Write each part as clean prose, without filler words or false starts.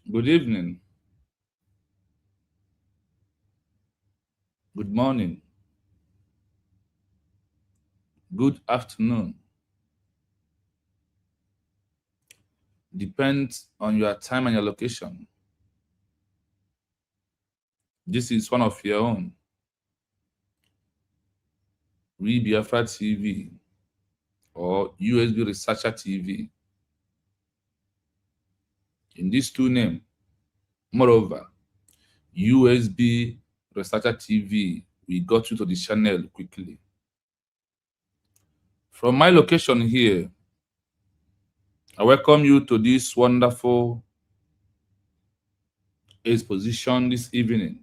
Good evening, good morning, good afternoon. Depends on your time and your location. This is one of your own. Biafra TV or USB Researcher TV. In these two names, moreover, USB Researcher TV, we got you to the channel quickly. From my location here, I welcome you to this wonderful exposition this evening.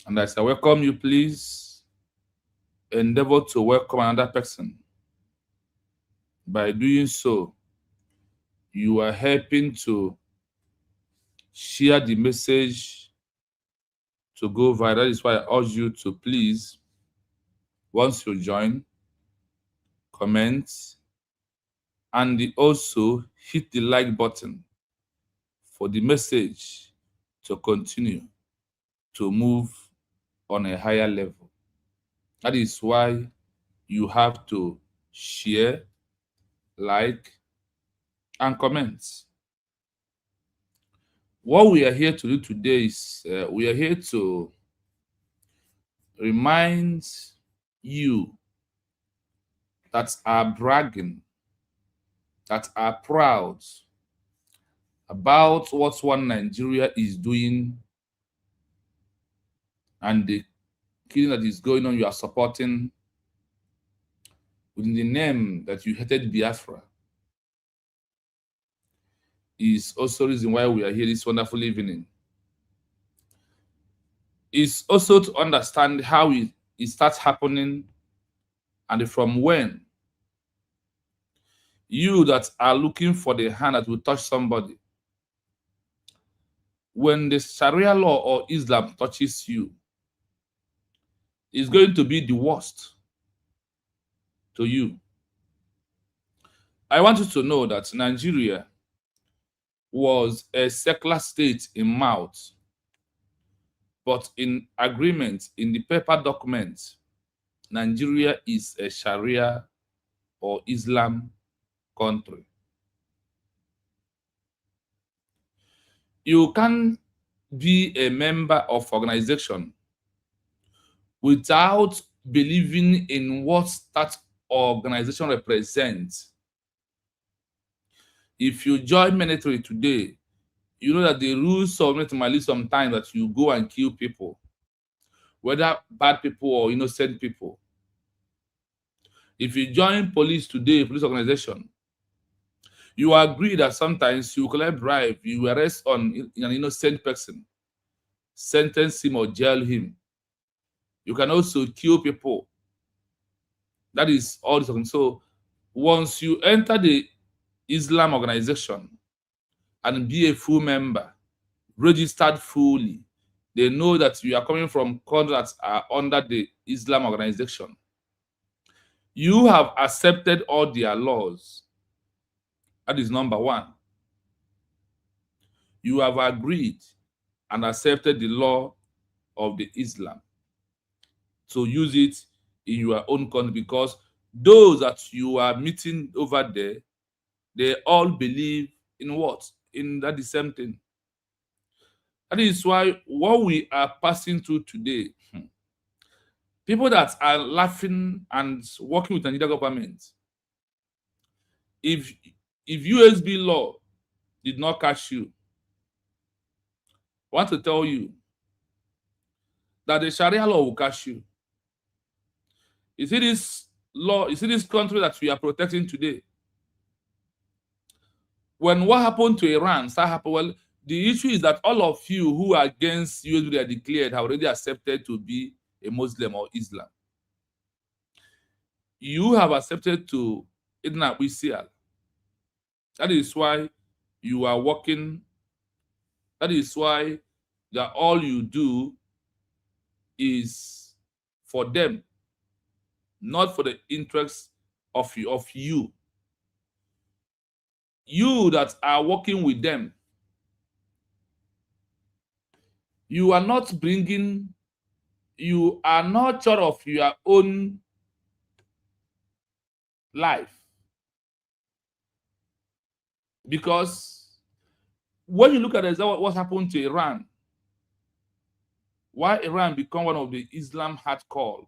And as I welcome you, please endeavor to welcome another person. By doing so, you are helping to share the message to go viral. That is why I urge you to please, once you join, comment, and also hit the like button for the message to continue to move on a higher level. That is why you have to share, like, and comment. What we are here to do today is we are here to remind you that are bragging, that are proud about what one Nigeria is doing and the killing that is going on, you are supporting within the name that you hated Biafra, is also reason why we are here this wonderful evening. Is also to understand how it starts happening and from when. You that are looking for the hand that will touch somebody, when the Sharia law or Islam touches you, it's going to be the worst to you. I want you to know that Nigeria was a secular state in mouth, but in agreement, in the paper document, Nigeria is a Sharia or Islam country. You can be a member of organization without believing in what that organization represents. If you join military today, you know that the rules of military might lead sometimes that you go and kill people, whether bad people or innocent people. If you join police today, police organization, you agree that sometimes you collect bribe, you arrest on an innocent person, sentence him or jail him. You can also kill people. That is all this. So once you enter the Islam organization and be a full member, registered fully, they know that you are coming from countries that are under the Islam organization. You have accepted all their laws. That is number one. You have agreed and accepted the law of the Islam to use it in your own country, because those that you are meeting over there, they all believe in what? In that the same thing. That is why what we are passing through today, people that are laughing and working with the Nigerian government, if USB law did not catch you, I want to tell you that the Sharia law will catch you. You see this law, you see this country that we are protecting today. When what happened to Iran start happening, well, the issue is that all of you who are against USB are declared have already accepted to be a Muslim or Islam. You have accepted to Idna Wisial. That is why you are working. That is why that all you do is for them, not for the interests of you. you that are working with them, you are not sure of your own life. Because when you look at what happened to Iran, why Iran become one of the Islam hardcore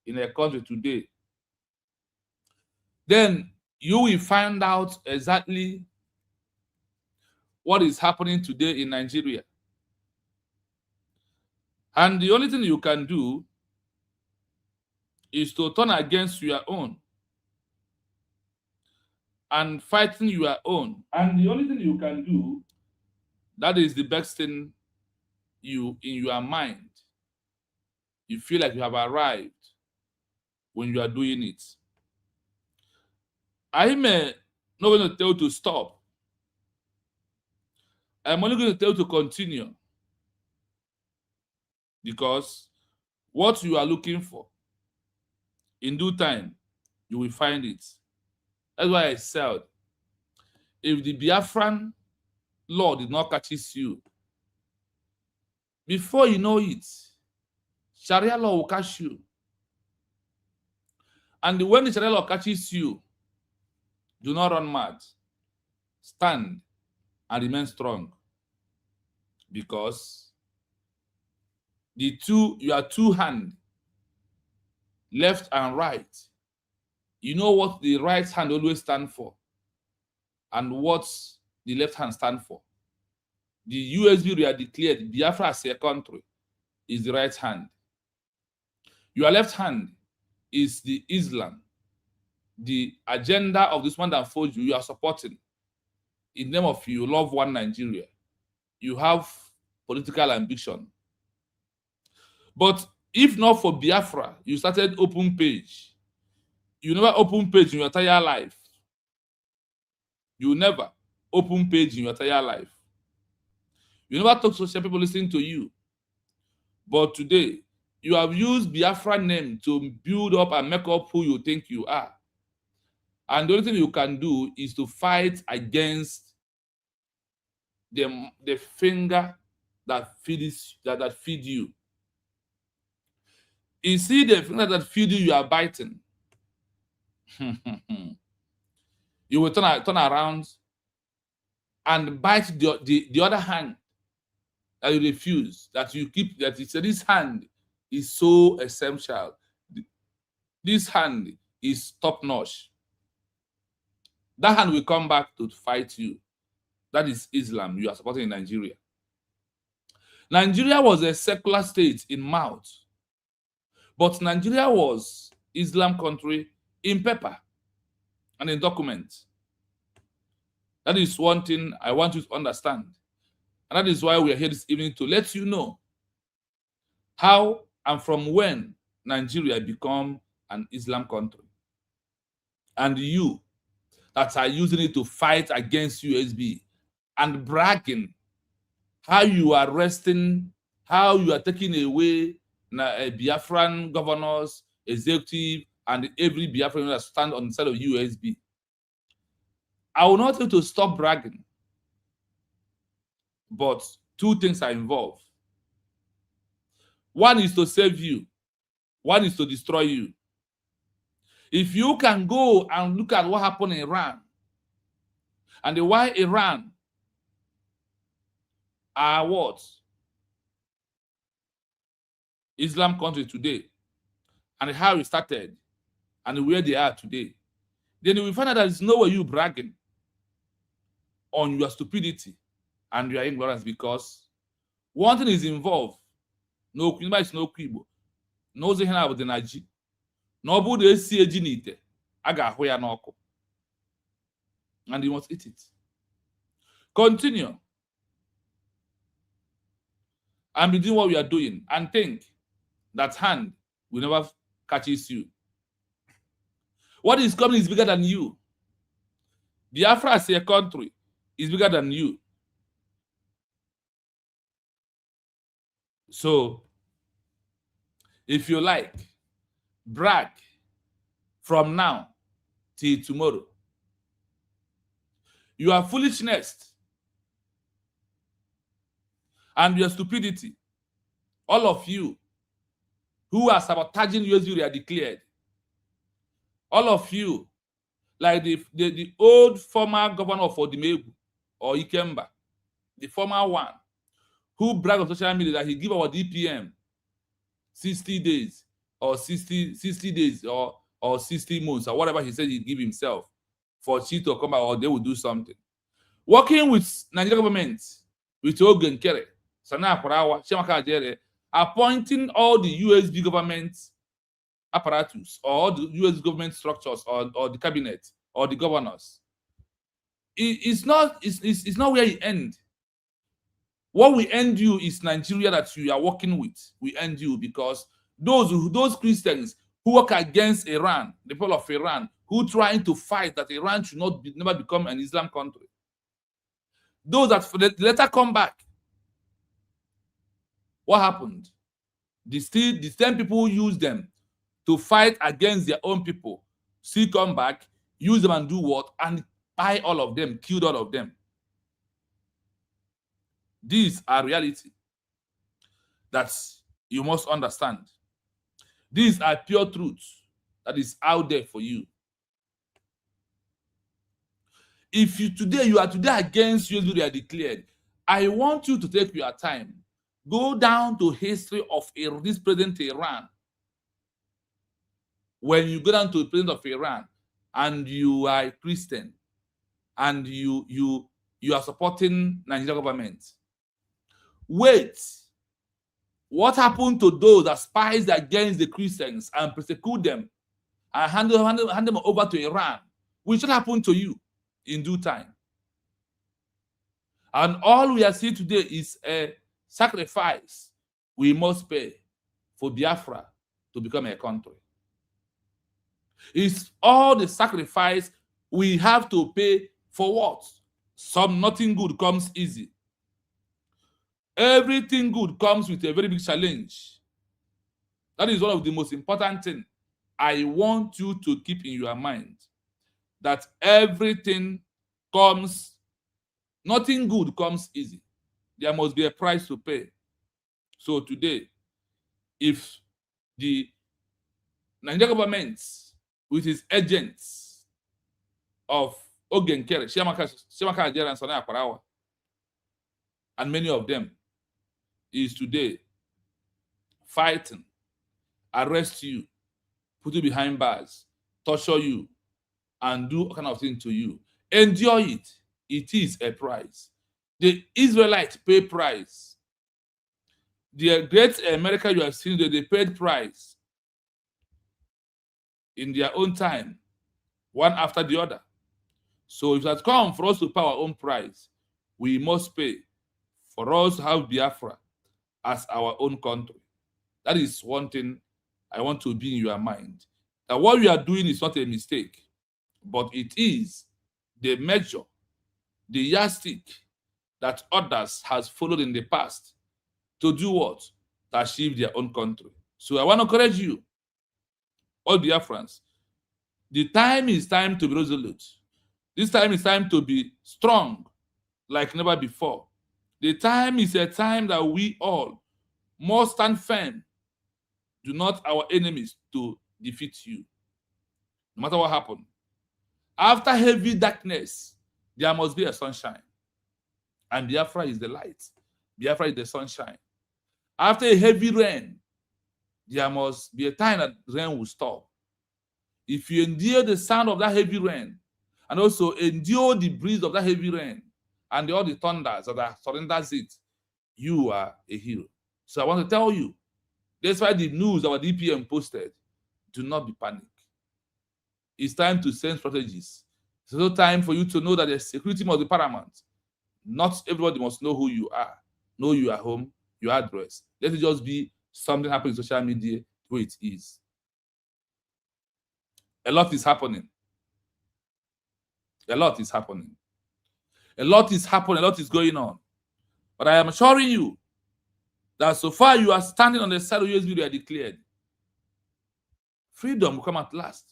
in a country today, then you will find out exactly what is happening today in Nigeria. And the only thing you can do is to turn against your own and fighting your own. And the only thing you can do, that is the best thing in your mind. You feel like you have arrived when you are doing it. I'm not going to tell you to stop. I'm only going to tell you to continue. Because what you are looking for, in due time, you will find it. That's why I said, if the Biafran law did not catch you, before you know it, Sharia law will catch you. And when the Sharia law catches you, do not run mad. Stand and remain strong. Because your two hands, left and right, you know what the right hand always stands for and what the left hand stands for. The USB we are declared Biafra as a country is the right hand. Your left hand is the Islam, the agenda of this one that follows you are supporting. In the name of you love one Nigeria. You have political ambition. But if not for Biafra, you started open page. You never open page in your entire life. You never open page in your entire life. You never talk to social people listening to you. But today, you have used Biafra name to build up and make up who you think you are. And the only thing you can do is to fight against the finger that feeds you. You see the finger that feeds you are biting. You will turn around and bite the other hand that you refuse, that you keep, that you say this hand is so essential. This hand is top notch. That hand will come back to fight you. That is Islam you are supporting in Nigeria. Nigeria was a secular state in mouth, but Nigeria was Islam country in paper and in documents. That is one thing I want you to understand. And that is why we are here this evening, to let you know how and from when Nigeria become an Islam country. And you that are using it to fight against USB and bragging how you are arresting, how you are taking away Biafran governors, executive, and every Biafran that stand on the side of USB. I will not tell you to stop bragging, but two things are involved. One is to save you. One is to destroy you. If you can go and look at what happened in Iran and why Iran are what? Islam country today, and how it started and where they are today, then you will find out that there's no way you bragging on your stupidity and your ignorance, because one thing is involved. No Igbo knows ihe na-abụ dị na ji na ọ bụrụ na esi eji n'ite a ga-ahụ ya n'ọkụ, and you must eat it. Continue and be doing what we are doing, and think that hand will never catches you. What is coming is bigger than you. Biafra as a country is bigger than you. So, if you like, brag from now till tomorrow. your foolishness and your stupidity, all of you who are sabotaging USV are declared, all of you, like the old former governor of Odimegu or Ikemba, the former one, who bragged on social media that he give our DPM 60 days or 60 days or 60 months or whatever he said he'd give himself for she to come out or they will do something. Working with Nigerian government, with Ogun Kere, Sana Parawa, Shemaka Jere, appointing all the USB government apparatus or all the US government structures or the cabinet or the governors. It's not where you end. What we end you is Nigeria that you are working with. We end you because those Christians who work against Iran, the people of Iran, who trying to fight that Iran should never become an Islam country. Those that later come back. What happened? The same people who use them to fight against their own people, still come back, use them and do what? And buy all of them, killed all of them. These are reality that you must understand. These are pure truths that is out there for you. If you are today against USBD are declared, I want you to take your time. Go down to history of this present Iran. When you go down to the president of Iran and you are a Christian and you are supporting Nigerian government, wait. What happened to those that spies against the Christians and persecute them and hand them over to Iran? Which will happen to you in due time. And all we are seeing today is a sacrifice we must pay for Biafra to become a country. It's all the sacrifice we have to pay for what? Nothing good comes easy. Everything good comes with a very big challenge. That is one of the most important things I want you to keep in your mind. That everything comes, nothing good comes easy. There must be a price to pay. So today, if the Nigerian government, with its agents of Ogun Kere, Shemaka Ajera and Sonaya Parawa, and many of them, is today fighting, arrest you, put you behind bars, torture you, and do all kind of things to you. Endure it. It is a price. The Israelites pay price. The great America you have seen, they paid price in their own time, one after the other. So if it has come for us to pay our own price, we must pay for us to have Biafra as our own country. That is one thing I want to be in your mind. That what we are doing is not a mistake, but it is the measure, the yardstick that others has followed in the past to do what? To achieve their own country. So I want to encourage you, all Biafrans, the time is time to be resolute. This time is time to be strong like never before. The time is a time that we all must stand firm. Do not our enemies to defeat you. No matter what happens. After heavy darkness, there must be a sunshine. And Biafra is the light. Biafra is the sunshine. After a heavy rain, there must be a time that rain will stop. If you endure the sound of that heavy rain, and also endure the breeze of that heavy rain, and all the thunders that surrenders it, you are a hero. So I want to tell you, that's why the news our DPM posted, do not be panicked. It's time to send strategies. It's also time for you to know that the security must be paramount. Not everybody must know who you are, know your home, your address. Let it just be something happening in social media the way it is. A lot is happening. A lot is happening. A lot is happening, a lot is going on. But I am assuring you that so far you are standing on the side of USB they are declared. Freedom will come at last.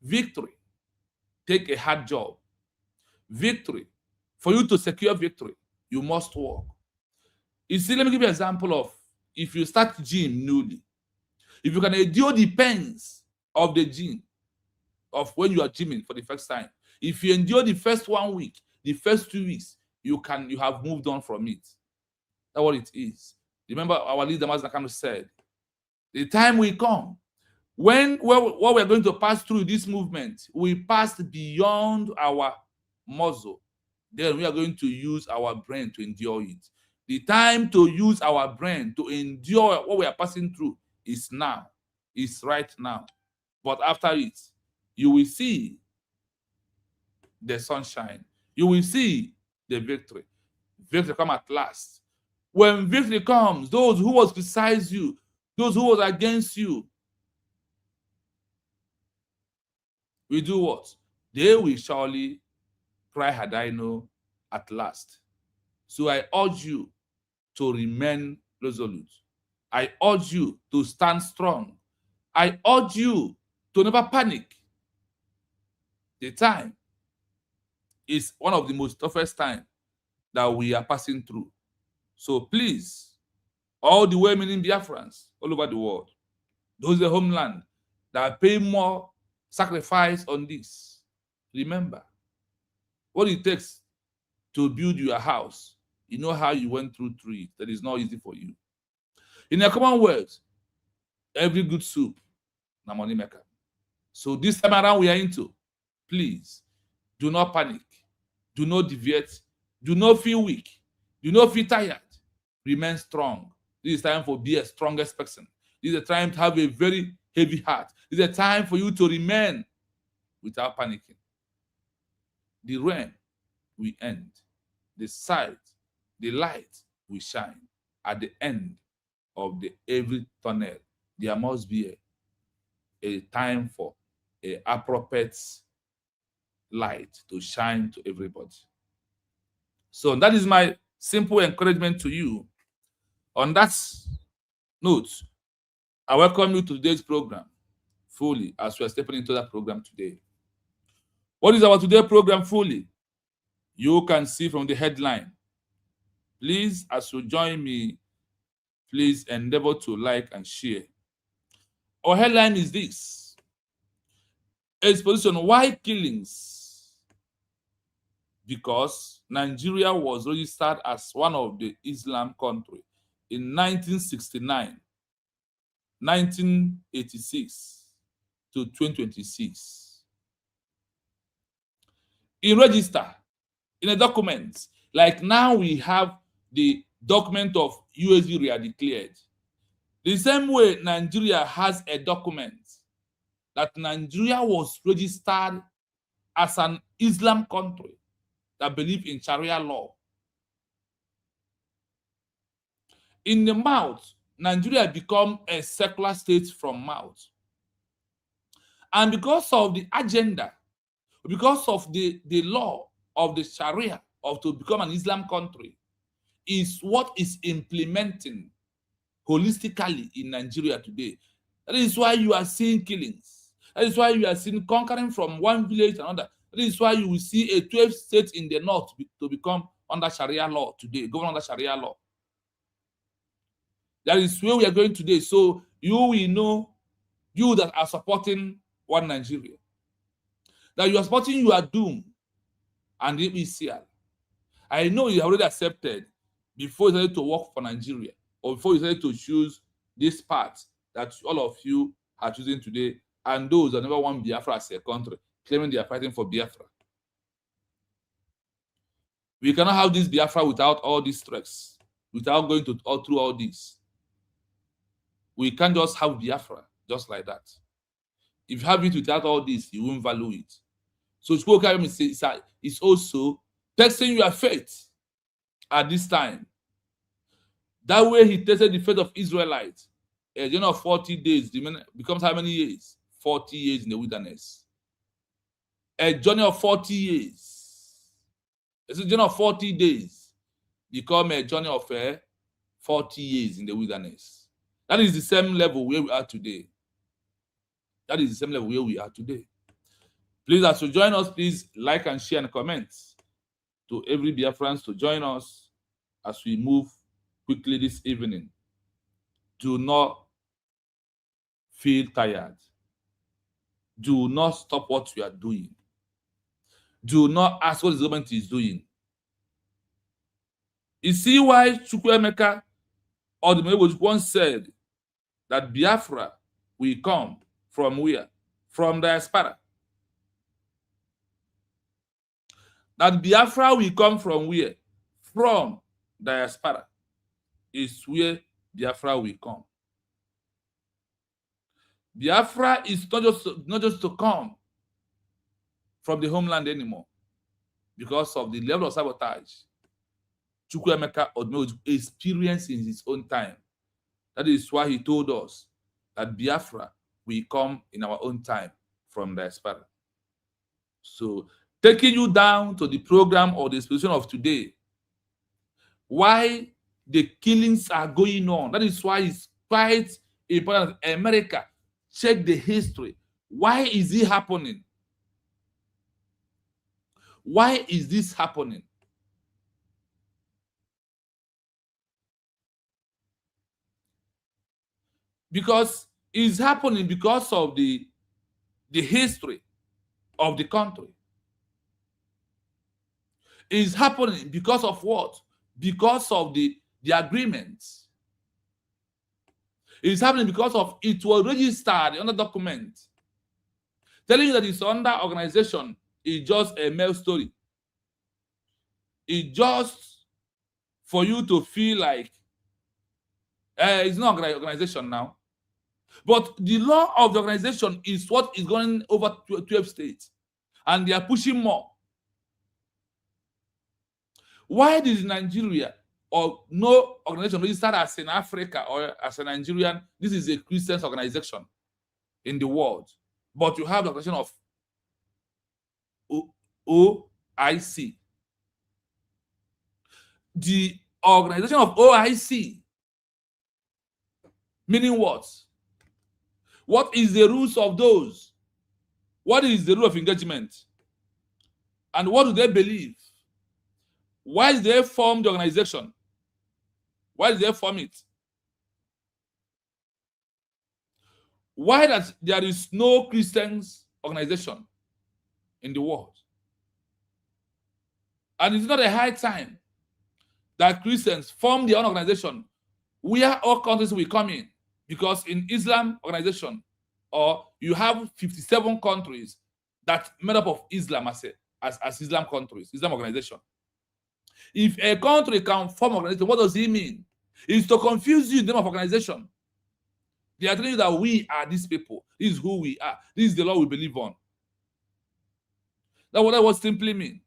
Victory. Take a hard job. Victory. For you to secure victory, you must work. You see, let me give you an example of if you start gym newly, if you can endure the pains of the gym, of when you are gymming for the first time, if you endure the first 1 week, the first 2 weeks, you have moved on from it. That's what it is. Remember, our leader Master Kanu said, the time will come when what we're going to pass through this movement, we passed beyond our muzzle. Then we are going to use our brain to endure it. The time to use our brain to endure what we are passing through is now, is right now. But after it, you will see the sunshine. You will see the victory. Victory come at last. When victory comes, those who was beside you, those who was against you, we do what? They will surely cry had I know at last. So I urge you to remain resolute. I urge you to stand strong. I urge you to never panic. The time is one of the most toughest times that we are passing through. So please, all the well-meaning Biafrans all over the world, those in the homeland that pay more sacrifice on this, remember what it takes to build your house. You know how you went through it. That is not easy for you. In a common words, every good soup, na money maker. So this time around we are into, please, do not panic. Do not deviate. Do not feel weak. Do not feel tired. Remain strong. This is time for be a strongest person. This is a time to have a very heavy heart. This is a time for you to remain without panicking. The rain will end. The sight, the light will shine. At the end of every tunnel, there must be a time for an appropriate light to shine to everybody. So that is my simple encouragement to you. On that note, I welcome you to today's program fully as we are stepping into that program today. What is our today's program fully? You can see from the headline. Please, as you join me, please endeavor to like and share. Our headline is this: Exposition, why killings? Because Nigeria was registered as one of the Islam countries in 1969, 1986 to 2026. In register, in a document, like now we have the document of USG we are declared. The same way Nigeria has a document that Nigeria was registered as an Islam country that believe in Sharia law. In the mouth, Nigeria become a secular state from mouth. And because of the agenda, because of the law of the Sharia of to become an Islam country, is what is implementing holistically in Nigeria today. That is why you are seeing killings. That is why you are seeing conquering from one village to another. That is why you will see a 12th state in the north to become under Sharia law today, governed under Sharia law. That is where we are going today. So you will know, you that are supporting one Nigeria, that you are supporting your doom and the ECL. I know you have already accepted before you started to work for Nigeria, or before you started to choose this path that all of you are choosing today, and those that never want Biafra as a country, claiming they are fighting for Biafra. We cannot have this Biafra without all these stress, without going through all this. We can't just have Biafra just like that. If you have it without all this, you won't value it. So it's also testing your faith at this time. That way he tested the faith of Israelites. A journey of 40 days becomes how many years? 40 years in the wilderness. A journey of 40 years. It's a journey of 40 days become a journey of 40 years in the wilderness. That is the same level where we are today. That is the same level where we are today. Please, as you join us, please like and share and comment. to every Biafrans to join us as we move quickly this evening. Do not feel tired. Do not stop what you are doing. Do not ask what the government is doing. You see why Chukwuemeka or the Mewoj once said that Biafra will come from where? From diaspora. That Biafra will come from where? From diaspora. Is where Biafra will come. Biafra is not just to come from the homeland anymore because of the level of sabotage Chukwuemeka Odumegwu experienced in his own time. That is why he told us that Biafra will come in our own time from diaspora. So, taking you down to the program or the exposition of today, why the killings are going on. That is why it's quite important. America, check the history. Why is it happening? Why is this happening? Because it's happening because of the history of the country. It's happening because of what? Because of the agreements. It's happening because of it was registered on the document. Telling you that it's under organization is just a mail story. It's just for you to feel like it's not an organization now. But the law of the organization is what is going over 12 states. And they are pushing more. Why did Nigeria or no organization registered as in Africa or as a Nigerian? This is a Christian organization in the world. But you have the organization of OIC. The organization of OIC, meaning what? What is the rules of those? What is the rule of engagement? And what do they believe? Why did they form the organization? Why did they form it? Why that there is no Christians organization in the world? And it's not a high time that Christians form their own organization where all countries will come in. Because in Islam organization, or you have 57 countries that made up of Islam as Islam countries, Islam organization. If a country can form organization, what does it mean? It's to confuse you in the name of organization. They are telling you that we are these people. This is who we are. This is the law we believe on. That's what that would simply mean.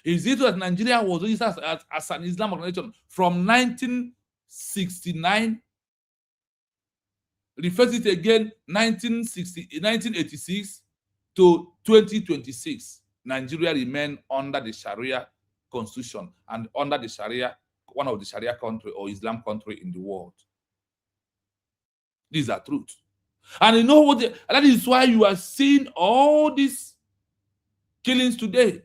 Is it that Nigeria was registered as an Islam organization from 1969? Refers it again, 1986 to 2026. Nigeria remain under the Sharia constitution and under the Sharia, one of the Sharia country or Islam country in the world. These are truth. And you know what? That is why you are seeing all these killings today.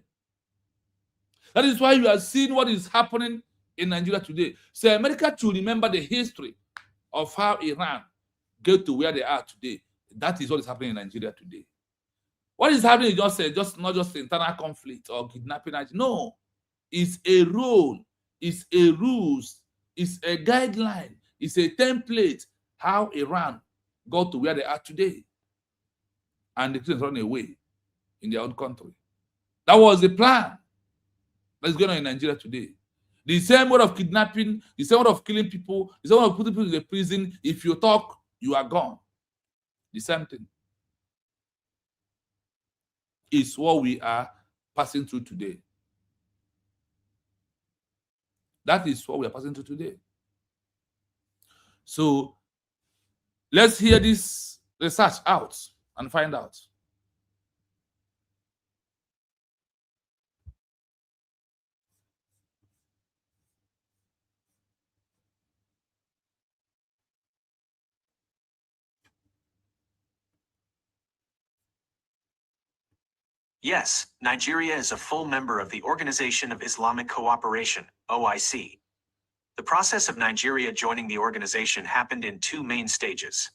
That is why you are seeing what is happening in Nigeria today. So America should remember the history of how Iran get to where they are today. That is what is happening in Nigeria today. What is happening is just not just internal conflict or kidnapping. No, it's a rule, it's a rules, it's a guideline, it's a template how Iran got to where they are today. And the Christians run away in their own country. That was the plan that's going on in Nigeria today. The same way of kidnapping, the same way of killing people, the same way of putting people in the prison. If you talk, you are gone. The same thing is what we are passing through today. That is what we are passing through today. So let's hear this research out and find out. Yes, Nigeria is a full member of the Organization of Islamic Cooperation, OIC. The process of Nigeria joining the organization happened in two main stages.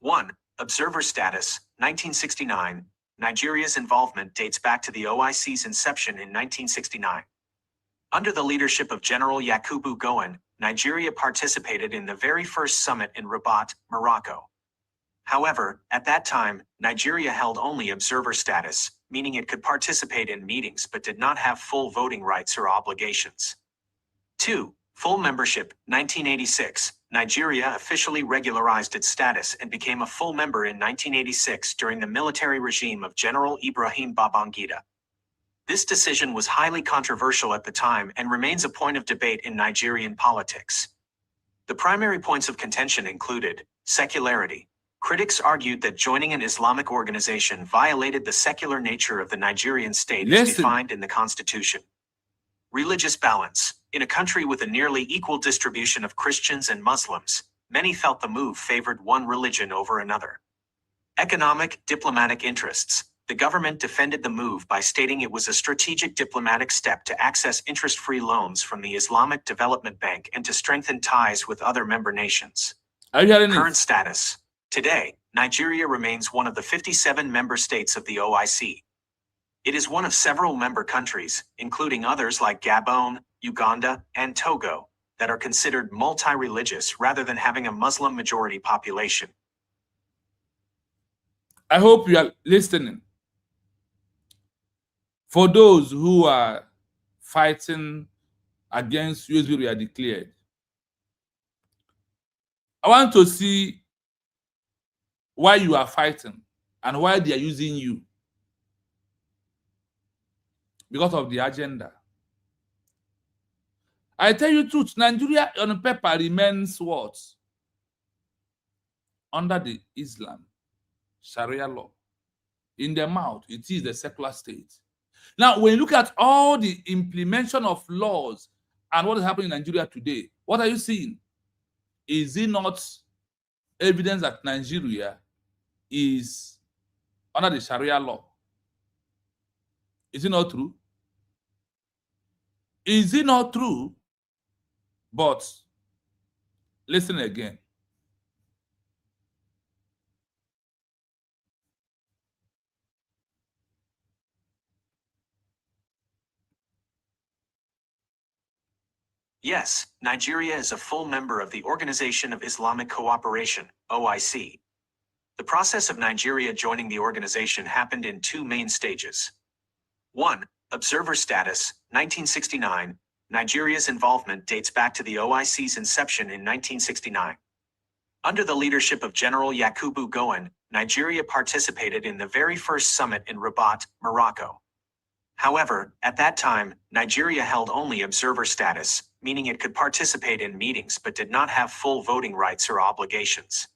1. Observer status, 1969. Nigeria's involvement dates back to the OIC's inception in 1969. Under the leadership of General Yakubu Gowon, Nigeria participated in the very first summit in Rabat, Morocco. However, at that time, Nigeria held only observer status, meaning it could participate in meetings but did not have full voting rights or obligations. 2. Full membership, 1986. Nigeria officially regularized its status and became a full member in 1986 during the military regime of General Ibrahim Babangida. This decision was highly controversial at the time and remains a point of debate in Nigerian politics. The primary points of contention included secularity. Critics argued that joining an Islamic organization violated the secular nature of the Nigerian state as defined in the constitution. Religious balance. In a country with a nearly equal distribution of Christians and Muslims, many felt the move favored one religion over another. Economic, diplomatic interests. The government defended the move by stating it was a strategic diplomatic step to access interest-free loans from the Islamic Development Bank and to strengthen ties with other member nations. Current status. Today, Nigeria remains one of the 57 member states of the OIC. It is one of several member countries, including others like Gabon, Uganda, and Togo, that are considered multi-religious rather than having a Muslim majority population. I hope you are listening. For those who are fighting against USV declared, I want to see why you are fighting and why they are using you because of the agenda. I tell you the truth, Nigeria on paper remains what? Under the Islam, Sharia law. In the mouth, it is the secular state. Now, when you look at all the implementation of laws and what is happening in Nigeria today, what are you seeing? Is it not evidence that Nigeria is under the Sharia law? Is it not true? Is it not true? But listen again. Yes, Nigeria is a full member of the Organisation of Islamic Cooperation, OIC. The process of Nigeria joining the organization happened in two main stages. 1. Observer status, 1969. Nigeria's involvement dates back to the OIC's inception in 1969. Under the leadership of General Yakubu Gowon, Nigeria participated in the very first summit in Rabat, Morocco. However, at that time, Nigeria held only observer status, meaning it could participate in meetings but did not have full voting rights or obligations.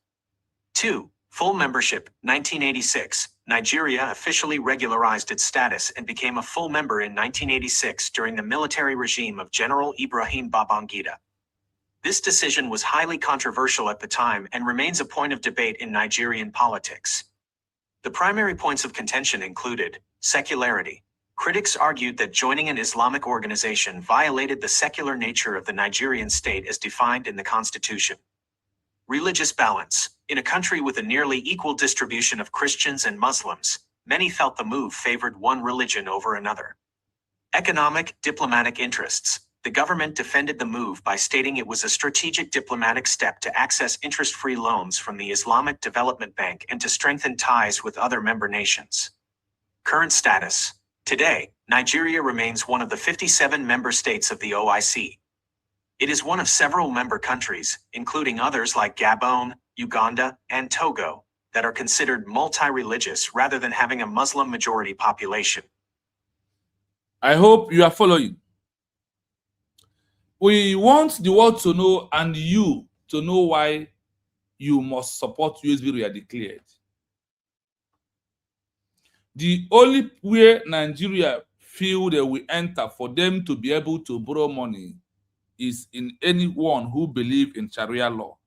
2. Full membership, 1986. Nigeria officially regularized its status and became a full member in 1986 during the military regime of General Ibrahim Babangida. This decision was highly controversial at the time and remains a point of debate in Nigerian politics. The primary points of contention included secularity. Critics argued that joining an Islamic organization violated the secular nature of the Nigerian state as defined in the constitution. Religious balance. In a country with a nearly equal distribution of Christians and Muslims, many felt the move favored one religion over another. Economic, diplomatic interests. The government defended the move by stating it was a strategic diplomatic step to access interest-free loans from the Islamic Development Bank and to strengthen ties with other member nations. Current status. Today, Nigeria remains one of the 57 member states of the OIC. It is one of several member countries, including others like Gabon, Uganda, and Togo, that are considered multi-religious rather than having a Muslim majority population. I hope you are following. We want the world to know and you to know why you must support USV declared. The only way Nigeria feel they will enter for them to be able to borrow money is in anyone who believes in Sharia law.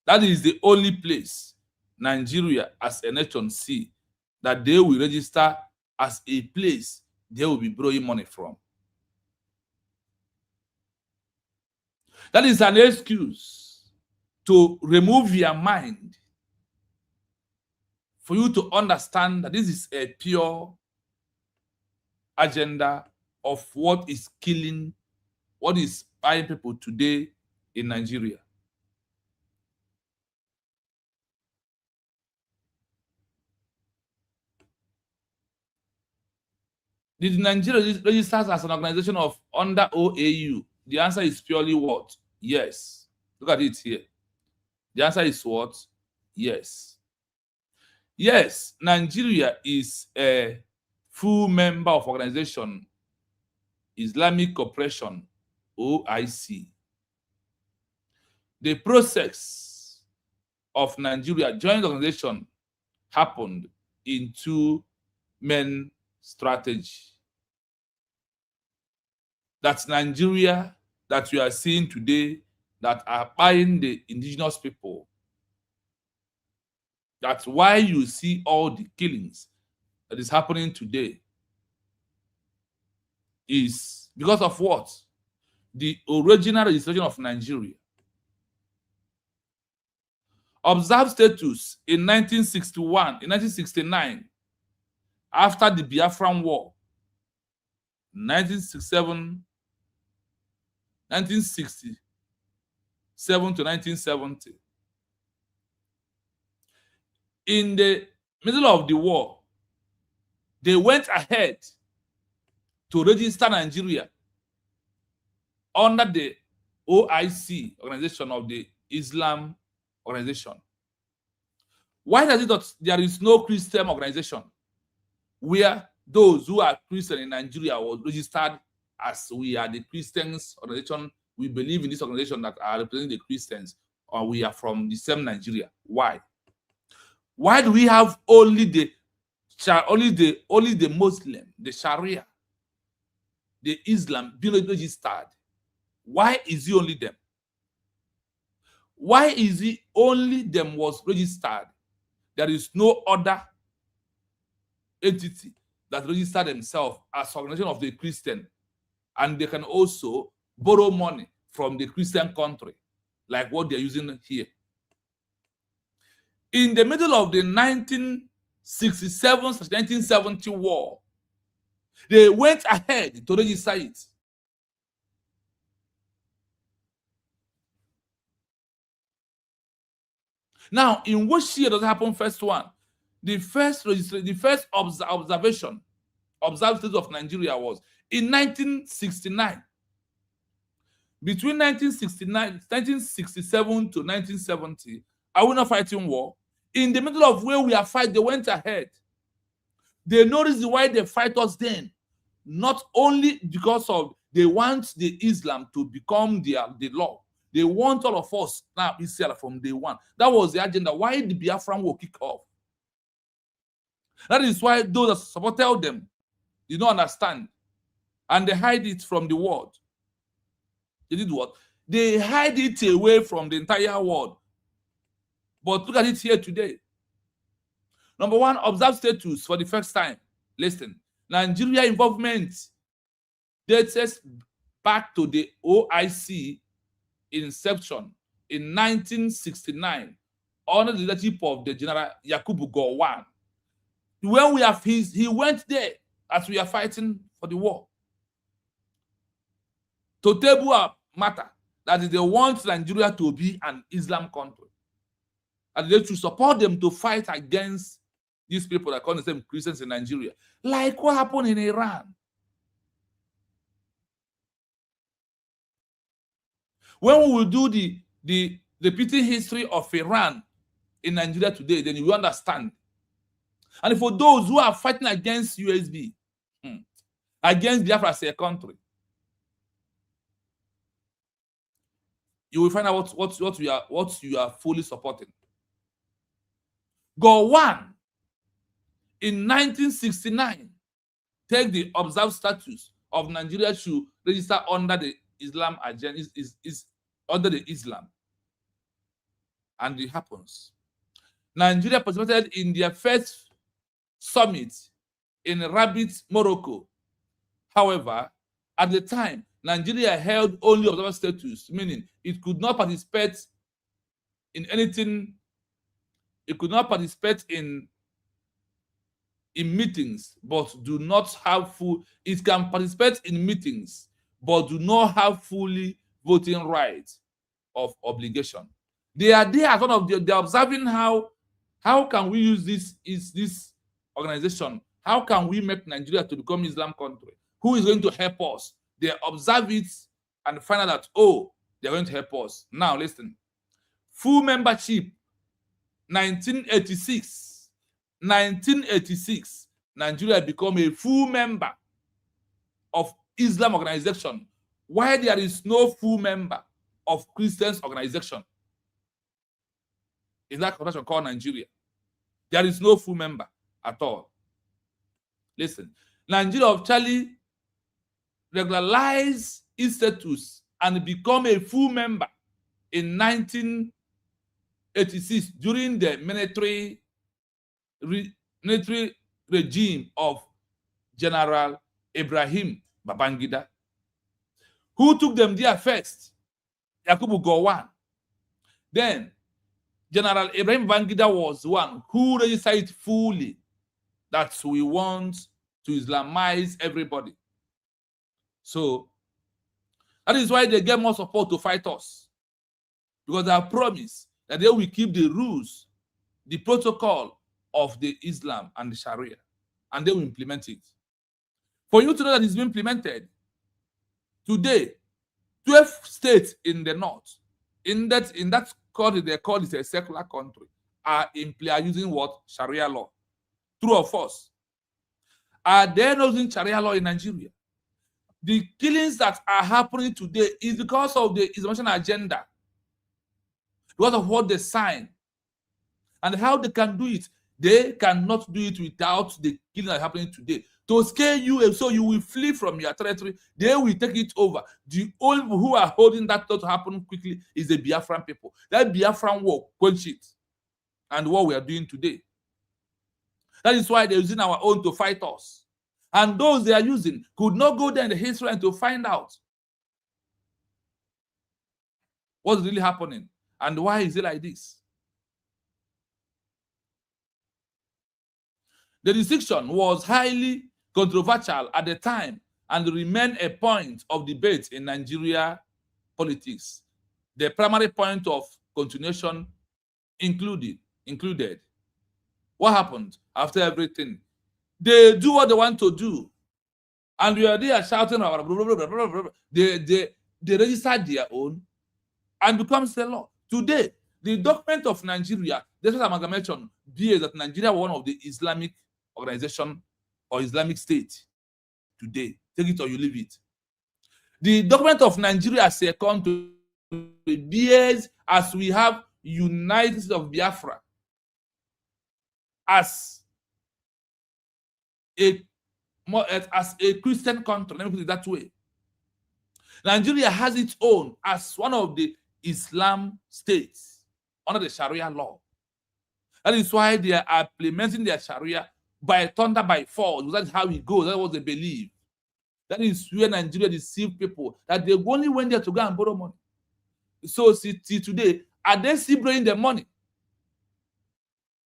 That is the only place Nigeria as a nation see that they will register as a place they will be borrowing money from. That is an excuse to remove your mind for you to understand that this is a pure agenda of what is killing, what is buying people today in Nigeria. Did Nigeria register as an organization of under OAU? The answer is purely what? Yes. Look at it here. The answer is what? Yes. Yes, Nigeria is a full member of Organization Islamic Cooperation, OIC. The process of Nigeria joining the organization happened in two main strategies. That's Nigeria that we are seeing today that are buying the indigenous people. That's why you see all the killings that is happening today. Is because of what? The original registration of Nigeria. Observed status in 1961, in 1969, after the Biafran War, 1967 to 1970. In the middle of the war, they went ahead to register Nigeria under the OIC, Organization of the Islam Organization. Why does it that there is no Christian organization where those who are Christian in Nigeria was registered as we are the Christians organization? We believe in this organization that are representing the Christians, or we are from the same Nigeria. Why? Why do we have only the Muslim, the Sharia, the Islam being registered? Why is it only them? Why is it only them was registered? There is no other entity that registered themselves as organization of the Christian, and they can also borrow money from the Christian country, like what they're using here. In the middle of the 1967-1970 war, they went ahead to register it. Now, in which year does it happen? First one, the first observation, observed status of Nigeria was in 1969. Between 1967 to 1970, are we not fighting war? In the middle of where we are fighting, they went ahead. They noticed why they fight us then. Not only because of they want the Islam to become the law. They want all of us now Israel from day one. That was the agenda. Why the Biafran war kick off? That is why those that supported them did not understand. And they hide it from the world. They did what? They hide it away from the entire world. But look at it here today. Number one, observed status for the first time. Listen, Nigeria involvement dates back to the OIC inception in 1969 under the leadership of the General Yakubu Gowon. When we have he went there as we are fighting for the war to table a matter that is they want Nigeria to be an Islam country, and they should support them to fight against these people that call themselves Christians in Nigeria, like what happened in Iran. When we will do the repeating history of Iran in Nigeria today, then you will understand. And for those who are fighting against USB, against Biafra as a country, you will find out what you are fully supporting. Gowon in 1969 take the observed status of Nigeria to register under the Islam agenda, is under the Islam, and it happens. Nigeria participated in their first summit in Rabat, Morocco. However, at the time, Nigeria held only observer status, meaning it could not participate in anything. It could not participate in meetings, but do not have full. It can participate in meetings, but do not have fully voting rights of obligation. They are there as one of the. They are observing how can we use this organization? How can we make Nigeria to become Islam country? Who is going to help us? They observe it and find out that, oh, they're going to help us. Now listen. Full membership, 1986. 1986, Nigeria become a full member of Islam organization, while there is no full member of Christians organization. In that organization called Nigeria, there is no full member at all. Listen, Nigeria officially regularized its status and become a full member in 1986 during the military regime of General Ibrahim Babangida. Who took them there first? Yakubu Gowon. Then General Ibrahim Babangida was one who registered it fully that we want to Islamize everybody. So that is why they get more support to fight us, because they have promised that they will keep the rules, the protocol of the Islam and the Sharia, and they will implement it. For you to know that it's been implemented, today, 12 states in the north, in that country they call it a secular country, are using what? Sharia law. True or false? Are they not using Sharia law in Nigeria? The killings that are happening today is because of the Islamic agenda, because of what they sign, and how they can do it. They cannot do it without the killing that is happening today. To scare you, so you will flee from your territory. They will take it over. The only people who are holding that thought to happen quickly is the Biafran people. That Biafran war, quench it. And what we are doing today. That is why they're using our own to fight us. And those they are using could not go there in the history and to find out what's really happening and why is it like this. The decision was highly controversial at the time and remained a point of debate in Nigeria politics. The primary point of continuation included what happened after everything. They do what they want to do, and we are there shouting, blah, blah, blah, blah, blah, blah. They registered their own and becomes the law. Today, the document of Nigeria, this is amalgamation, bears that Nigeria was one of the Islamic organization or Islamic state today. Take it or you leave it. The document of Nigeria as a country bears as we have United States of Biafra as a Christian country. Let me put it that way. Nigeria has its own as one of the Islam states under the Sharia law. That is why they are implementing their Sharia by thunder, by force. That's how it goes. That's what they believe. That is where Nigeria deceive people, that they only went there to go and borrow money. So see today, are they still borrowing the money?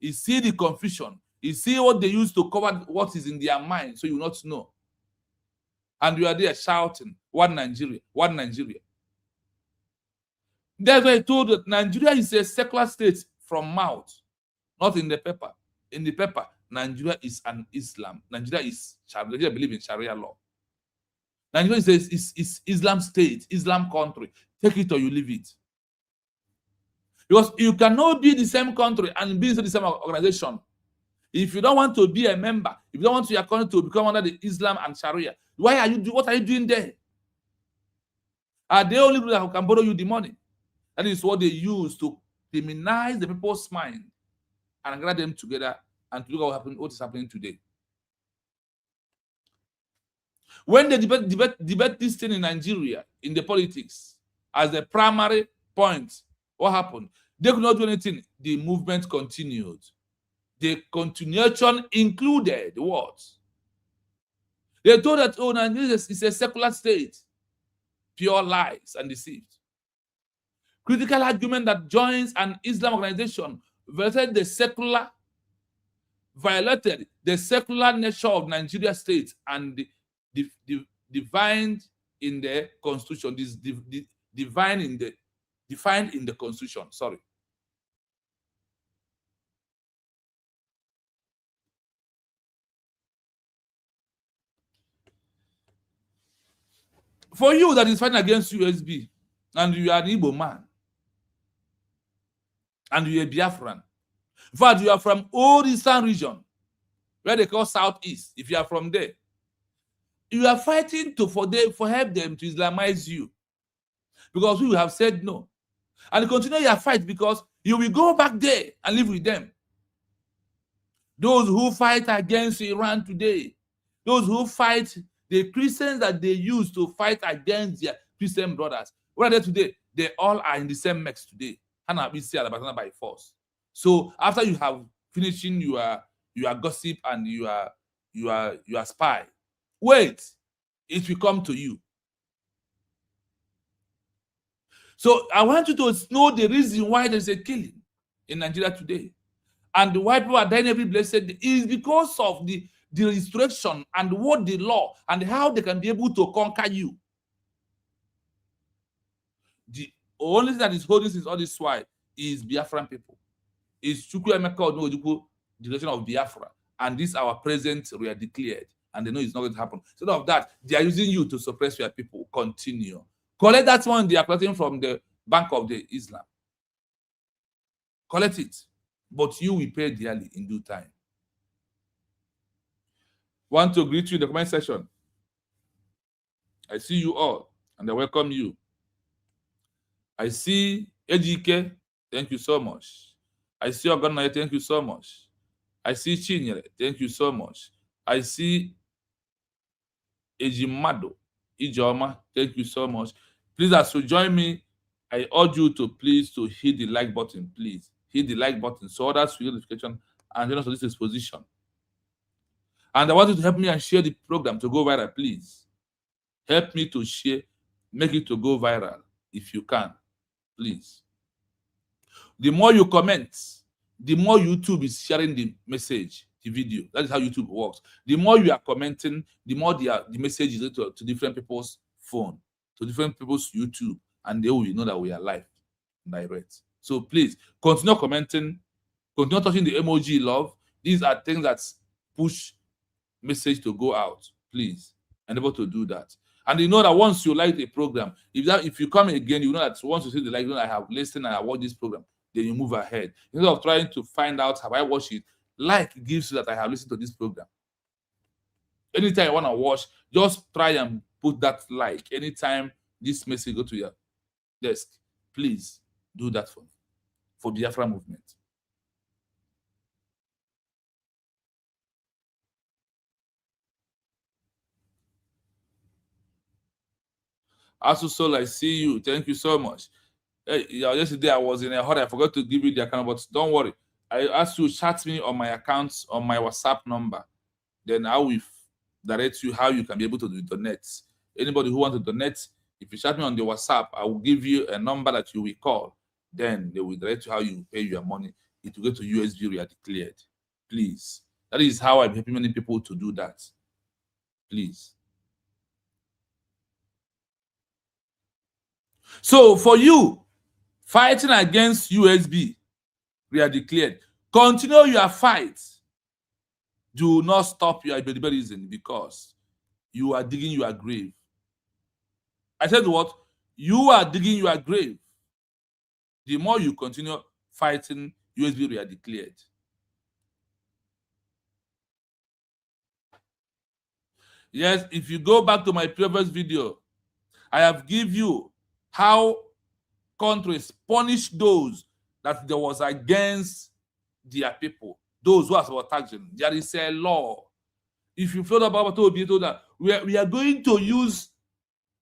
You see the confusion. You see what they use to cover what is in their mind, so you will not know. And you are there shouting, one Nigeria, one Nigeria. That's why I told that Nigeria is a secular state from mouth, not in the paper. In the paper, Nigeria is an Islam. Nigeria believe in Sharia law. Nigeria is Islam state, Islam country. Take it or you leave it. Because you cannot be the same country and be in the same organization. If you don't want to be a member, if you don't want your country to become under the Islam and Sharia, what are you doing there? Are they only people that can borrow you the money? That is what they use to criminalize the people's mind and gather them together and to look at what is happening today. When they debate this thing in Nigeria, in the politics, as the primary point, what happened? They could not do anything. The movement continued. The continuation included what? They told that, oh, Nigeria is a secular state. Pure lies and deceit. Critical argument that joins an Islam organization violated the secular nature of Nigeria state and defined in the constitution. Defined in the constitution. Sorry. For you that is fighting against USB, and you are an Igbo man, and you are a Biafran. In fact, you are from old Eastern region, where they call Southeast. If you are from there, you are fighting for help them to Islamize you, because we have said no, and continue your fight because you will go back there and live with them. Those who fight against Iran today, those who fight the Christians that they use to fight against their Christian brothers, what are they today? They all are in the same mix today. By force. So after you have finishing your gossip and your spy, wait, it will come to you. So I want you to know the reason why there's a killing in Nigeria today, and why people are dying every blessed day is because of the restriction and what the law and how they can be able to conquer you. The only thing that is holding this all this while is Biafran people. Is Chukwuemeka Odumojukwu declaration of Biafra, and this our president we are declared, and they know it's not going to happen. Instead of that, they are using you to suppress your people. Continue. Collect that one they are collecting from the Bank of the Islam. Collect it, but you will pay dearly in due time. Want to greet you in the comment section. I see you all, and I welcome you. I see Ejike, thank you so much. I see Ogonaya, thank you so much. I see Chinyere, thank you so much. I see Ejimado, Ijoma, thank you so much. Please, as you join me, I urge you to please to hit the like button, please. Hit the like button so others will get notification and join us for this exposition. And I want you to help me and share the program to go viral, please. Help me to share, make it to go viral if you can, please. The more you comment, the more YouTube is sharing the message, the video. That is how YouTube works. The more you are commenting, the more the message is to different people's phone, to different people's YouTube, and they will know that we are live, direct. So please continue commenting, continue touching the emoji love. These are things that push message to go out. Please endeavor to do that. And you know that once you like the program, if you come again, you know that once you see the like, you know I have listened and I watch this program, then you move ahead. Instead of trying to find out have I watched it, like gives you that I have listened to this program. Anytime you want to watch, just try and put that like. Anytime this message go to your desk, please do that for Biafra movement. Asusol, I see you. Thank you so much. Hey, yesterday I was in a hurry. I forgot to give you the account, but don't worry. I asked you to chat me on my accounts on my WhatsApp number. Then I will direct you how you can be able to donate. Anybody who wants to donate, if you chat me on the WhatsApp, I will give you a number that you will call. Then they will direct you how you pay your money. It will go to USB we are declared. Please. That is how I'm helping many people to do that. Please. So for you, fighting against USB, we are declared. Continue your fight. Do not stop your reason because you are digging your grave. I said what? You are digging your grave. The more you continue fighting USB, we are declared. Yes, if you go back to my previous video, I have given you how countries punish those that there was against their people, those who are sabotaging. There is a law. If you feel about that, we are going to use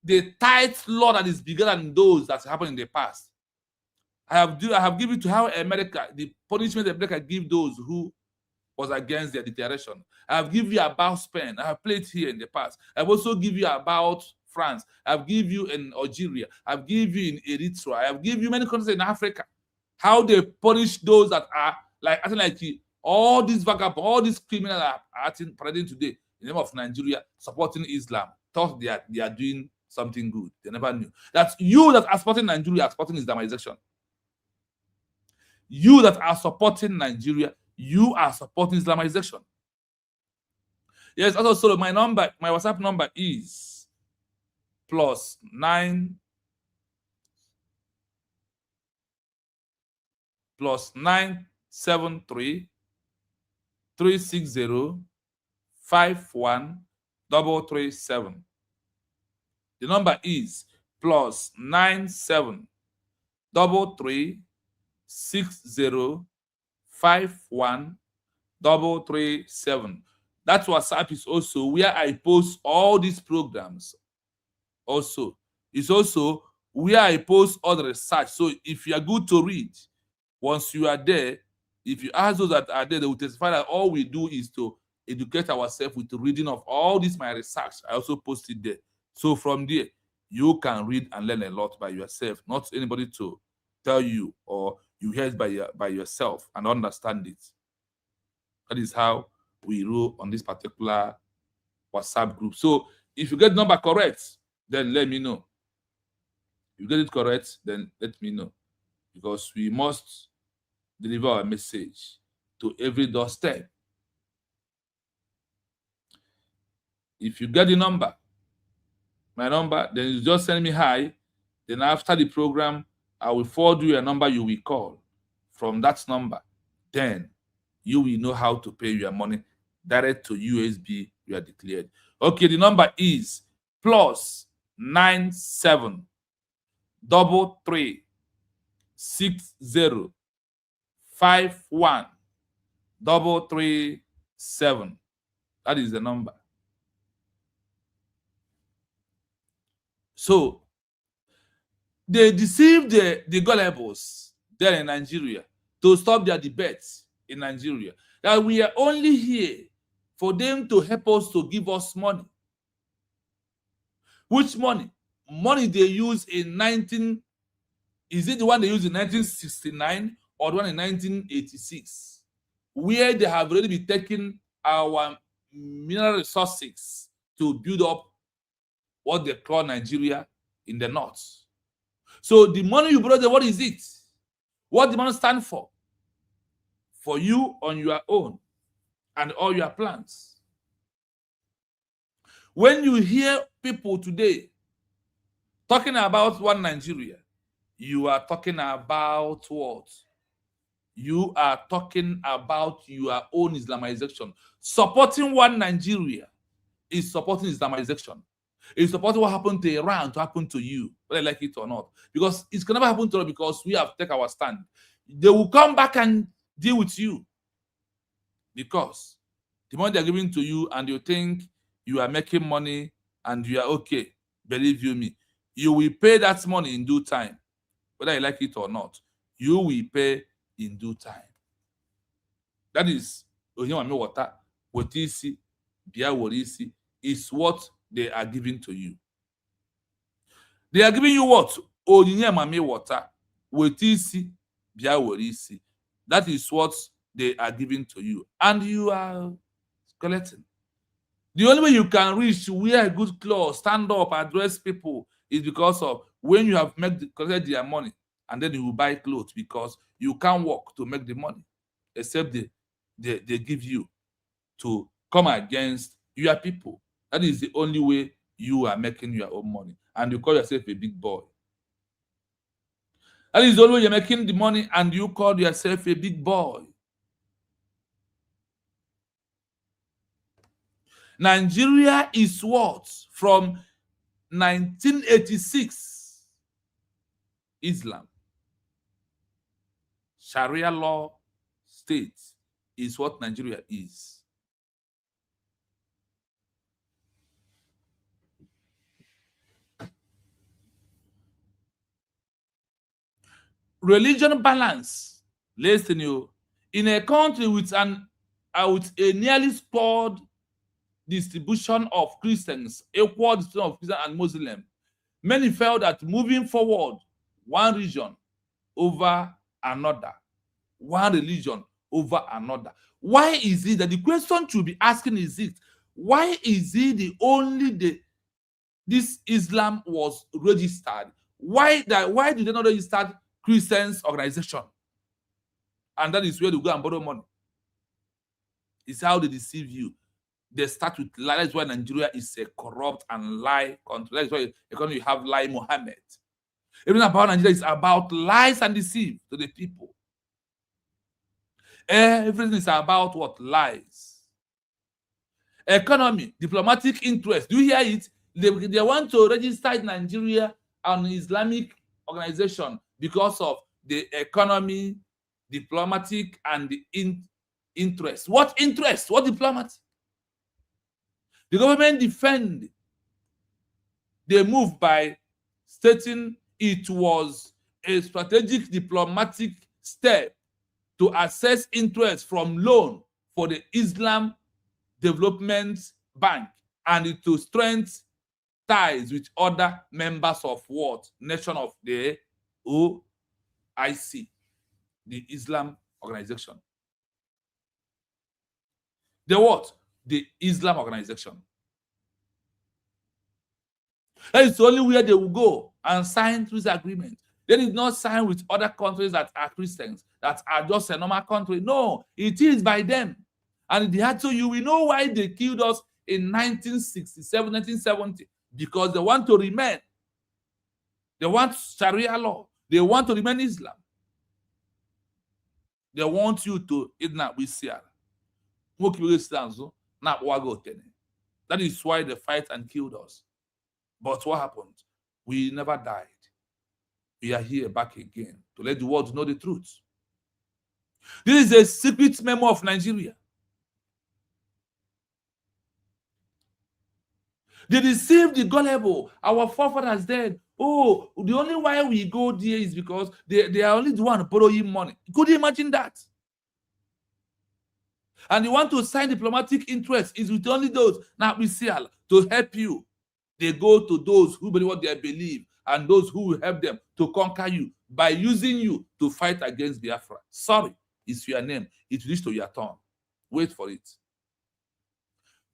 the tight law that is bigger than those that happened in the past. I have given to how America, the punishment America give those who was against their declaration. I have given you about Spain. I have played here in the past. I've also given you about France. I've given you in Algeria. I've given you in Eritrea. I have given you many countries in Africa. How they punish those that are acting like all these vagabonds, all these criminals are acting parading today in the name of Nigeria, supporting Islam, thought they are doing something good. They never knew that you that are supporting Nigeria are supporting Islamization. You that are supporting Nigeria, you are supporting Islamization. Yes, also my WhatsApp number is +9 +973 360 51337. The number is +97 33 60 51337. That WhatsApp is also where I post all these programs. Also, it's also where I post all the research. So if you are good to read, once you are there, if you ask those that are there, they will testify that all we do is to educate ourselves with the reading of all this my research. I also post it there. So from there, you can read and learn a lot by yourself, not anybody to tell you, or you hear it by yourself and understand it. That is how we roll on this particular WhatsApp group. So if you get the number correct, then let me know. If you get it correct, then let me know. Because we must deliver our message to every doorstep. If you get the number, my number, then you just send me hi. Then after the program, I will forward you a number you will call. From that number, then you will know how to pay your money direct to USB you are declared. Okay, the number is +97 33 60 51337. That is the number. So they deceived the gullibles there in Nigeria to stop their debates in Nigeria. That we are only here for them to help us, to give us money. Which money? Money they use in is it the one they used in 1969 or the one in 1986? Where they have already been taking our mineral resources to build up what they call Nigeria in the north. So the money you brought there, what is it? What the money stand for? For you on your own and all your plans. When you hear people today talking about one Nigeria, you are talking about what? You are talking about your own Islamization. Supporting one Nigeria is supporting Islamization. It's supporting what happened to Iran to happen to you, whether you like it or not. Because it can never happen to us because we have taken our stand. They will come back and deal with you. Because the money they're giving to you and you think you are making money and you are okay, believe you me, you will pay that money in due time. Whether you like it or not, you will pay in due time. That is water, is what they are giving to you. They are giving you what? Water, that is what they are giving to you. And you are collecting. The only way you can reach, wear good clothes, stand up, address people, is because of when you have collected their money, and then you will buy clothes, because you can't work to make the money, except they give you to come against your people. That is the only way you are making your own money. And you call yourself a big boy. That is the only way you're making the money, and you call yourself a big boy. Nigeria is what? From 1986, Islam. Sharia law state is what Nigeria is. Religion balance. Listen, you, in a country with an with a nearly spoiled distribution of Christians, equal distribution of Christians and Muslims, many felt that moving forward one region over another, one religion over another. Why is it that the question to be asking is it? Why is it this Islam was registered? Why did they not register Christians organization? And that is where they go and borrow money. It's how they deceive you. They start with lie. That's why Nigeria is a corrupt and lie country. That's why economy you have lie Mohammed. Even about Nigeria is about lies and deceit to the people. Everything is about what? Lies. Economy, diplomatic interest. Do you hear it? They want to register Nigeria an Islamic organization because of the economy, diplomatic, and the interest. What interest? What diplomacy? The government defend the move by stating it was a strategic diplomatic step to assess interest from loan for the Islam Development Bank and to strengthen ties with other members of what? Nation of the OIC, the Islam organization. The what? The Islam organization. That is the only way they will go and sign this agreement. They did not sign with other countries that are Christians, that are just a normal country. No, it is by them. And they had to, you will know why they killed us in 1967, 1970. Because they want to remain. They want Sharia law. They want to remain Islam. They want you to Idna Wisiara. That is why they fight and killed us. But what happened? We never died. We are here back again to let the world know the truth. This is a secret memo of Nigeria. They deceived the gullible. Our forefathers dead. Oh, the only why we go there is because they are only the one borrowing money. Could you imagine that? And you want to sign diplomatic interest is with only those now we see to help you. They go to those who believe what they believe and those who will help them to conquer you by using you to fight against Biafra. Sorry, it's your name. It reaches to your turn. Wait for it.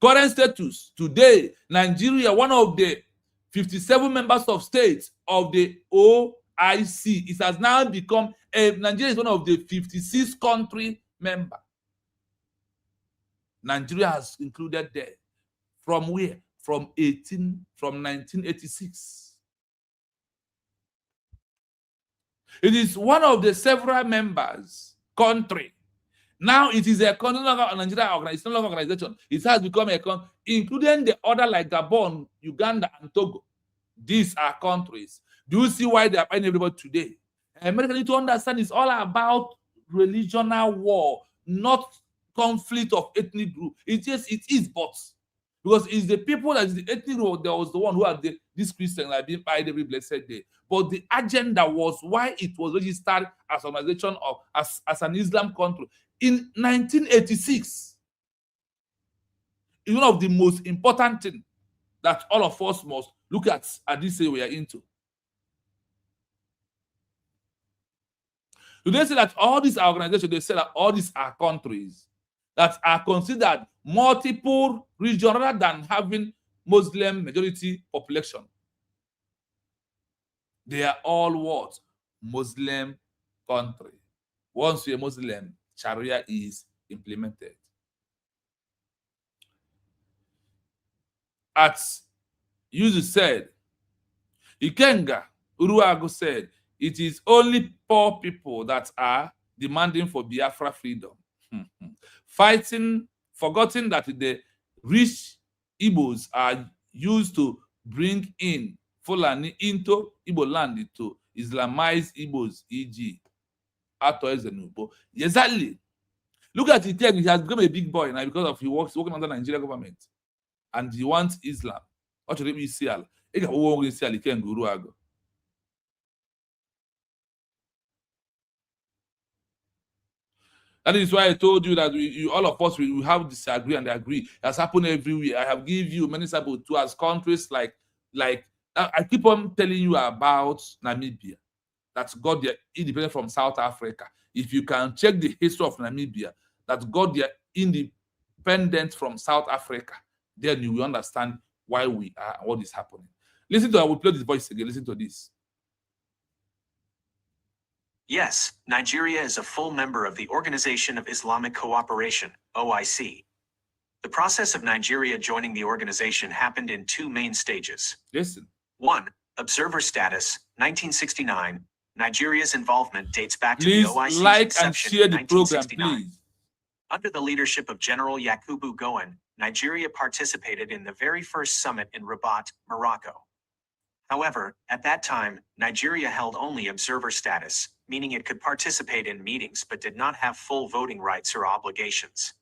Current status today, Nigeria, one of the 57 members of states of the OIC, it has now become Nigeria is one of the 56 country member. Nigeria has included there. From where? From 1986. It is one of the several members country. Now it is a Nigeria organization. It has become a country, including the other like Gabon, Uganda, and Togo. These are countries. Do you see why they are fighting everybody today? America need to understand it's all about religional war, not conflict of ethnic group. It is, but because it's the people that is the ethnic group that was the one who had these Christians that being fired every blessed day. But the agenda was why it was registered as an organization of as an Islam country. In 1986, is one of the most important things that all of us must look at this area we are into. Do they say that all these organizations, they say that all these are countries that are considered multiple regions rather than having Muslim majority population? They are all what? Muslim country. Once you're a Muslim, Sharia is implemented. As Yuzu said, Ikenga Uruagu said, it is only poor people that are demanding for Biafra freedom. Fighting, forgetting that the rich Igbos are used to bring in Fulani into Igbo land to Islamize Igbos, e.g. Exactly. Look at it. He has become a big boy now because of he working under the Nigerian government. And he wants Islam. What should we see? That is why I told you that all of us we have disagree and agree. It has happened everywhere. I have given you many examples too, as countries like I keep on telling you about Namibia, that got their independence from South Africa. If you can check the history of Namibia, that got their independence from South Africa, then you will understand why we are, what is happening. Listen to, I will play this voice again. Listen to this. Yes, Nigeria is a full member of the Organisation of Islamic Cooperation, OIC. The process of Nigeria joining the organization happened in two main stages. Listen. 1. Observer status, 1969. Nigeria's involvement dates back to Please the OIC's like inception and share the in program, 1969. please. Under the leadership of General Yakubu Gowon, Nigeria participated in the very first summit in Rabat, Morocco. However, at that time, Nigeria held only observer status, meaning it could participate in meetings but did not have full voting rights or obligations.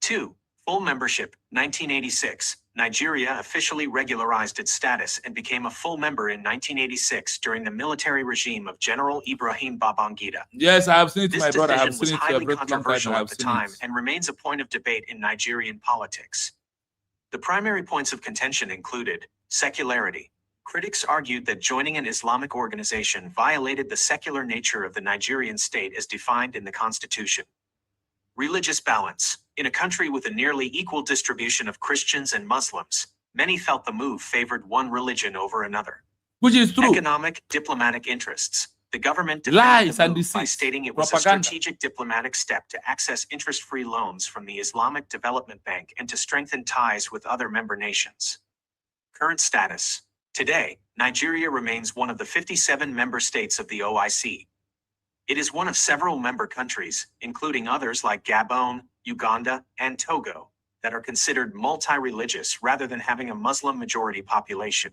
2. Full membership, 1986. Nigeria officially regularized its status and became a full member in 1986 during the military regime of General Ibrahim Babangida. Yes, I have seen it, This my brother. I have decision seen was it for a highly very long time. controversial I at have the seen time it. and remains a point of debate in Nigerian politics. The primary points of contention included secularity. Critics argued that joining an Islamic organization violated the secular nature of the Nigerian state as defined in the constitution. Religious balance. In a country with a nearly equal distribution of Christians and Muslims, many felt the move favored one religion over another. Which is true. Economic, diplomatic interests. The government defended Lies the and move by deceit. stating it was Propaganda. a strategic diplomatic step to access interest-free loans from the Islamic Development Bank and to strengthen ties with other member nations. Current status. Today, Nigeria remains one of the 57 member states of the OIC. It is one of several member countries, including others like Gabon, Uganda, and Togo, that are considered multi-religious rather than having a Muslim majority population.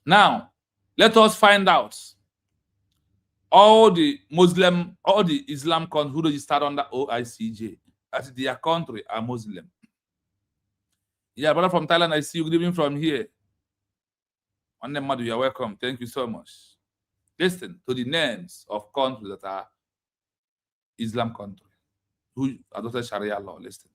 Now, let us find out all the Islam countries who registered under OICJ, that their country are Muslim. Yeah, brother from Thailand, I see you. Good evening from here. Madu, you're welcome. Thank you so much. Listen to the names of countries that are Islam countries who adopted Sharia law. Listen.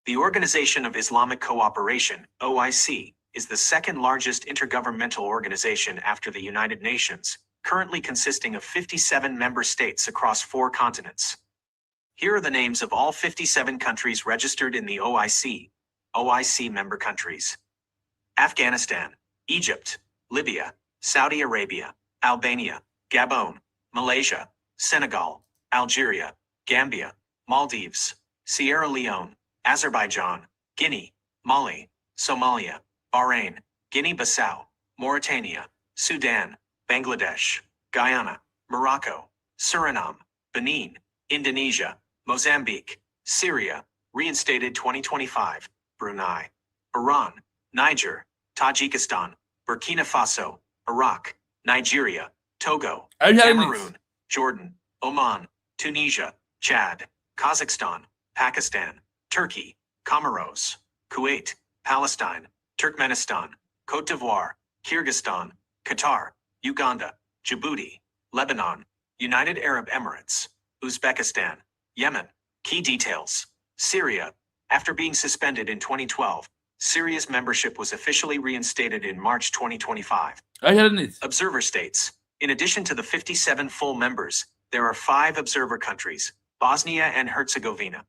The Organisation of Islamic Cooperation, OIC, is the second largest intergovernmental organization after the United Nations, currently consisting of 57 member states across 4 continents. Here are the names of all 57 countries registered in the OIC. OIC member countries: Afghanistan, Egypt, Libya, Saudi Arabia, Albania, Gabon, Malaysia, Senegal, Algeria, Gambia, Maldives, Sierra Leone, Azerbaijan, Guinea, Mali, Somalia, Bahrain, Guinea-Bissau, Mauritania, Sudan, Bangladesh, Guyana, Morocco, Suriname, Benin, Indonesia, Mozambique, Syria, reinstated 2025, Brunei, Iran, Niger, Tajikistan, Burkina Faso, Iraq, Nigeria, Togo, Cameroon, Jordan, Oman, Tunisia, Chad, Kazakhstan, Pakistan, Turkey, Comoros, Kuwait, Palestine, Turkmenistan, Côte d'Ivoire, Kyrgyzstan, Qatar, Uganda, Djibouti, Lebanon, United Arab Emirates, Uzbekistan, Yemen. Key details. Syria. After being suspended in 2012, Syria's membership was officially reinstated in March 2025. Observer states. In addition to the 57 full members, there are 5 observer countries: Bosnia and Herzegovina,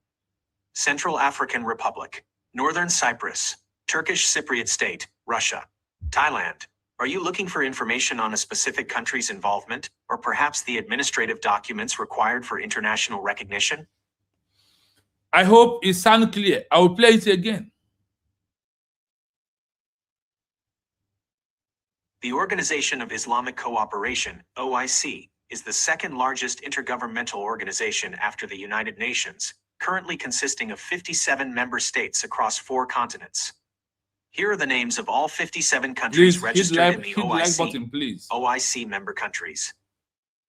Central African Republic, Northern Cyprus, Turkish Cypriot State, Russia, Thailand. Are you looking for information on a specific country's involvement, or perhaps the administrative documents required for international recognition? I hope it sounds clear. I will play it again. The Organisation of Islamic Cooperation, OIC, is the second largest intergovernmental organization after the United Nations, currently consisting of 57 member states across 4 continents. Here are the names of all 57 countries registered in the OIC. Button, please. OIC member countries: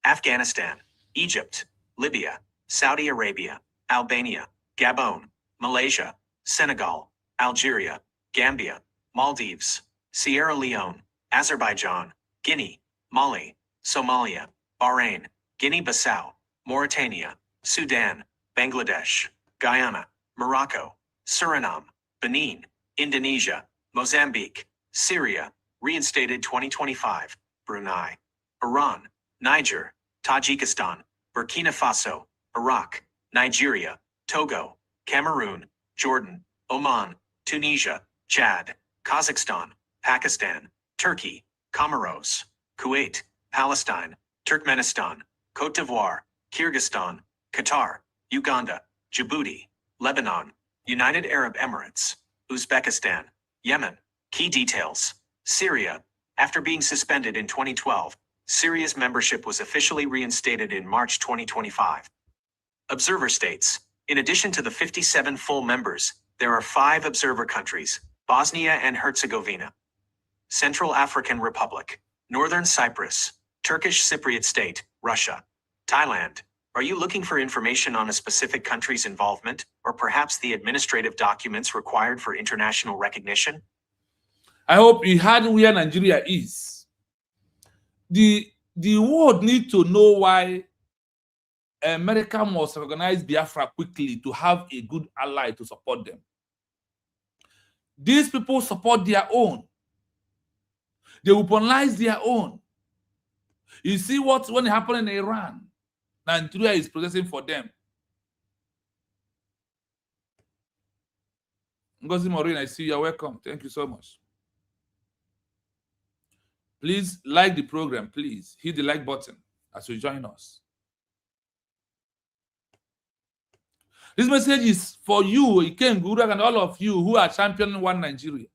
Afghanistan, Egypt, Libya, Saudi Arabia, Albania, Gabon, Malaysia, Senegal, Algeria, Gambia, Maldives, Sierra Leone, Azerbaijan, Guinea, Mali, Somalia, Bahrain, Guinea-Bissau, Mauritania, Sudan, Bangladesh, Guyana, Morocco, Suriname, Benin, Indonesia, Mozambique, Syria, reinstated 2025, Brunei, Iran, Niger, Tajikistan, Burkina Faso, Iraq, Nigeria, Togo, Cameroon, Jordan, Oman, Tunisia, Chad, Kazakhstan, Pakistan, Turkey, Comoros, Kuwait, Palestine, Turkmenistan, Côte d'Ivoire, Kyrgyzstan, Qatar, Uganda, Djibouti, Lebanon, United Arab Emirates, Uzbekistan, Yemen. Key details. Syria. After being suspended in 2012, Syria's membership was officially reinstated in March 2025. Observer states. In addition to the 57 full members, there are 5 observer countries: Bosnia and Herzegovina, Central African Republic, Northern Cyprus, Turkish Cypriot State, Russia, Thailand. Are you looking for information on a specific country's involvement, or perhaps the administrative documents required for international recognition? I hope you heard where Nigeria is. The world needs to know why America must recognize Biafra quickly to have a good ally to support them. These people support their own. They weaponize their own. You see when it happened in Iran, Nigeria is protesting for them. Ngozi Maureen, I see you're welcome. Thank you so much. Please like the program. Please hit the like button as you join us. This message is for you, Iken Gurak, and all of you who are championing one Nigeria.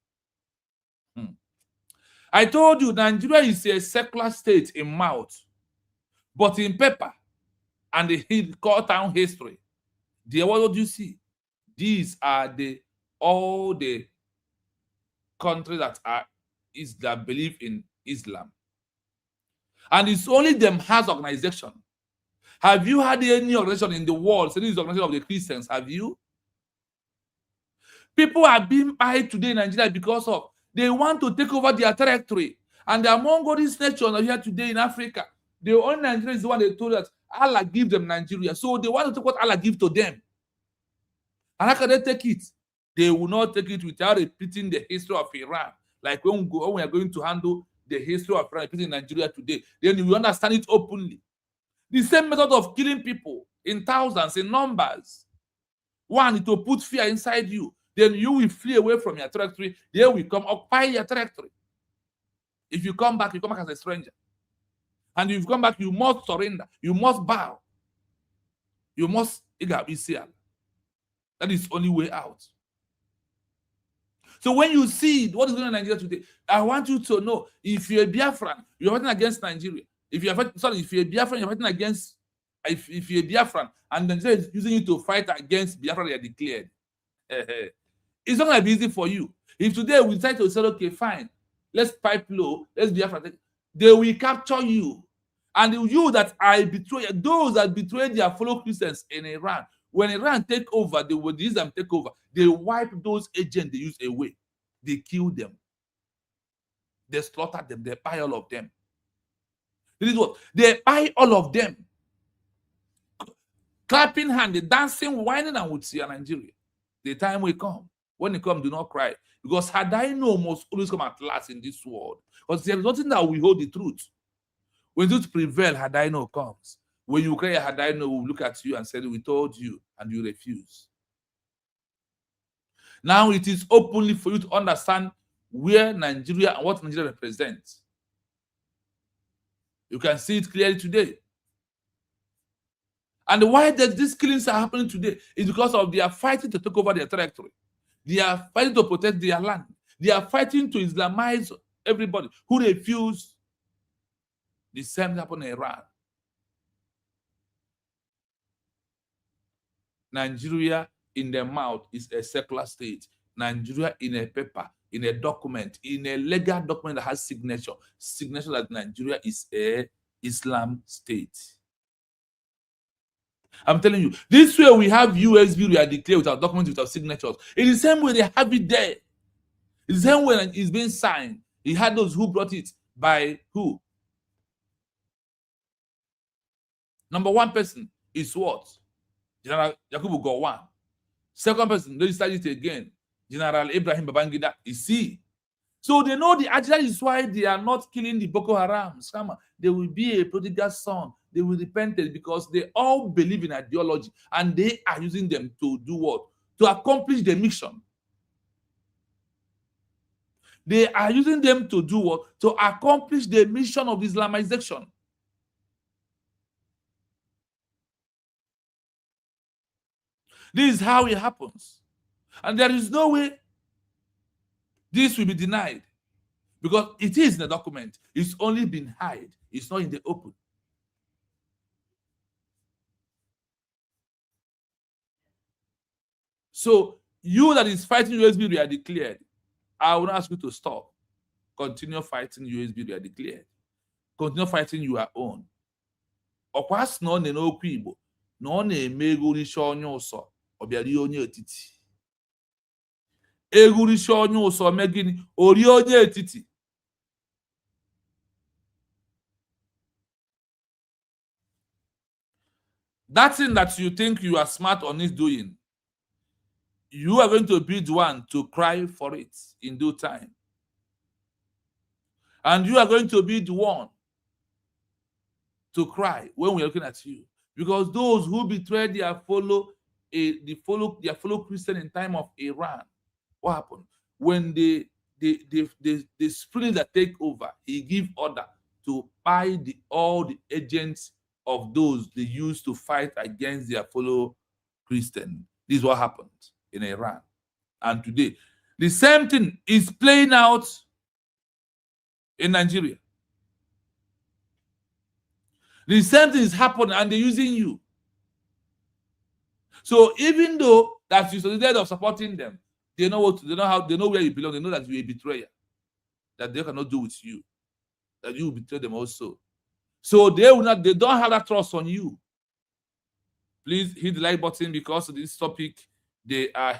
I told you Nigeria is a secular state in mouth, but in paper and the core town history. What do you see? These are all the countries that believe in Islam. And it's only them has organization. Have you had any organization in the world? So this is the organization of the Christians. Have you? People are being pied today in Nigeria because of they want to take over their territory. And among all these nations here today in Africa, the only Nigeria is the one they told us Allah give them Nigeria. So they want to take what Allah give to them. And how can they take it? They will not take it without repeating the history of Iran. Like when we are going to handle the history of Iran repeating Nigeria today, then you will understand it openly. The same method of killing people in thousands, in numbers. One, it will put fear inside you. Then you will flee away from your territory. They will come occupy your territory. If you come back as a stranger. And if you come back, you must surrender. You must bow. You must be sealed. That is the only way out. So when you see what is going on in Nigeria today, I want you to know, if you're a Biafran, you're fighting against Nigeria. If you're a Biafran, you're fighting against, if you're a Biafran, and Nigeria is using you to fight against Biafra, they are declared. It's not going to be easy for you. If today we decide to say, okay, fine, let's pipe low, let's Biafra, they will capture you. And you that I betray, those that betrayed their fellow Christians in Iran, when Iran take over, they will use them take over. They wipe those agents they use away. They kill them. They slaughter them. They buy all of them. This is what they buy all of them. Clapping hand, dancing, whining, and would see in Nigeria. The time will come. When it comes, do not cry. Because had I known must always come at last in this world. Because there is nothing that will hold the truth. When truth prevail, had I know comes. When you cry, had I know, will look at you and say, we told you, and you refuse. Now it is openly for you to understand where Nigeria and what Nigeria represents. You can see it clearly today. And why these killings are happening today is because of they are fighting to take over their territory. They are fighting to protect their land. They are fighting to Islamize everybody who refuse. The same happened in Iran. Nigeria in their mouth is a secular state. Nigeria in a paper, in a document, in a legal document that has signature that Nigeria is a Islam state. I'm telling you, this way we have USB, we are declared with our documents, with our signatures. In the same way they have it there. In the same way it's being signed. He had those who brought it by who? Number one person is what? General Yakubu Gowon. Second person, registered it again. General Ibrahim Babangida. Is he? So they know the agenda is why they are not killing the Boko Haram scammer. They will be a prodigal son. They will repent it because they all believe in ideology and they are using them to do what? To accomplish the mission. They are using them to do what? To accomplish the mission of Islamization. This is how it happens. And there is no way this will be denied because it is in the document. It's only been hid. It's not in the open. So you that is fighting USB, we are declared. I will ask you to stop. Continue fighting USB, we are declared. Continue fighting your own. Okwas no ne no okwu Igbo na ọ na-eme egwurisha onye ụsọ ọ bịara onye etiti. Egwurisha onye ụsọ mee gịnị? Ori onye etiti. That thing that you think you are smart on is doing, you are going to be the one to cry for it in due time. And you are going to be the one to cry when we are looking at you. Because those who betrayed their fellow Christian in time of Iran, what happened? When the spirit that take over, he give order to buy all the agents of those they used to fight against their fellow Christian. This is what happened in Iran. And today, the same thing is playing out in Nigeria. The same thing is happening and they're using you. So even though that you instead of supporting them, they know where you belong, they know that you're a betrayer, that they cannot do with you, that you will betray them also. So they don't have that trust on you. Please hit the like button because of this topic. They are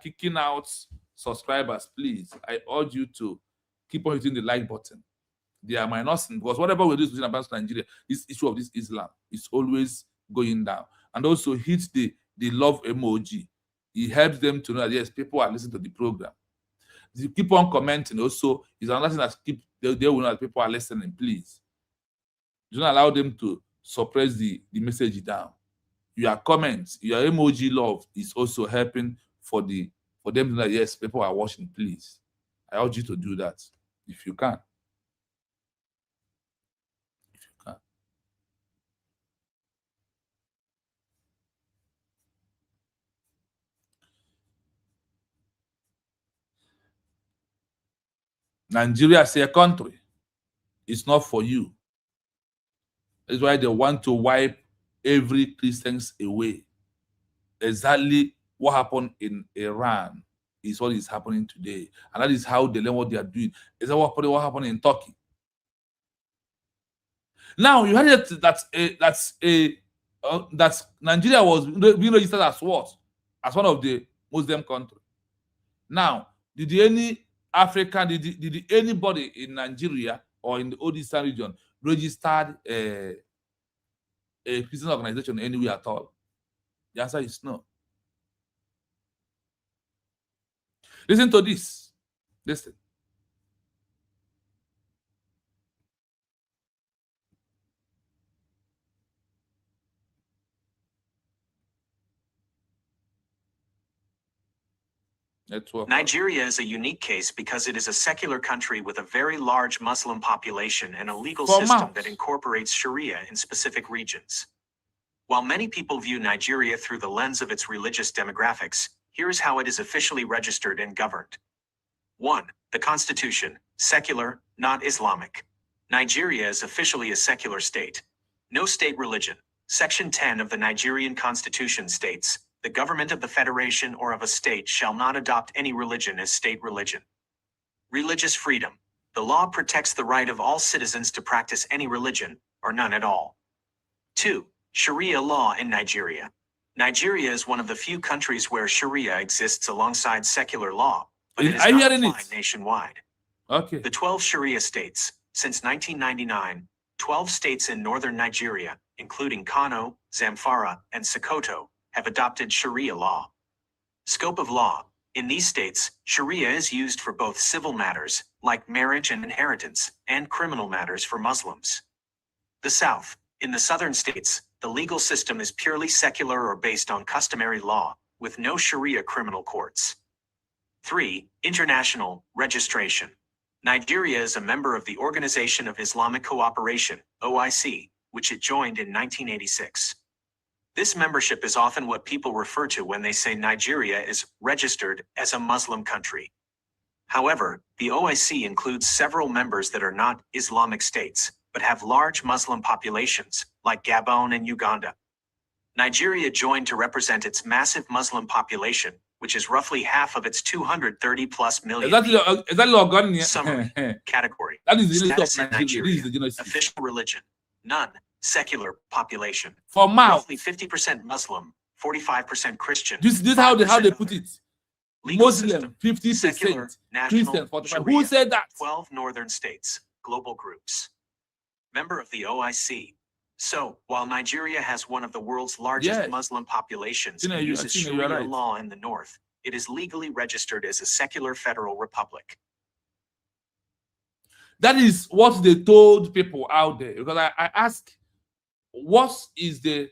kicking out subscribers. Please, I urge you to keep on hitting the like button. They are minusing because whatever we do is about Nigeria, this issue of this Islam is always going down. And also hit the love emoji. It helps them to know that yes, people are listening to the program. If you keep on commenting also, is another thing that they will know that people are listening. Please do not allow them to suppress the message down. Your comments, your emoji love is also helping for them to know that yes, people are watching. Please, I urge you to do that if you can. Nigeria is a country. It's not for you. That's why they want to wipe every Christians away. Exactly what happened in Iran is what is happening today. And that is how they learn what they are doing. Is that what happened in Turkey? Now, you heard that Nigeria was being registered as what? As one of the Muslim countries. Now, did anybody in Nigeria or in the Old Eastern region registered a Christian organization anywhere at all? The answer is no. Listen to this. Listen. Nigeria is a unique case because it is a secular country with a very large Muslim population and a legal system that incorporates Sharia in specific regions. While many people view Nigeria through the lens of its religious demographics, here is how it is officially registered and governed. 1. The Constitution, secular, not Islamic. Nigeria is officially a secular state. No state religion. Section 10 of the Nigerian Constitution states, the government of the federation or of a state shall not adopt any religion as state religion. Religious freedom. The law protects the right of all citizens to practice any religion, or none at all. 2. Sharia law in Nigeria. Nigeria is one of the few countries where Sharia exists alongside secular law, but it is not applied nationwide. Okay. The 12 Sharia states. Since 1999, 12 states in northern Nigeria, including Kano, Zamfara, and Sokoto, have adopted Sharia law. Scope of law. In these states, Sharia is used for both civil matters, like marriage and inheritance, and criminal matters for Muslims. The South. In the southern states, the legal system is purely secular or based on customary law, with no Sharia criminal courts. 3. International registration. Nigeria is a member of the Organisation of Islamic Cooperation, OIC, which it joined in 1986. This membership is often what people refer to when they say Nigeria is registered as a Muslim country. However, the OIC includes several members that are not Islamic states, but have large Muslim populations, like Gabon and Uganda. Nigeria joined to represent its massive Muslim population, which is roughly half of its 230+ million. Summary. Category. That is the Status in Nigeria. Nigeria. Official religion. None. Secular population. For mouth. Roughly 50% Muslim, 45% Christian. This is how they put it. Legal Muslim, 50%. Secular, national, Christian, 45%. Sharia. Who said that? 12 northern states. Global groups. Member of the OIC. So, while Nigeria has one of the world's largest Muslim populations and uses Sharia law in the north, it is legally registered as a secular federal republic. That is what they told people out there. Because I asked, what is the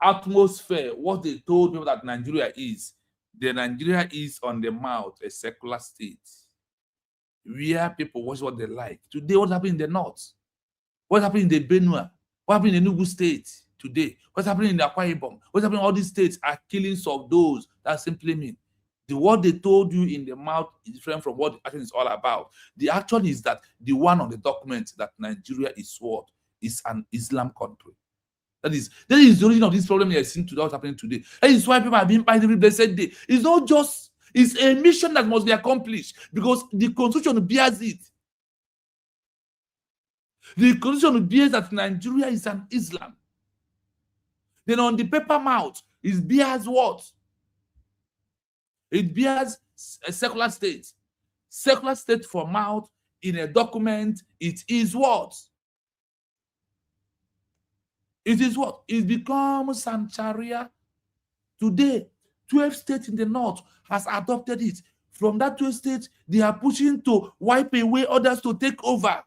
atmosphere? What they told people that Nigeria is? The Nigeria is on the mouth, a secular state, where people watch what they like. Today, what's happening in the north? What's happening in the Benue? What happened in the Enugu state today? What's happening in the Akwa Ibom? What's happening in all these states are killings of those. That simply means the word they told you in the mouth is different from what the action is all about. The action is that the one on the document that Nigeria is what? Is an Islam country. That is the origin of this problem you are seeing today, what's happening today. That is why people are being by every blessed day. It's not just, it's a mission that must be accomplished because the constitution bears it. The constitution bears that Nigeria is an Islam. Then on the paper mouth, it bears what? It bears a secular state. Secular state for mouth in a document, it is what? It is what? It becomes Sharia. Today, 12 states in the north has adopted it. From that 12 states, they are pushing to wipe away others to take over.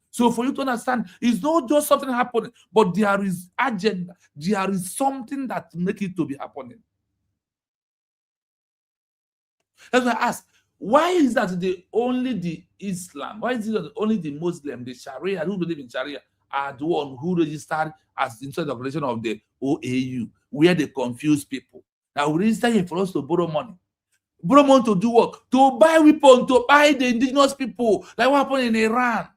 So for you to understand, it's not just something happening, but there is agenda. There is something that makes it to be happening. That's why I ask, why is that only the Islam, why is it that only the Muslim, the Sharia, who believe in Sharia, are the one who registered as inside the organization of the OAU, where they confuse people? Now we register here for us to borrow money. Borrow money to do what? To buy weapons, to buy the indigenous people, like what happened in Iran.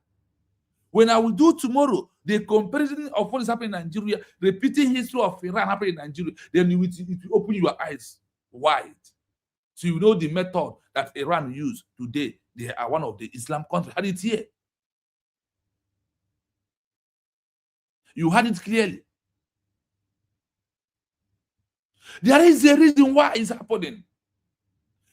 When I will do tomorrow, the comparison of what is happening in Nigeria, repeating history of Iran happening in Nigeria, then it will open your eyes wide. So you know the method that Iran used today. They are one of the Islam countries. Had it here. You had it clearly. There is a reason why it's happening.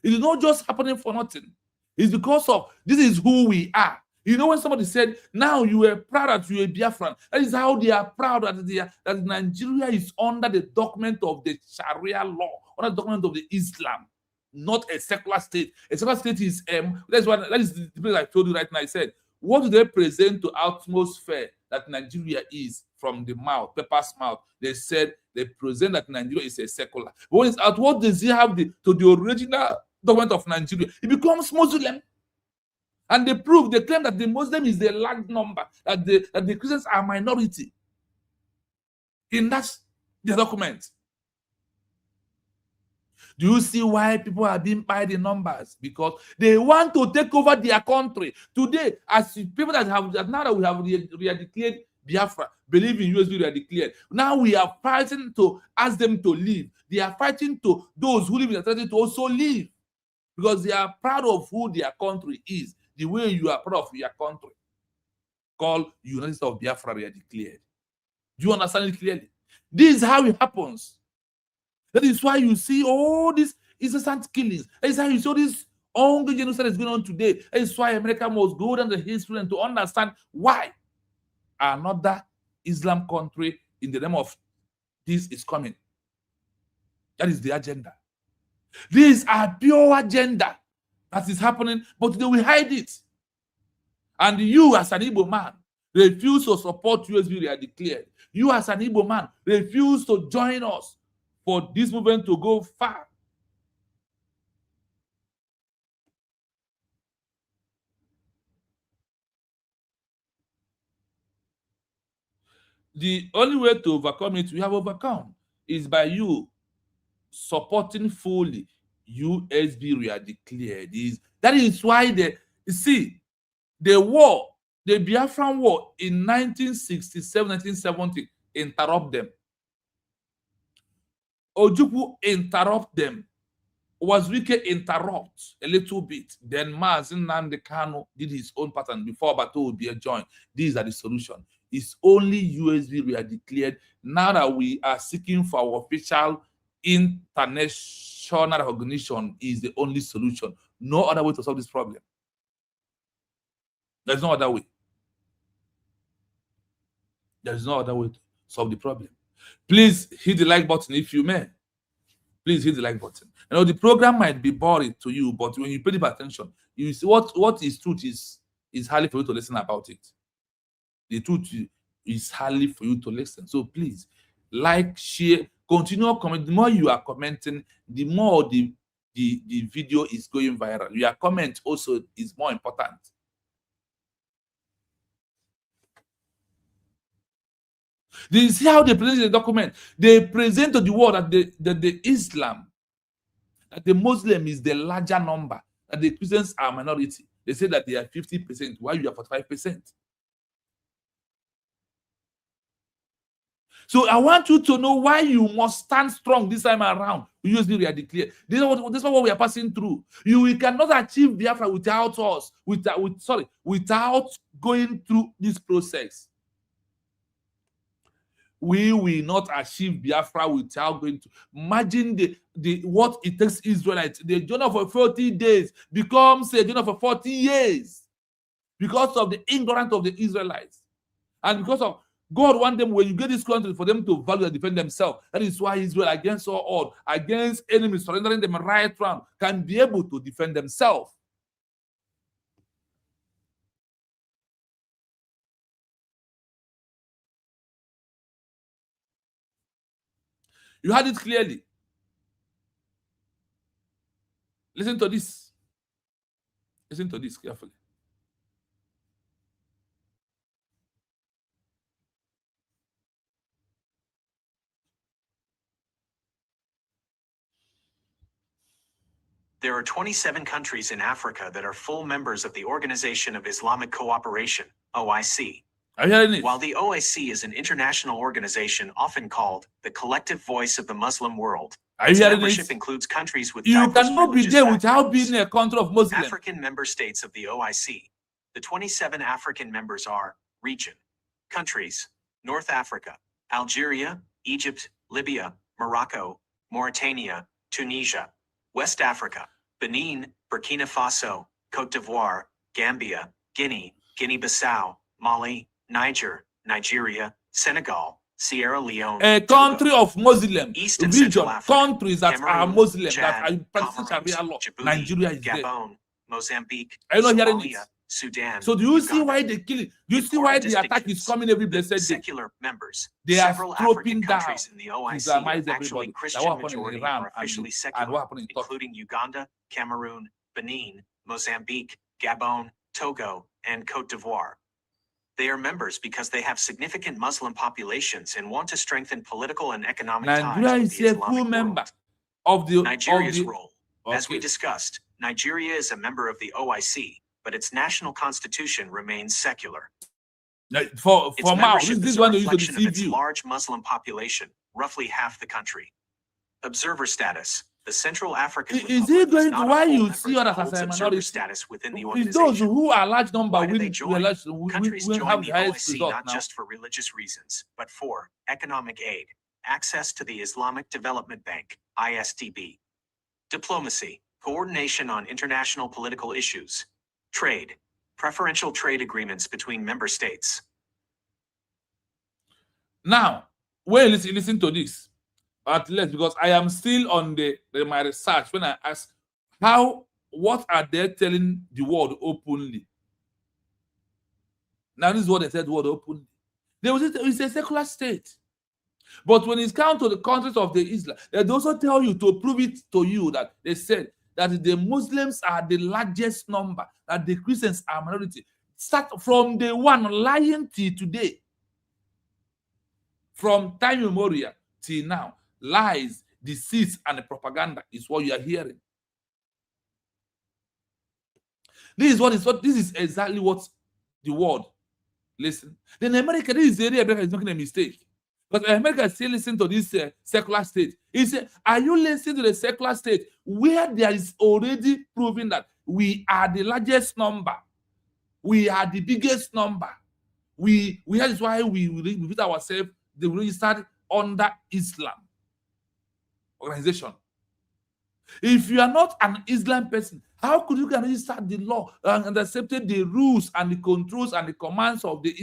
It is not just happening for nothing. It's because of this is who we are. You know, when somebody said, now you are proud that you are Biafran, that is how they are proud that Nigeria is under the document of the Sharia law, under the document of the Islam, not a secular state. A secular state is, that is the place I told you right now. I said, what do they present to atmosphere that Nigeria is from the mouth, paper's mouth? They said they present that Nigeria is a secular. But when it's out, what does he have to the original document of Nigeria? It becomes Muslim. And they claim that the Muslim is the large number, that the Christians are minority. In that the document. Do you see why people are being by the numbers? Because they want to take over their country. Today, as people that now that we have declared Biafra, believe in USB, we are declared. Now we are fighting to ask them to leave. They are fighting to those who live in the territory to also leave. Because they are proud of who their country is. The way you are proud of your country, called United States of Biafra, we are declared. Do you understand it clearly? This is how it happens. That is why you see all these incessant killings. That is how you see all this ongoing genocide is going on today. That is why America must go down the history and to understand why another Islam country in the name of this is coming. That is the agenda. This is a pure agenda that is happening, but they will hide it. And you, as an Igbo man, refuse to support USB declared. You, as an Igbo man, refuse to join us for this movement to go far. The only way to overcome it, we have overcome, is by you supporting fully USB declared. That is why you see the war, the Biafran war in 1967, 1970, interrupt them. Ojukwu interrupt them. Wazwike interrupt a little bit. Then Mazin Nnamdi Kanu did his own pattern before Bato Obiye joined. These are the solution. It's only USB declared. Now that we are seeking for our official international recognition is the only solution. No other way to solve this problem. There's no other way. There's no other way to solve the problem. Please hit the like button if you may. Please hit the like button. You know, the program might be boring to you, but when you pay deep attention, you see what is truth is hardly for you to listen about it. The truth is hardly for you to listen. So please, like, share, continue comment. The more you are commenting, the more the video is going viral. Your comment also is more important. This is how they present the document. They present to the world that the Islam, that the Muslim is the larger number, that the Christians are minority. They say that they are 50%, while you are 45%. So I want you to know why you must stand strong this time around. We use the declare. This is what we are passing through. We cannot achieve Biafra without us, without going through this process. We will not achieve Biafra without going to imagine what it takes Israelites. The journey for 40 days becomes a journey for 40 years because of the ignorance of the Israelites, and because of God want them, when you get this country, for them to value and defend themselves. That is why Israel, against all odds, against enemies, surrendering them right round, can be able to defend themselves. You heard it clearly. Listen to this. Listen to this carefully. There are 27 countries in Africa that are full members of the Organization of Islamic Cooperation, OIC. Are you hearing it? While the OIC is an international organization often called the collective voice of the Muslim world, its membership includes countries with you cannot be there without being a country of Muslims. African member states of the OIC. The 27 African members are region, countries, North Africa, Algeria, Egypt, Libya, Morocco, Mauritania, Tunisia, West Africa, Benin, Burkina Faso, Côte d'Ivoire, Gambia, Guinea, Guinea-Bissau, Mali, Niger, Nigeria, Senegal, Sierra Leone, a country Togo, of Muslim East and region, Central Africa, countries that Cameroon, are Muslim, Chad, that are practicing Comoros, Sharia law. Djibouti, Nigeria is there. Gabon, Mozambique, Are you not hearing it? Somalia, Sudan. So do you see Uganda. why they kill it? Do you see why the attack is coming every blessed day? Secular members. They are Several stripping African down, countries in the OIC Islamize are actually everybody. Christian That what happened in majority Iran or officially and secular, what happened in Turkey. including Uganda, Cameroon, Benin, Mozambique, Gabon, Togo, and Côte d'Ivoire. They are members because they have significant Muslim populations and want to strengthen political and economic Nigeria ties with is the a Islamic full member world. of the Nigeria's of the, role. As we discussed, Nigeria is a member of the OIC, but its national constitution remains secular. For Its now, membership this is one a they used to reflection of deceive its you. large Muslim population, roughly half the country. Observer status. The Central African Is Republic it going to not a why full you member see that others as holds a observer minority? status within the It's those organization. who are large number Why do they join? Countries will join have the the highest OIC result not now. just for religious reasons, but for economic aid, access to the Islamic Development Bank, ISDB, diplomacy, coordination on international political issues, trade, preferential trade agreements between member states. Now, when you listen to this, at least because I am still on my research when I ask what are they telling the world openly? Now this is what they said the world openly. They will say it's a secular state. But when it's come to the countries of the Islam, they also tell you to prove it to you that they said that the Muslims are the largest number, that the Christians are minority. Start from the one lying till today. From time immemorial till now, lies, deceit, and the propaganda is what you are hearing. This is exactly what the world listen. Then America, this is the area America is making a mistake. But America is still listening to this secular state. He said, are you listening to the secular state where there is already proven that we are the largest number? We are the biggest number. That is why we put ourselves, they registered under Islam organization. If you are not an Islam person, how could you register the law and accepted the rules and the controls and the commands of the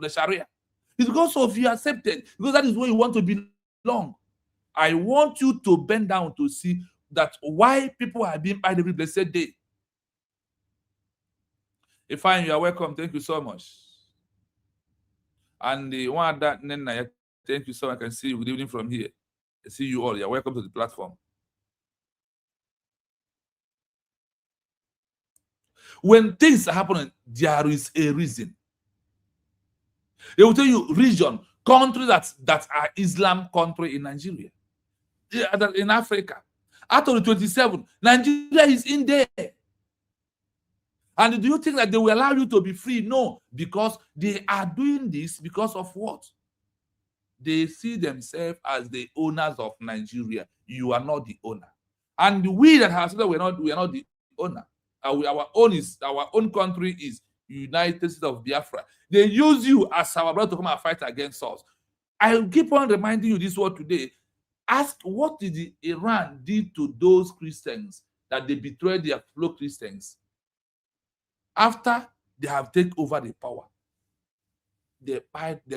Sharia? It's because of you accepted, because that is where you want to belong. I want you to bend down to see that why people are being by every blessed day. If you are welcome, thank you so much. And the one that Nena, thank you so much. I can see you. Good evening from here. I see you all. You're welcome to the platform. When things are happening, there is a reason. They will tell you region, country that are Islam country in Nigeria, in Africa. Out of the 27, Nigeria is in there. And do you think that they will allow you to be free? No, because they are doing this because of what? They see themselves as the owners of Nigeria. You are not the owner. And we that have said that we are not the owner. Our own country is United States of Biafra. They use you as our brother to come and fight against us. I keep on reminding you this word today. Ask what did Iran did to those Christians that they betrayed their fellow Christians after they have taken over the power. They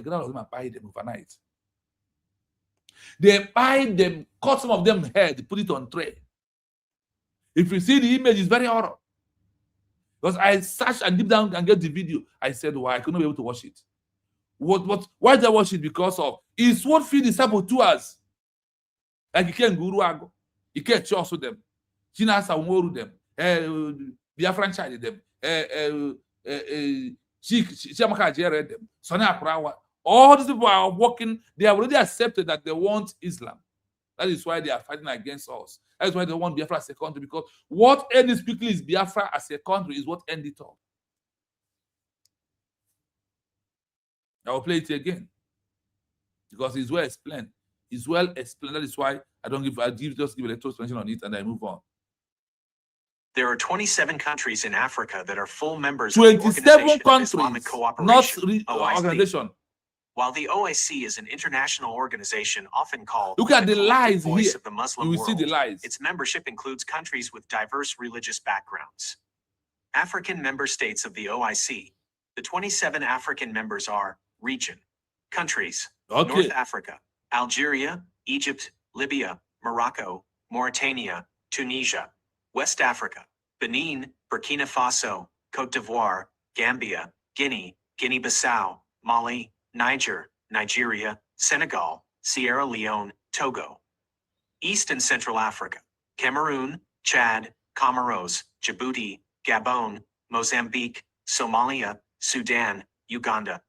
ground them buy them overnight. They buy them, cut some of them head, put it on tray. If you see the image, it's very horrible. Because I searched and deep down and get the video. I said, why? I couldn't be able to watch it. Why did I watch it? Because of it's what feed the saboteurs. Like you can't guru ago. You can't trust them. China Samoru them. Biafran child them. Chiamaka Jere them. Sonia Prawa. All these people are working. They have already accepted that they want Islam. That is why they are fighting against us. That is why they want Biafra as a country, because what ends quickly is Biafra as a country is what ends it all. I will play it again because it's well explained. It's well explained. That is why I just give a little explanation on it and I move on. There are 27 countries in Africa that are full members of the Organisation of Islamic Cooperation, not organization. While the OIC is an international organization often called Look at the lies here. Of the Muslim you will world, see the lies. Its membership includes countries with diverse religious backgrounds. African member states of the OIC. The 27 African members are region, countries, North Africa, Algeria, Egypt, Libya, Morocco, Mauritania, Tunisia, West Africa, Benin, Burkina Faso, Côte d'Ivoire, Gambia, Guinea, Guinea-Bissau, Mali, Niger, Nigeria, Senegal, Sierra Leone, Togo. East and Central Africa, Cameroon, Chad, Comoros, Djibouti, Gabon, Mozambique, Somalia, Sudan, Uganda.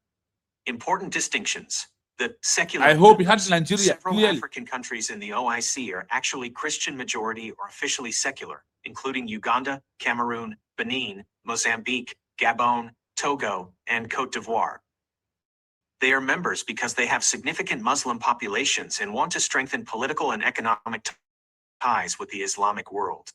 Important distinctions. The secular I hope you had Nigeria. Several Clearly. African countries in the OIC are actually Christian majority or officially secular, including Uganda, Cameroon, Benin, Mozambique, Gabon, Togo, and Côte d'Ivoire. They are members because they have significant Muslim populations and want to strengthen political and economic ties with the Islamic world.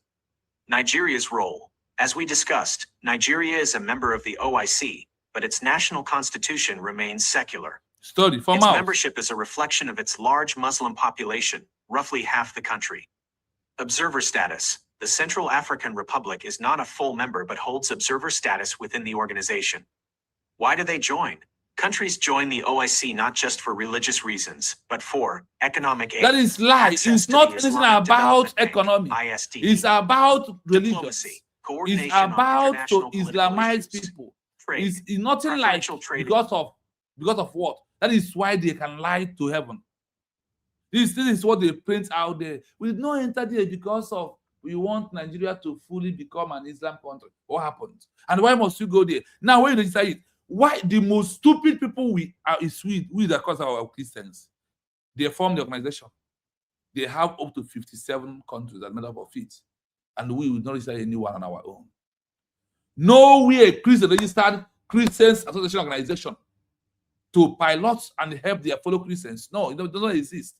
Nigeria's role. As we discussed, Nigeria is a member of the OIC, but its national constitution remains secular. Study from Its out. membership is a reflection of its large Muslim population, roughly half the country. Observer status. The Central African Republic is not a full member but holds observer status within the organization. Why do they join? Countries join the OIC not just for religious reasons, but for economic aid. That is lie. It's not anything about economy. ISD, It's about religion. diplomacy, It's coordination on about international to political Islamize issues, people. trade, It's nothing like preferential trading. because of what? That is why they can lie to heaven. This is what they print out there. We did not enter there because of we want Nigeria to fully become an Islam country. What happened? And why must you go there? Now, when you register it, why the most stupid people we that cause our Christians? They form the organization. They have up to 57 countries that made up of it. And we will not register anyone on our own. No, we a Christian registered Christians Association organization to pilot and help their fellow Christians. No, it does not exist.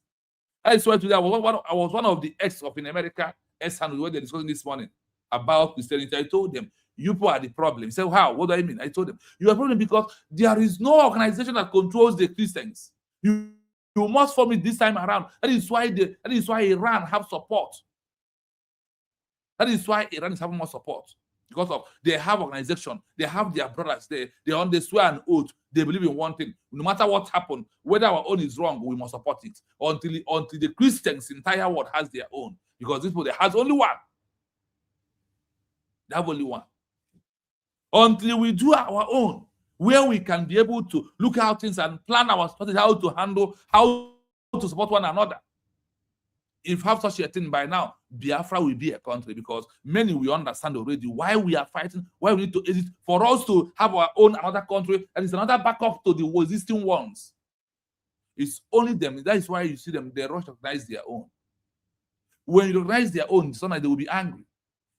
I swear to you, I was one of the ex of in America, ex-handlers, where they're discussing this morning about Christianity. I told them, you people are the problem. He said, how? What do I mean? I told them, you are the problem because there is no organization that controls the Christians. You must form it this time around. That is why Iran have support. That is why Iran is having more support. Because of they have organization, they have their brothers, they swear an oath, they believe in one thing. No matter what happened, whether our own is wrong, we must support it. Until the Christians entire world has their own. Because this world has only one. They have only one. Until we do our own, where we can be able to look at things and plan our strategy, how to handle, how to support one another. If we have such a thing by now, Biafra will be a country because many will understand already why we are fighting, why we need to exist, for us to have our own another country, and it's another backup to the existing ones. It's only them. That is why you see them, they rush to recognize their own. When you recognize their own, sometimes they will be angry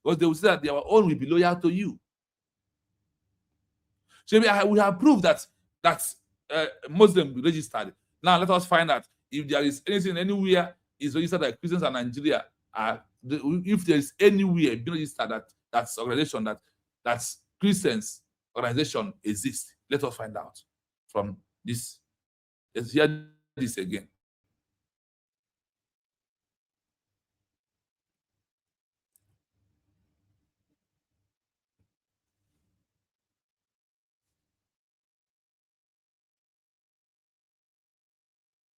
because they will say that their own will be loyal to you. So we have proved that Muslim registered. Now let us find out if there is anything anywhere is registered that Christians and Nigeria are. If there is anywhere being registered that's organization that's Christians organization exists, let us find out from this. Let's hear this again.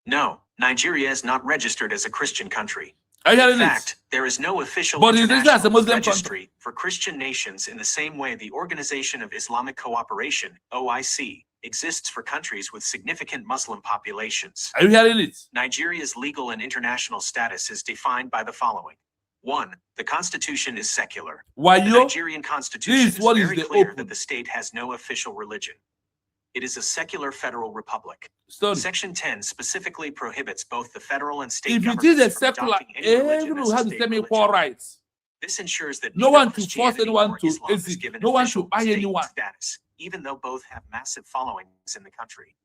No, Nigeria is not registered as a Christian country. In fact, there is no official international registry for Christian nations in the same way the Organization of Islamic Cooperation, OIC, exists for countries with significant Muslim populations. Are you hearing it? Nigeria's legal and international status is defined by the following. 1. The Constitution is secular. The Nigerian Constitution is very clear that the state has no official religion. It is a secular federal republic. Section 10 specifically prohibits both the federal and state governments from adopting any religion as a state religion. Equal rights. This ensures that no one to force anyone to Islam is given no one to official buy state anyone status, even though both have massive followings in the country.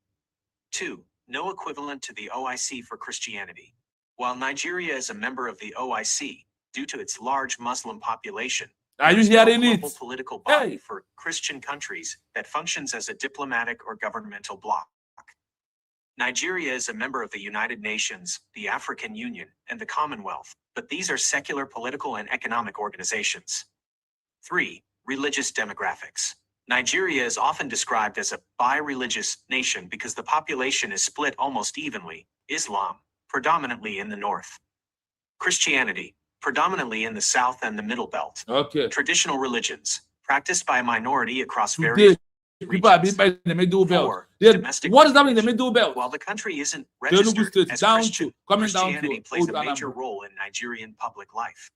2. No equivalent to the OIC for Christianity. While Nigeria is a member of the OIC, due to its large Muslim population, are you hearing it? Global political body for Christian countries that functions as a diplomatic or governmental bloc. Nigeria is a member of the United Nations, the African Union, and the Commonwealth, but these are secular political and economic organizations. 3. Religious demographics. Nigeria is often described as a bi-religious nation because the population is split almost evenly, Islam, predominantly in the north. Christianity, predominantly in the south and the middle belt. Traditional religions, practiced by a minority across various people are being in the middle belt. What is happening in the middle belt? While the country isn't registered as Christian, Christianity plays a major role in Nigerian public life.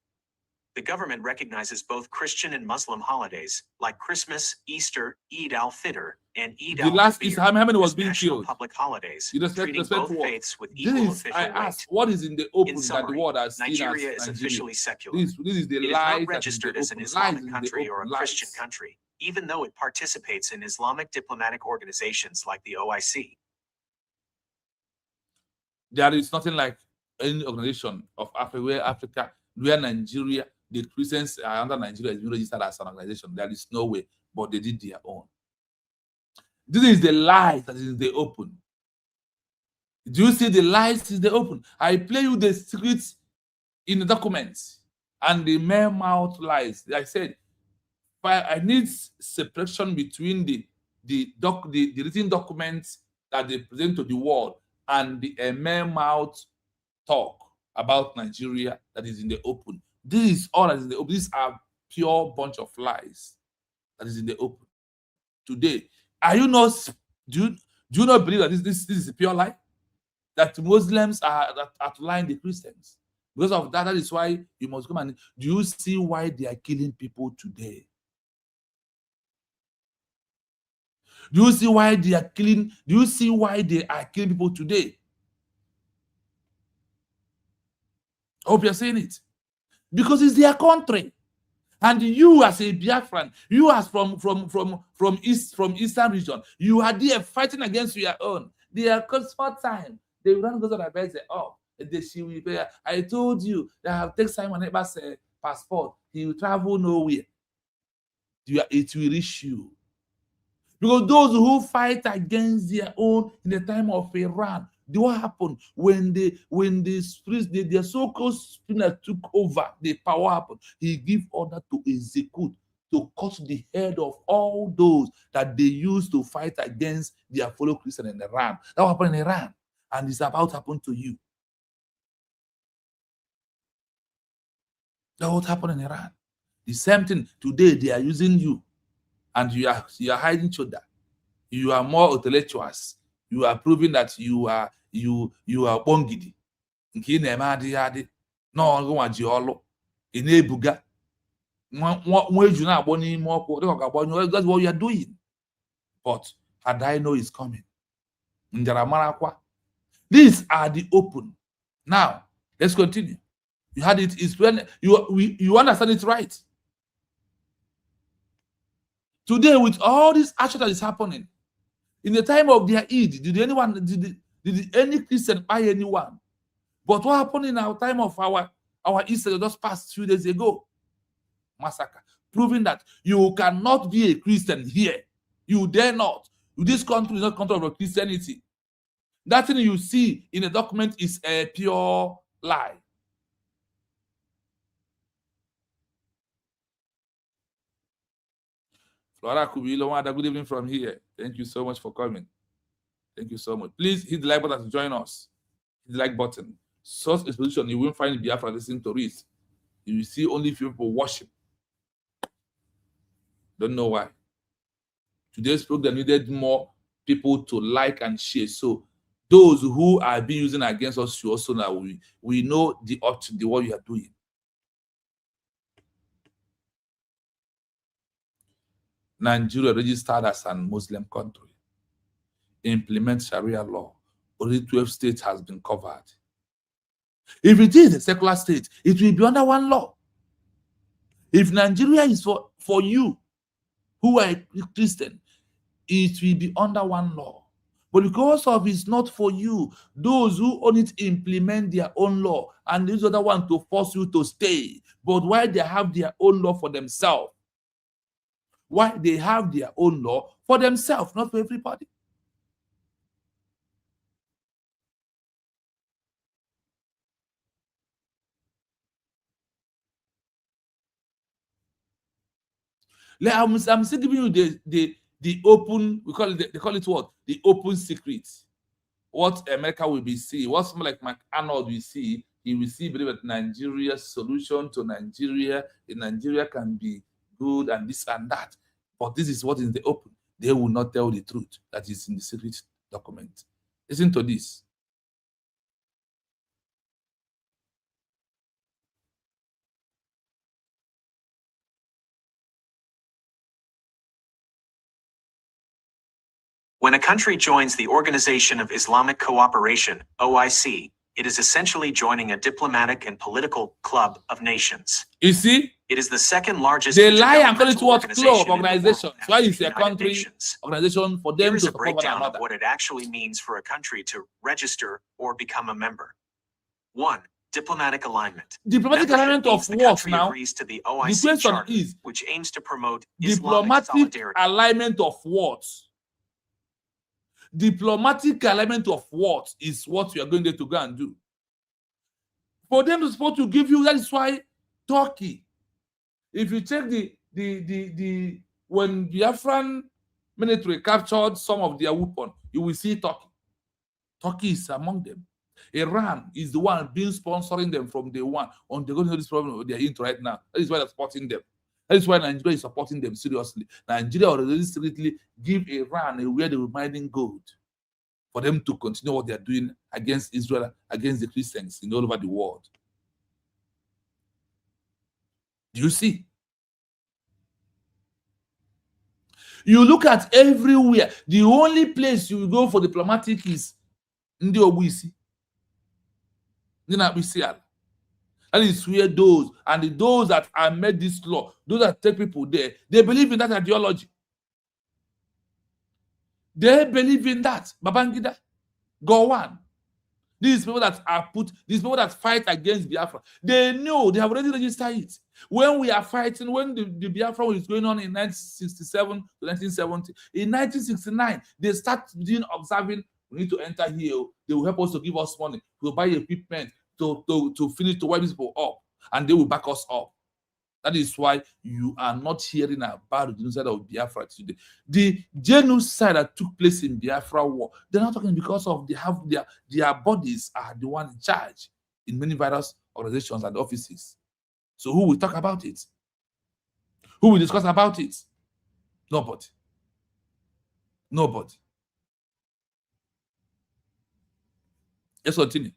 The government recognizes both Christian and Muslim holidays, like Christmas, Easter, Eid al-Fitr, and Eid al-Fitr. The last is how many was being national killed? public holidays, treating both faiths with equal official weight. I ask, what is in the open summary, that the world has seen Nigeria as is officially secular. This is the it is lies not registered as an Islamic country or a Christian country, even though it participates in Islamic diplomatic organizations like the OIC. There is nothing like any organization of Africa where Africa where Nigeria, the Christians under Nigeria is being registered as an organization. There is no way, but they did their own. This is the lies that is in the open. Do you see the lies in the open? I play you the secrets in the documents and the mere mouth lies. I said, I need separation between the written documents that they present to the world and the mere mouth talk about Nigeria that is in the open. This is all that is in the open. These are pure bunch of lies that is in the open. Today, are you not? Do you not believe that this is a pure lie? That Muslims are lying the Christians. Because of that, that is why you must come and do you see why they are killing people today? Do you see why they are killing? Do you see why they are killing people today? I hope you're saying it. Because it's their country. And you as a Biafran, you as from Eastern region, you are there fighting against your own. They are small time. They will not go to the bed and say, oh, she will pay. I told you that I have taken Simon Eber's passport. He will travel nowhere. It will reach you. Because those who fight against their own in the time of Iran, what happened when the spirits, their so-called spirit took over, the power happened. He gave order to execute, to cut the head of all those that they used to fight against their fellow Christians in Iran. That happened in Iran, and it's about to happen to you. That what happened in Iran. The same thing today. They are using you, and you are hiding each other. You are more intellectuals. You are proving that you are bongidi. Nke na-eme adịghị adị na ọgụnwa ji ọlụ ị na-ebuga nwa eju na-agbọ n'ime ọkụ dịka ọ ga-agbanyụ. That's what you are doing. But had I know is coming. Njaramarakwa. These are the open. Now let's continue. You had it. Is when you understand it right. Today, with all this action that is happening, in the time of their Eid, did any Christian buy anyone? But what happened in our time of our Easter just passed 2 days ago? Massacre. Proving that you cannot be a Christian here. You dare not. This country is not country of Christianity. That thing you see in the document is a pure lie. Flora Kubilowada, good evening from here. Thank you so much for coming. Thank you so much. Please hit the like button to join us. Hit the like button. Source Exposition, you won't find Biafra listening to it. You will see only few people worship. Don't know why. Today's program needed more people to like and share. So those who are being used against us should also know we know what you are doing. Nigeria registered as a Muslim country. Implement Sharia law. Only 12 states has been covered. If it is a secular state, it will be under one law. If Nigeria is for you who are a Christian, it will be under one law. But because of it's not for you, those who own it implement their own law, and these other one to force you to stay. But why they have their own law for themselves? Why they have their own law for themselves, not for everybody. I'm still giving you the open, they call it what? The open secret. What America will be seeing, what someone like McArnold will see, he will see, believe that Nigeria's solution to Nigeria, in Nigeria can be good and this and that. But this is what is in the open. They will not tell the truth that is in the secret document. Listen to this. When a country joins the Organisation of Islamic Cooperation, OIC, it is essentially joining a diplomatic and political club of nations. You see? It is the second largest. They lie and call it what? Club organization. So why is a country organization for them Here is to a support one breakdown another? of what it actually means for a country to register or become a member. 1. Diplomatic alignment. Diplomatic Membership alignment means of the what country now? agrees to the The OIC question Charter, is, which aims to promote Islamic diplomatic solidarity. alignment of what? Diplomatic alignment of what is what we are going there to go and do. For them to support to give you, that is why Turkey, if you check the when Biafran military captured some of their weapons, you will see Turkey. Turkey is among them. Iran is the one being sponsoring them from day one. On they're going to this problem they're into right now. That is why they're supporting them. That is why Nigeria is supporting them seriously. Nigeria already secretly give Iran where they were mining gold for them to continue what they're doing against Israel, against the Christians in all over the world. Do you see? You look at everywhere. The only place you go for diplomatic is Ndi Obuisi. That is where those that are made this law, those that take people there, they believe in that ideology. They believe in that. Babangida, Gowon. These people that fight against Biafra, they know, they have already registered it. When we are fighting, when the Biafra was going on in 1967 to 1970, in 1969, they start observing, we need to enter here. They will help us to give us money, to buy equipment, to finish, to wipe these people up, and they will back us up. That is why you are not hearing about the genocide of Biafra today. The genocide that took place in Biafra war, they're not talking because of their bodies are the one in charge in many various organizations and offices. So who will talk about it? Who will discuss about it? Nobody. Nobody. Let's continue.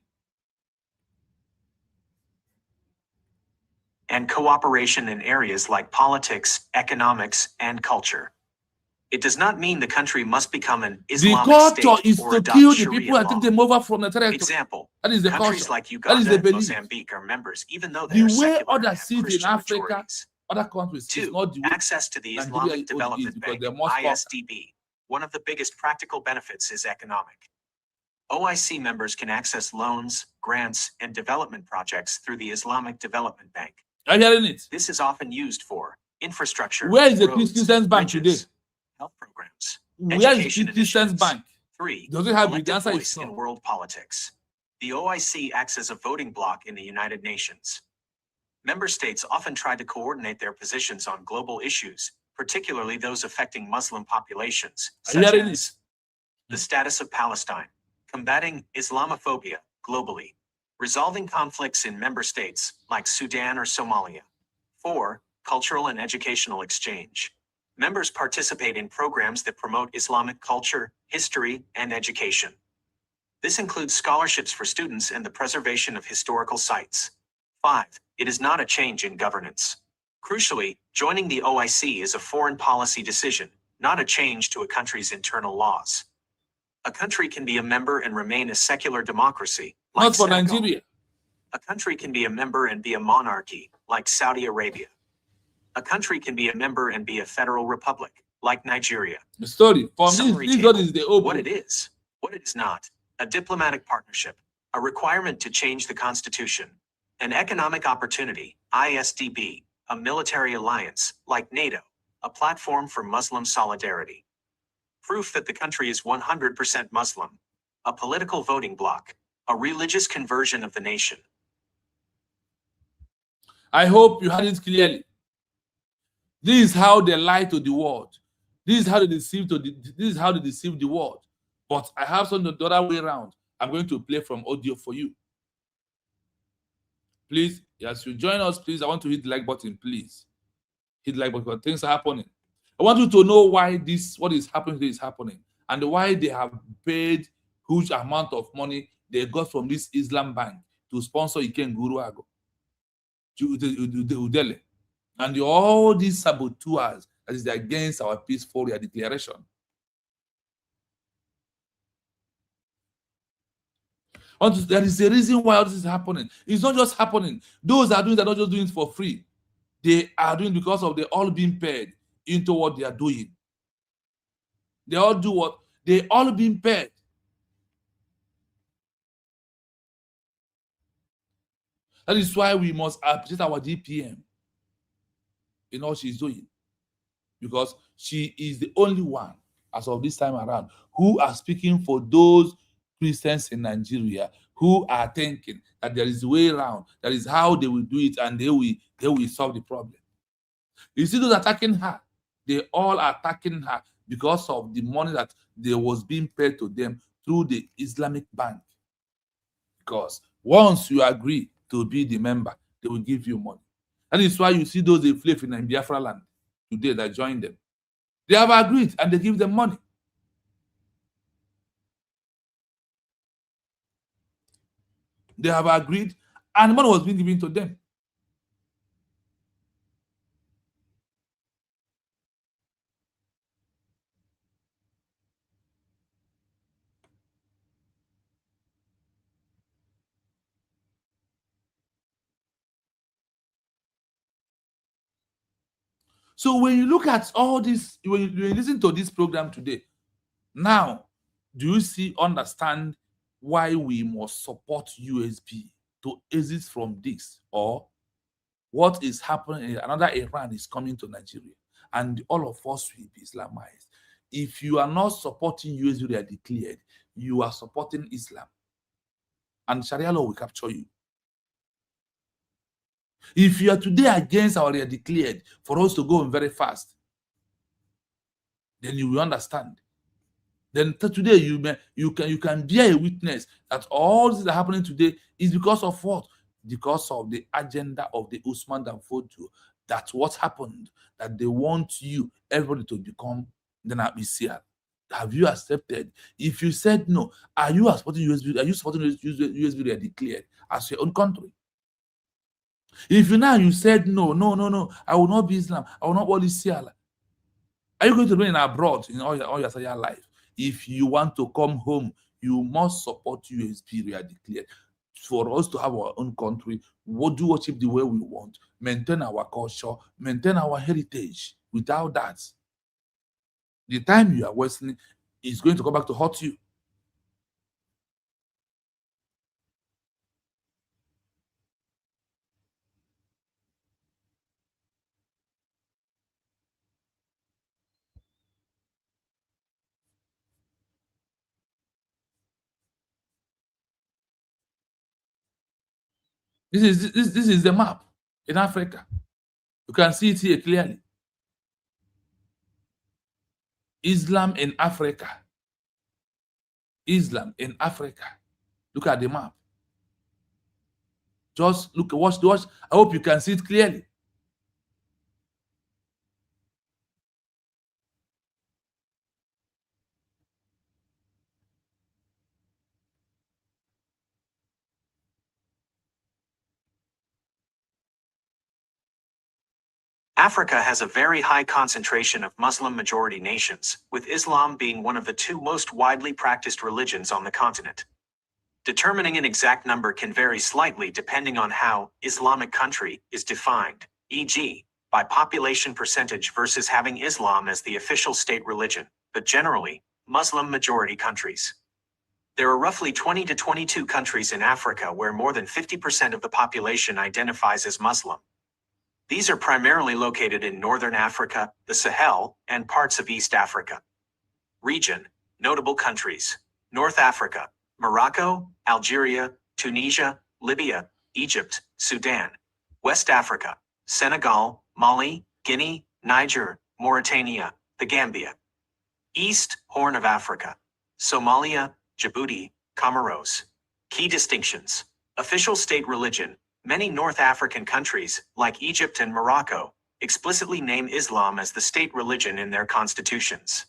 And cooperation in areas like politics, economics, and culture. It does not mean the country must become an Islamic the culture state is or to adopt kill the Sharia people and law. take them over from the territory. Example, that is the countries culture. like That Uganda is the and belief. Mozambique are members, even though they are The way secular and other have cities in Christian Africa, majorities. other countries, is 2. not the way Access to the Nigeria Islamic is Development because Bank, they're more powerful. ISDB. One of the biggest practical benefits is economic. OIC members can access loans, grants, and development projects through the Islamic Development Bank. Are you hearing it? This is often used for infrastructure, Where is the roads, Christian bank bridges, today? health programs, Where is education the Christian initiatives. bank? 3. Does it have it? The Elective answer is voice no. in world politics. The OIC acts as a voting bloc in the United Nations. Member states often try to coordinate their positions on global issues, particularly those affecting Muslim populations, Are you such hearing as it? the status of Palestine, combating Islamophobia globally, resolving conflicts in member states like Sudan or Somalia. 4. Cultural and educational exchange. Members participate in programs that promote Islamic culture, history, and education. This includes scholarships for students and the preservation of historical sites. 5. It is not a change in governance. Crucially, joining the OIC is a foreign policy decision, not a change to a country's internal laws. A country can be a member and remain a secular democracy, like Not for Senegal. Nigeria. A country can be a member and be a monarchy, like Saudi Arabia. A country can be a member and be a federal republic, like Nigeria. The story. From Summary this table. is the open. What it is, what it is not. A diplomatic partnership, a requirement to change the constitution. An economic opportunity, ISDB, a military alliance, like NATO, a platform for Muslim solidarity. Proof that the country is 100% Muslim. A political voting bloc, a religious conversion of the nation. I hope you heard it clearly. This is how they lie to the world. This is how they deceive the world. But I have something the other way around. I'm going to play from audio for you. Please, as you join us, please, I want to hit the like button, please. Hit the like button because things are happening. I want you to know why what is happening today is happening, and why they have paid huge amount of money they got from this Islam bank to sponsor Iken Guruago, Udele, and all these saboteurs that is against our peaceful declaration. There is a reason why all this is happening. It's not just happening. Those that are doing it are not just doing it for free. They are doing it because of they all being paid into what they are doing. They all do what? They all being paid. That is why we must appreciate our DPM in all she's doing, because she is the only one, as of this time around, who are speaking for those Christians in Nigeria who are thinking that there is a way around, that is how they will do it, and they will solve the problem. You see those attacking her, they all are attacking her because of the money that they was being paid to them through the Islamic Bank. Because once you agree to be the member, they will give you money. That is why you see those they flave in Biafra land today that join them. They have agreed and they give them money. They have agreed and money was being given to them. So when you look at all this, when you listen to this program today, now, do you understand why we must support USB to exit from this? Or what is happening, another Iran is coming to Nigeria, and all of us will be Islamized. If you are not supporting USB, they are declared, you are supporting Islam. And Sharia law will capture you. If you are today against our declared for us to go on very fast, then you will understand. Then today you can bear a witness that all this that are happening today is because of what? Because of the agenda of the Usman Dan Fodio. That's what happened. That they want you, everybody, to become the Nabisial. Have you accepted? If you said no, are you supporting USB? Are you supporting USB they are declared as your own country? If you said no, I will not be Islam, I will not be Siala. Are you going to remain abroad in all your life? If you want to come home, you must support USB we are declared. For us to have our own country, we'll do worship the way we want, maintain our culture, maintain our heritage. Without that, the time you are wasting is going to come back to hurt you. This is the map in Africa. You can see it here clearly. Islam in Africa. Islam in Africa. Look at the map. Just look, watch. I hope you can see it clearly. Africa has a very high concentration of Muslim-majority nations, with Islam being one of the two most widely practiced religions on the continent. Determining an exact number can vary slightly depending on how Islamic country is defined, e.g., by population percentage versus having Islam as the official state religion, but generally, Muslim-majority countries. There are roughly 20 to 22 countries in Africa where more than 50% of the population identifies as Muslim. These are primarily located in Northern Africa, the Sahel, and parts of East Africa. Region: notable countries: North Africa, Morocco, Algeria, Tunisia, Libya, Egypt, Sudan. West Africa, Senegal, Mali, Guinea, Niger, Mauritania, the Gambia. East, Horn of Africa, Somalia, Djibouti, Comoros. Key distinctions: official state religion. Many North African countries, like Egypt and Morocco, explicitly name Islam as the state religion in their constitutions.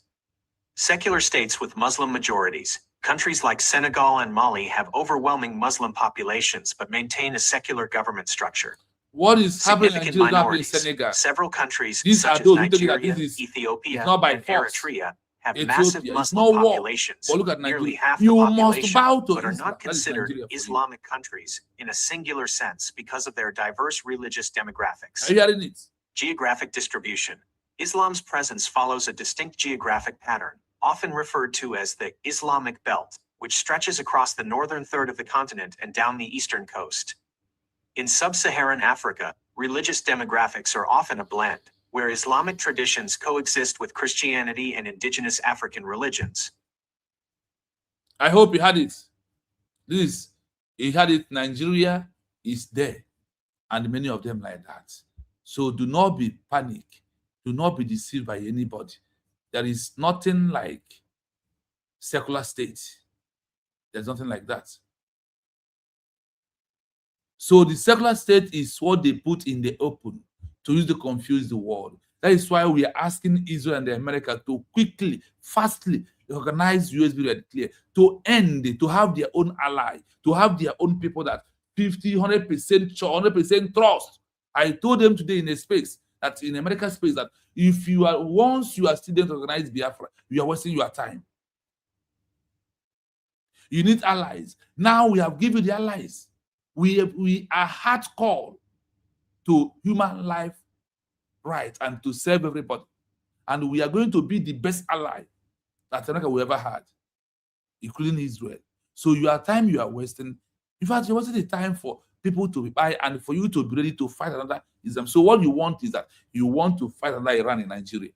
Secular states with Muslim majorities. Countries like Senegal and Mali have overwhelming Muslim populations but maintain a secular government structure. What is happening in Significant Nigeria, minorities. Senegal? Several countries These such are as those who think that Nigeria, this is Ethiopia, not by and force. Eritrea have Ethiopia, massive it's Muslim not war. populations, But look at nearly Nigeria. half the You must population, bow to but are Islam. not That is considered Nigeria for you. Islamic countries in a singular sense because of their diverse religious demographics. Are you hearing it? Geographic distribution. Islam's presence follows a distinct geographic pattern, often referred to as the Islamic Belt, which stretches across the northern third of the continent and down the eastern coast. In sub-Saharan Africa, religious demographics are often a blend, where Islamic traditions coexist with Christianity and indigenous African religions. I hope you had it. You had it. Nigeria is there, and many of them like that. So do not be panicked. Do not be deceived by anybody. There is nothing like secular state. There's nothing like that. So the secular state is what they put in the open to use to confuse the world. That is why we are asking Israel and America to quickly, fastly organize USB Red Clear, to end it, to have their own ally, to have their own people that 50, 100% sure, 100% trust. I told them today in a space, that in American space, that if you are, once you are still going to organize Biafra, you are wasting your time. You need allies. Now we have given you the allies. We are hardcore to human life right and to serve everybody. And we are going to be the best ally that America will ever had, including Israel. So your time you are wasting. In fact, you're wasting the time for people to buy and for you to be ready to fight another Islam. So what you want is that you want to fight another Iran in Nigeria.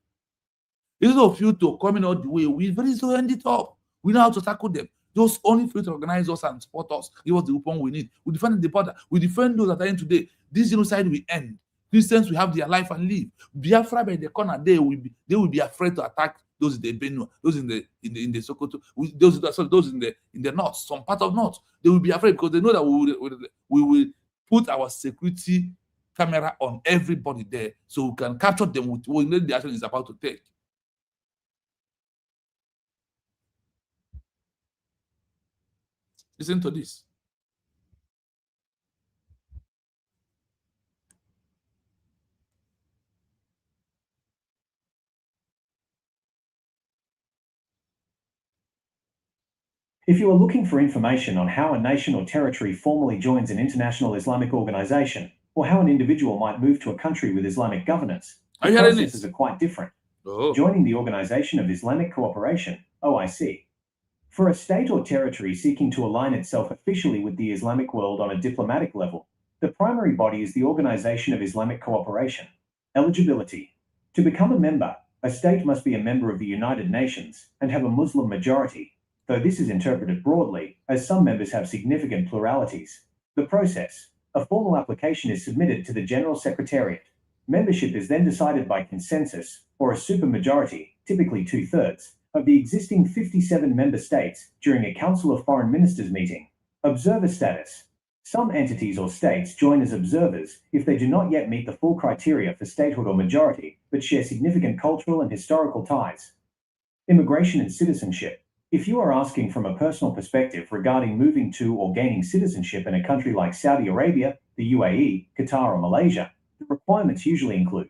Instead of you to come in all the way, we very soon end it up. We know how to tackle them. Those only for you to organize us and support us, give us the weapon we need. We defend the border. We defend those that are in today. This genocide will end. Christians will have their life and live. Biafra by the corner, they will be afraid to attack those in the Benue, those in the Sokoto, those in the north, some part of north. They will be afraid because they know that we will put our security camera on everybody there, so we can capture them with what the action is about to take. Listen to this. If you are looking for information on how a nation or territory formally joins an international Islamic organization, or how an individual might move to a country with Islamic governance, the processes are quite different. Joining the Organisation of Islamic Cooperation, OIC. For a state or territory seeking to align itself officially with the Islamic world on a diplomatic level, the primary body is the Organisation of Islamic Cooperation. Eligibility. To become a member, a state must be a member of the United Nations and have a Muslim majority, though this is interpreted broadly, as some members have significant pluralities. The process. A formal application is submitted to the General Secretariat. Membership is then decided by consensus, or a supermajority, typically 2/3, of the existing 57 member states during a Council of Foreign Ministers meeting. Observer status. Some entities or states join as observers if they do not yet meet the full criteria for statehood or majority, but share significant cultural and historical ties. Immigration and citizenship. If you are asking from a personal perspective regarding moving to or gaining citizenship in a country like Saudi Arabia, the UAE, Qatar, or Malaysia, the requirements usually include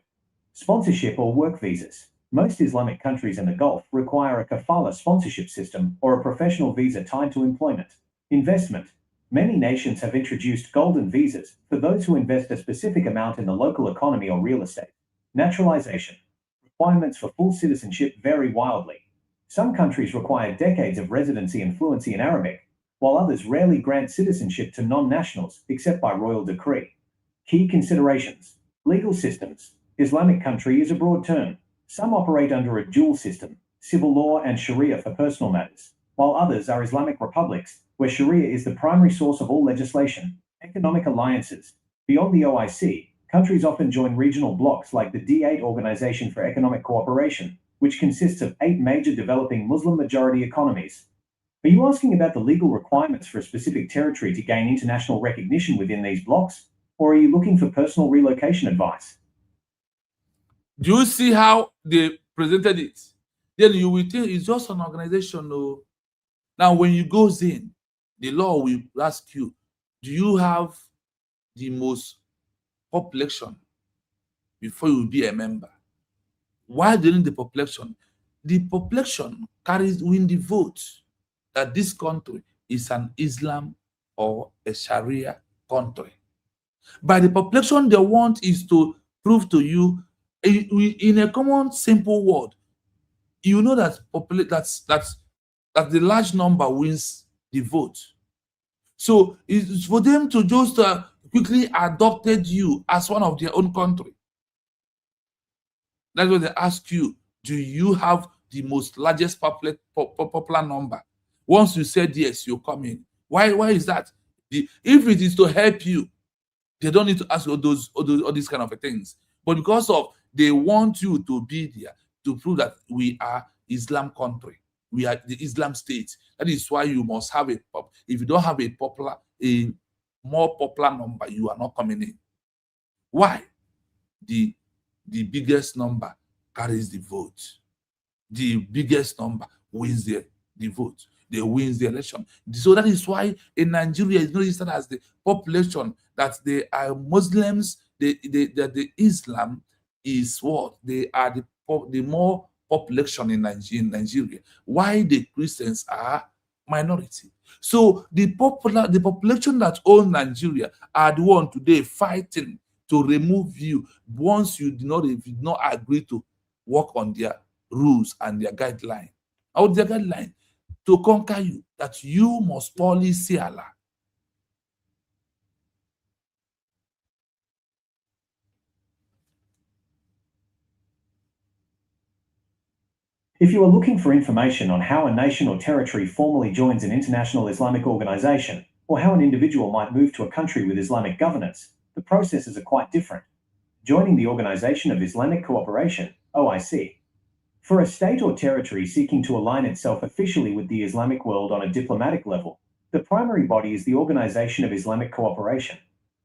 sponsorship or work visas. Most Islamic countries in the Gulf require a kafala sponsorship system or a professional visa tied to employment. Investment. Many nations have introduced golden visas for those who invest a specific amount in the local economy or real estate. Naturalization. Requirements for full citizenship vary wildly. Some countries require decades of residency and fluency in Arabic, while others rarely grant citizenship to non-nationals except by royal decree. Key considerations. Legal systems. Islamic country is a broad term. Some operate under a dual system, civil law and Sharia for personal matters, while others are Islamic republics, where Sharia is the primary source of all legislation. Economic alliances. Beyond the OIC, countries often join regional blocs like the D8 Organisation for Economic Cooperation, which consists of 8 major developing Muslim-majority economies. Are you asking about the legal requirements for a specific territory to gain international recognition within these blocs, or are you looking for personal relocation advice? Do you see how they presented it? Then you will think it's just an organization. No. Now, when you go in, the law will ask you, do you have the most population before you will be a member? Why during the population? The population carries win the vote that this country is an Islam or a Sharia country. By the population, they want is to prove to you, in a common simple word, you know that that the large number wins the vote. So it's for them to just quickly adopted you as one of their own country. That's why they ask you, do you have the most largest popular number? Once you said yes, you come in. Why is that? If it is to help you, they don't need to ask you all these kind of things. But because of they want you to be there to prove that we are Islam country, we are the Islam state. That is why you must have if you don't have a more popular number, you are not coming in. Why? The biggest number carries the vote. The biggest number wins the vote. They wins the election. So that is why in Nigeria it's not listed as the population that they are Muslims. The Islam is what they are the more population in Nigeria. Why the Christians are minority. So the population that own Nigeria are the one today fighting to remove you once you did not agree to work on their rules and their guideline. Or their guideline to conquer you, that you must poorly see Allah. If you are looking for information on how a nation or territory formally joins an international Islamic organization, or how an individual might move to a country with Islamic governance, the processes are quite different. Joining the Organisation of Islamic Cooperation, OIC. For a state or territory seeking to align itself officially with the Islamic world on a diplomatic level, the primary body is the Organisation of Islamic Cooperation.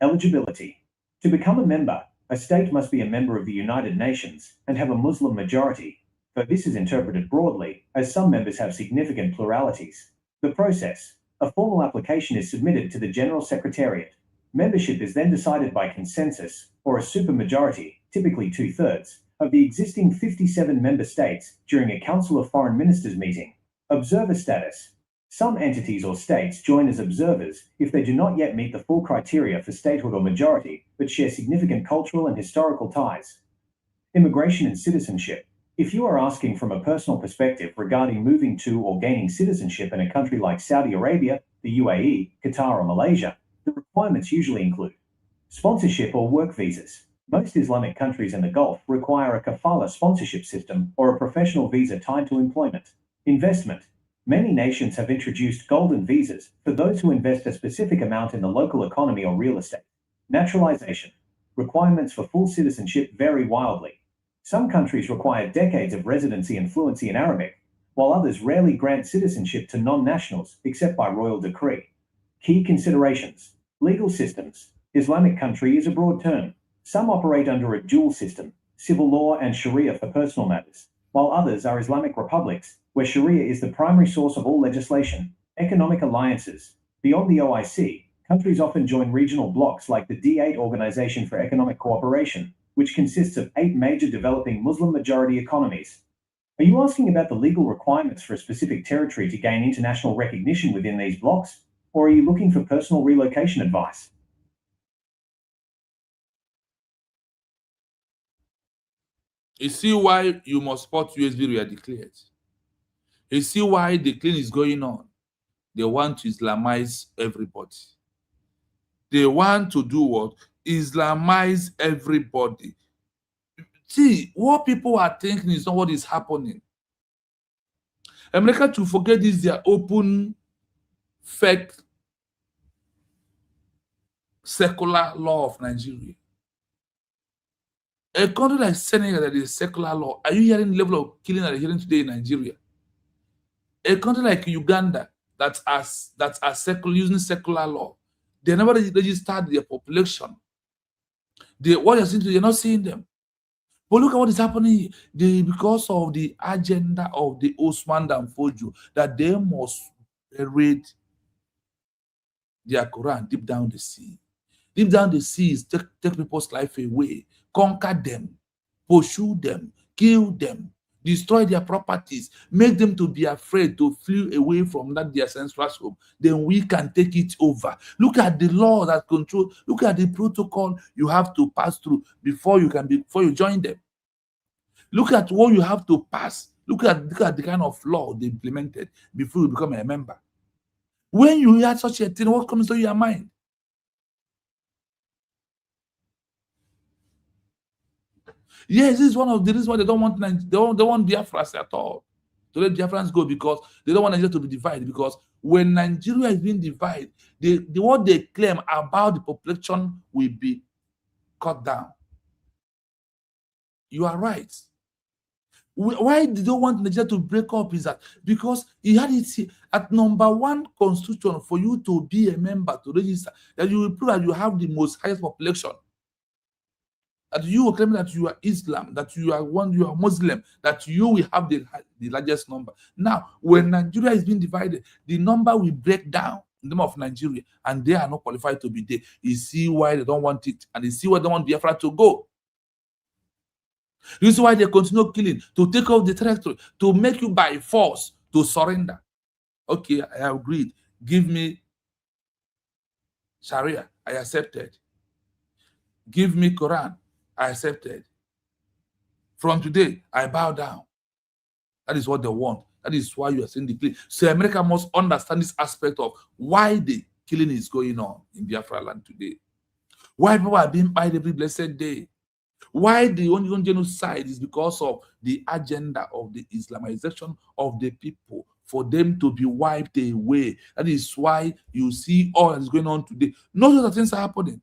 Eligibility. To become a member, a state must be a member of the United Nations and have a Muslim majority, though this is interpreted broadly, as some members have significant pluralities. The process. A formal application is submitted to the General Secretariat. Membership is then decided by consensus, or a supermajority, typically 2/3, of the existing 57 member states during a Council of Foreign Ministers meeting. Observer status. Some entities or states join as observers if they do not yet meet the full criteria for statehood or majority, but share significant cultural and historical ties. Immigration and citizenship. If you are asking from a personal perspective regarding moving to or gaining citizenship in a country like Saudi Arabia, the UAE, Qatar, or Malaysia, the requirements usually include sponsorship or work visas. Most Islamic countries in the Gulf require a kafala sponsorship system or a professional visa tied to employment. Investment. Many nations have introduced golden visas for those who invest a specific amount in the local economy or real estate. Naturalization. Requirements for full citizenship vary wildly. Some countries require decades of residency and fluency in Arabic, while others rarely grant citizenship to non-nationals except by royal decree. Key considerations. Legal systems. Islamic country is a broad term. Some operate under a dual system, civil law and Sharia for personal matters, while others are Islamic republics, where Sharia is the primary source of all legislation. Economic alliances. Beyond the OIC, countries often join regional blocs like the D8 Organisation for Economic Cooperation, which consists of 8 major developing Muslim-majority economies. Are you asking about the legal requirements for a specific territory to gain international recognition within these blocs, or are you looking for personal relocation advice? You see why you must support USB we are declared. You see why the clean is going on. They want to Islamize everybody. They want to do what? Islamize everybody. See, what people are thinking is not what is happening. America to forget this, their open, fake, secular law of Nigeria. A country like Senegal that is secular law. Are you hearing the level of killing that you're hearing today in Nigeria? A country like Uganda that are secular, using secular law, they never registered their population. What you're seeing today, you're not seeing them. But look at what is happening. Because of the agenda of the Osman Danfodio, that they must read their Quran deep down the sea. Deep down the sea is take people's life away, conquer them, pursue them, kill them, destroy their properties, make them to be afraid to flee away from that their sensual home. Then we can take it over. Look at the law that control. Look at the protocol you have to pass through before you join them. Look at what you have to pass. Look at the kind of law they implemented before you become a member. When you hear such a thing, what comes to your mind? Yes, this is one of the reasons why they don't want they don't want Biafra at all. To let Biafrans go, because they don't want Nigeria to be divided. Because when Nigeria is being divided, what they claim about the population will be cut down. You are right. Why they don't want Nigeria to break up is that because he had it at #1 constitution for you to be a member, to register, that you will prove that you have the most highest population. That you will claim that you are Islam, that you are Muslim, that you will have the largest number. Now, when Nigeria is being divided, the number will break down in the name of Nigeria, and they are not qualified to be there. You see why they don't want it, and you see why they don't want Biafra to go. This is why they continue killing, to take off the territory, to make you by force to surrender. Okay, I have agreed. Give me Sharia, I accepted. Give me Quran, I accepted. From today, I bow down. That is what they want. That is why you are seeing the play. So America must understand this aspect of why the killing is going on in Biafra land today. Why people are being fired every blessed day. Why the only genocide is because of the agenda of the Islamization of the people, for them to be wiped away. That is why you see all that is going on today. No other things are happening.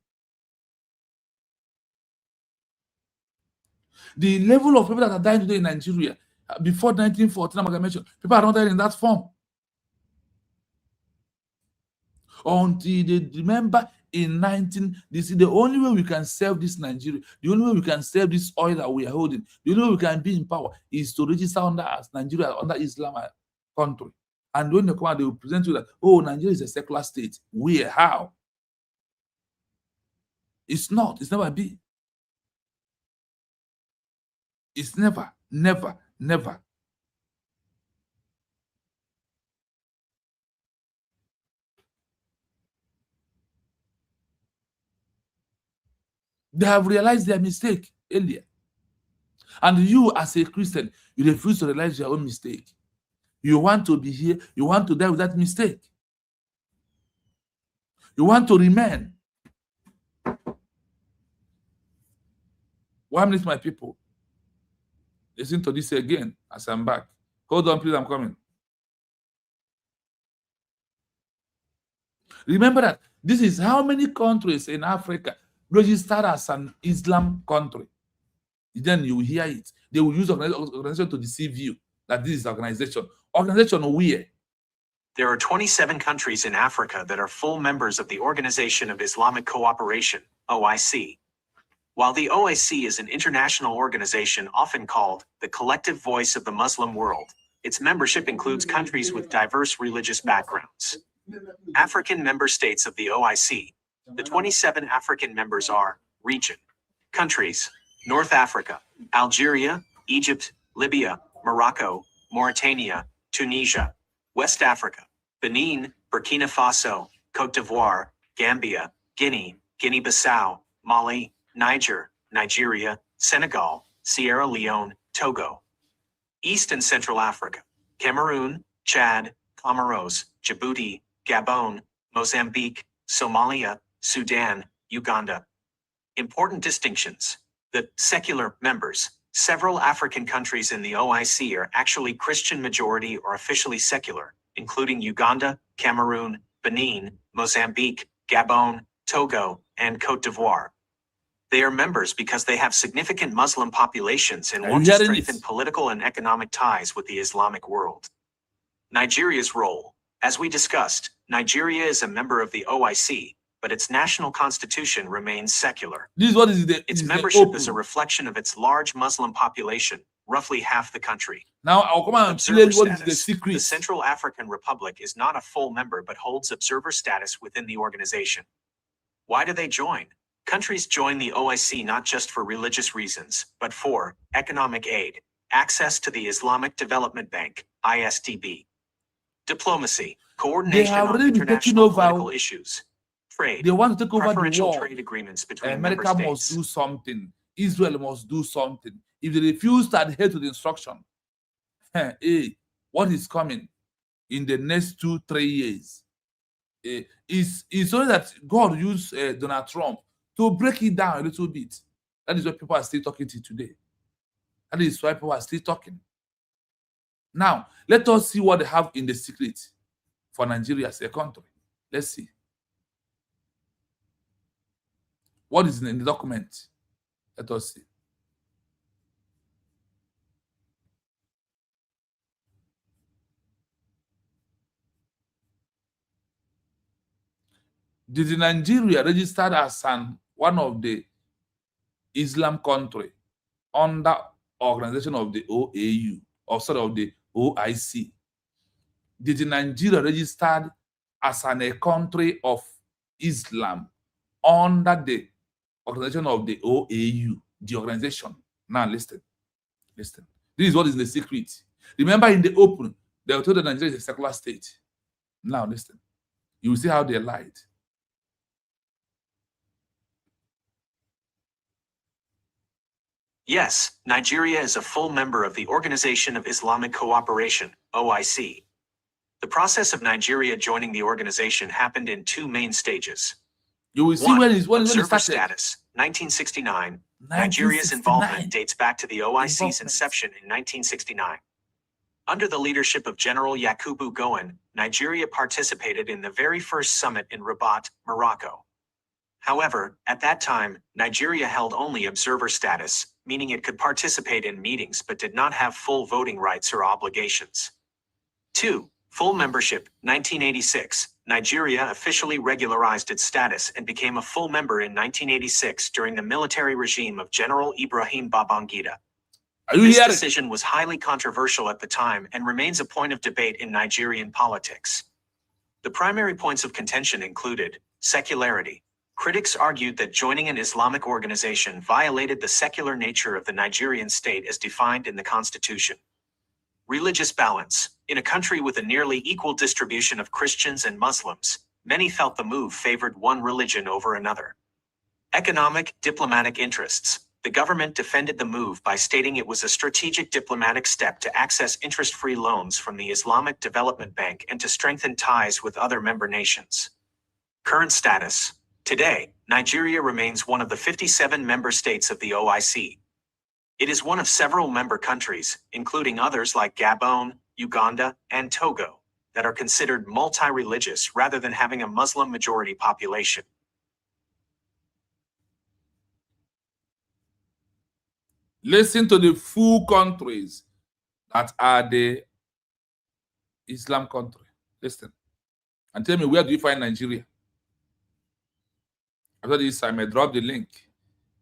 The level of people that are dying today in Nigeria, before 1914, like I mentioned, people are not dying in that form. Until they remember in this is the only way we can save this Nigeria, the only way we can save this oil that we are holding, the only way we can be in power is to register under as Nigeria, under Islam country. And when they come out, they will present you that, oh, Nigeria is a secular state. Where? How? It's not. It's never be. It's never, never, never. They have realized their mistake earlier. And you, as a Christian, you refuse to realize your own mistake. You want to be here. You want to die with that mistake. You want to remain. 1 minute, my people. Listen to this again as I'm back. Hold on, please, I'm coming. Remember that this is how many countries in Africa registered as an Islam country. Then you will hear it. They will use organization to deceive you that this is organization. Organization where? There are 27 countries in Africa that are full members of the Organisation of Islamic Cooperation, OIC. While the OIC is an international organization often called the collective voice of the Muslim world, its membership includes countries with diverse religious backgrounds. African member states of the OIC. The 27 African members are region. Countries: North Africa, Algeria, Egypt, Libya, Morocco, Mauritania, Tunisia. West Africa: Benin, Burkina Faso, Côte d'Ivoire, Gambia, Guinea, Guinea-Bissau, Mali, Niger, Nigeria, Senegal, Sierra Leone, Togo. East and Central Africa: Cameroon, Chad, Comoros, Djibouti, Gabon, Mozambique, Somalia, Sudan, Uganda. Important distinctions: the secular members. Several African countries in the OIC are actually Christian majority or officially secular, including Uganda, Cameroon, Benin, Mozambique, Gabon, Togo, and Côte d'Ivoire. They are members because they have significant Muslim populations and want to strengthen political and economic ties with the Islamic world. Nigeria's role. As we discussed, Nigeria is a member of the OIC, but its national constitution remains secular. Its membership is a reflection of its large Muslim population, roughly half the country. Now I'll come and tell you what is the secret. The Central African Republic is not a full member but holds observer status within the organization. Why do they join? Countries join the OIC not just for religious reasons, but for economic aid, access to the Islamic Development Bank, ISDB. Diplomacy, coordination on international political issues. Trade. They want to take over the world. Trade agreements between America must do something. Israel must do something. If they refuse to adhere to the instruction, hey, what is coming in the next 2-3 years? It's only that God used Donald Trump to break it down a little bit. That is what people are still talking to today. That is why people are still talking. Now, let us see what they have in the secret for Nigeria as a country. Let's see. What is in the document? Let us see. Did Nigeria registered as one of the Islam country under Organization of the OAU, or sort of the OIC? Did Nigeria registered as a country of Islam under the Organization of the OAU, the organization? Now listen. Listen. This is what is the secret. Remember, in the open, they were told that Nigeria is a secular state. Now listen. You will see how they lied. Yes, Nigeria is a full member of the Organisation of Islamic Cooperation, OIC. The process of Nigeria joining the organization happened in two main stages. You will see One, when it observer started. status, 1969. Nigeria's involvement dates back to the OIC's inception in 1969. Under the leadership of General Yakubu Gowon, Nigeria participated in the very first summit in Rabat, Morocco. However, at that time, Nigeria held only observer status, meaning it could participate in meetings but did not have full voting rights or obligations. 2. Full membership, 1986. Nigeria officially regularized its status and became a full member in 1986 during the military regime of General Ibrahim Babangida. This decision was highly controversial at the time and remains a point of debate in Nigerian politics. The primary points of contention included secularity. Critics argued that joining an Islamic organization violated the secular nature of the Nigerian state as defined in the constitution. Religious balance. In a country with a nearly equal distribution of Christians and Muslims, many felt the move favored one religion over another. Economic, diplomatic interests. The government defended the move by stating it was a strategic diplomatic step to access interest-free loans from the Islamic Development Bank and to strengthen ties with other member nations. Current status. Today, Nigeria remains one of the 57 member states of the OIC. It is one of several member countries, including others like Gabon, Uganda, and Togo, that are considered multi-religious rather than having a Muslim majority population. Listen to the full countries that are the Islam country. Listen. And tell me, where do you find Nigeria? After this, I may drop the link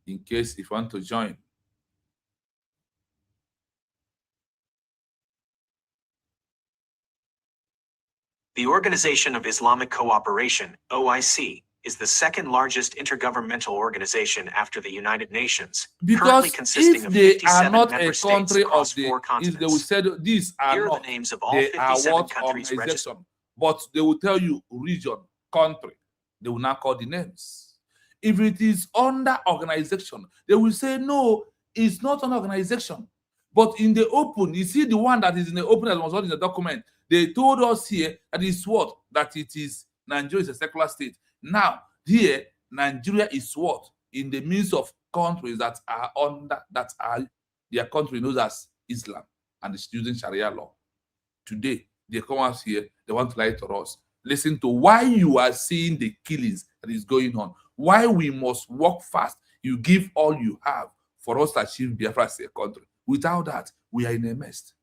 in case if you want to join. The Organisation of Islamic Cooperation, OIC, is the second largest intergovernmental organization after the United Nations, currently Because consisting if of they 57 are not member a states country across of the, 4 if continents. they will say these are Here are not, the names of all they are 57 what countries registered. organization, but they will tell you region, country. They will not call the names. If it is under organization, they will say no, it's not an organization. But in the open, you see the one that is in the open as was in the document. They told us here that it's what? That it is Nigeria is a secular state. Now, here, Nigeria is what? In the midst of countries that are under, that are their country knows as Islam and is using Sharia law. Today, they come out here, they want to lie to us. Listen to why you are seeing the killings that is going on. Why we must work fast. You give all you have for us to achieve Biafra as a country. Without that, we are in a mess.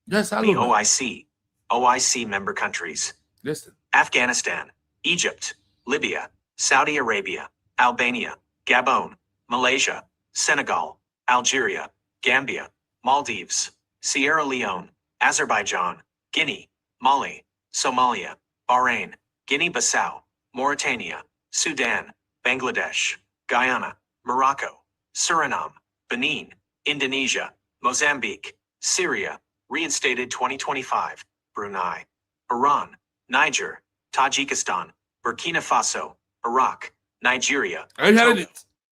Yes, The OIC member countries. Listen. Afghanistan, Egypt, Libya, Saudi Arabia, Albania, Gabon, Malaysia, Senegal, Algeria, Gambia, Maldives, Sierra Leone, Azerbaijan, Guinea, Mali, Somalia, Bahrain, Guinea-Bissau, Mauritania, Sudan, Bangladesh, Guyana, Morocco, Suriname, Benin, Indonesia, Mozambique, Syria, reinstated 2025, Brunei, Iran, Niger, Tajikistan, Burkina Faso, Iraq, Nigeria, Togo,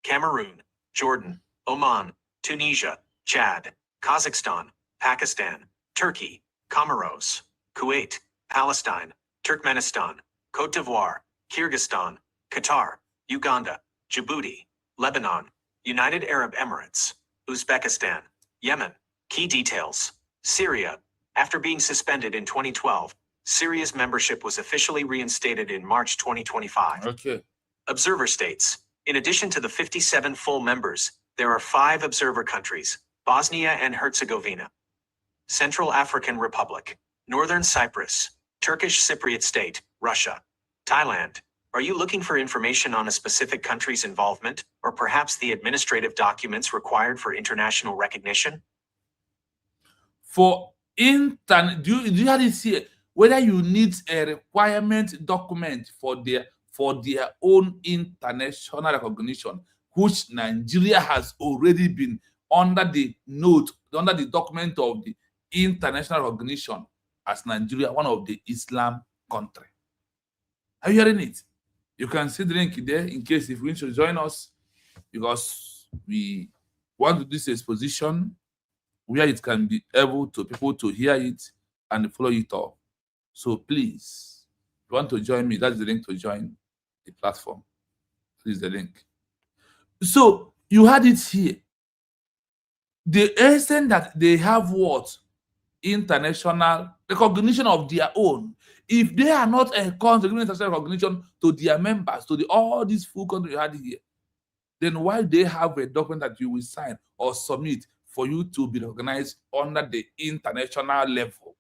Cameroon, Jordan, Oman, Tunisia, Chad, Kazakhstan, Pakistan, Turkey, Comoros, Kuwait, Palestine, Turkmenistan, Cote d'Ivoire, Kyrgyzstan, Qatar, Uganda, Djibouti, Lebanon, United Arab Emirates, Uzbekistan, Yemen. Key details. Syria. After being suspended in 2012, Syria's membership was officially reinstated in March 2025. Okay. Observer states. In addition to the 57 full members, there are 5 observer countries: Bosnia and Herzegovina, Central African Republic, Northern Cyprus, Turkish Cypriot State, Russia, Thailand. Are you looking for information on a specific country's involvement, or perhaps the administrative documents required for international recognition? For internet, do you have this here? Whether you need a requirement document for their own international recognition, which Nigeria has already been under the document of the international recognition as Nigeria, one of the Islam country. Are you hearing it? You can see the link there in case if you want to join us, because we want to do this exposition where it can be able to people to hear it and follow it up. So please, if you want to join me, that's the link to join the platform. This is the link. So you had it here. The essence that they have what? International recognition of their own. If they are not a country giving international recognition to their members, to all these full countries you had here, then why they have a document that you will sign or submit for you to be recognized under the international level?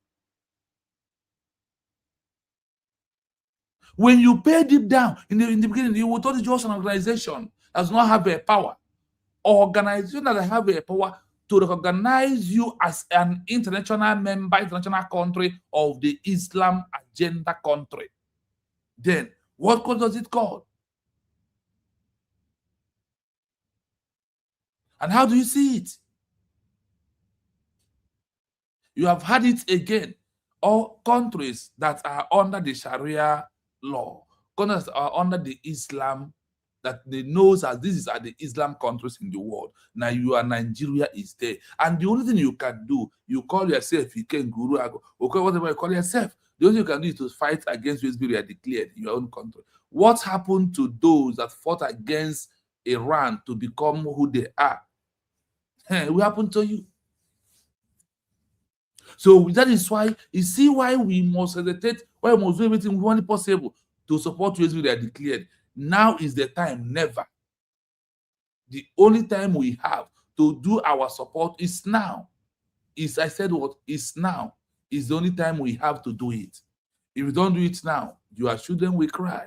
When you pay deep down in the beginning, you will thought it's just an organization that does not have a power. Organization that have a power to recognize you as an international member, international country of the Islam agenda country. Then, what code does it call? And how do you see it? You have had it again. All countries that are under the Sharia law, countries that are under the Islam, that they know as these are the Islam countries in the world. Now Nigeria is there. And the only thing you can do, you call yourself, you can guru, okay, whatever you call yourself. The only thing you can do is to fight against USB declared in your own country. What happened to those that fought against Iran to become who they are? What happened to you? So that is why, you see why we must hesitate, why we must do everything we want possible to support USB they are declared. Now is the time, never. The only time we have to do our support is now. I said what is now. Is the only time we have to do it. If you don't do it now, your children will cry.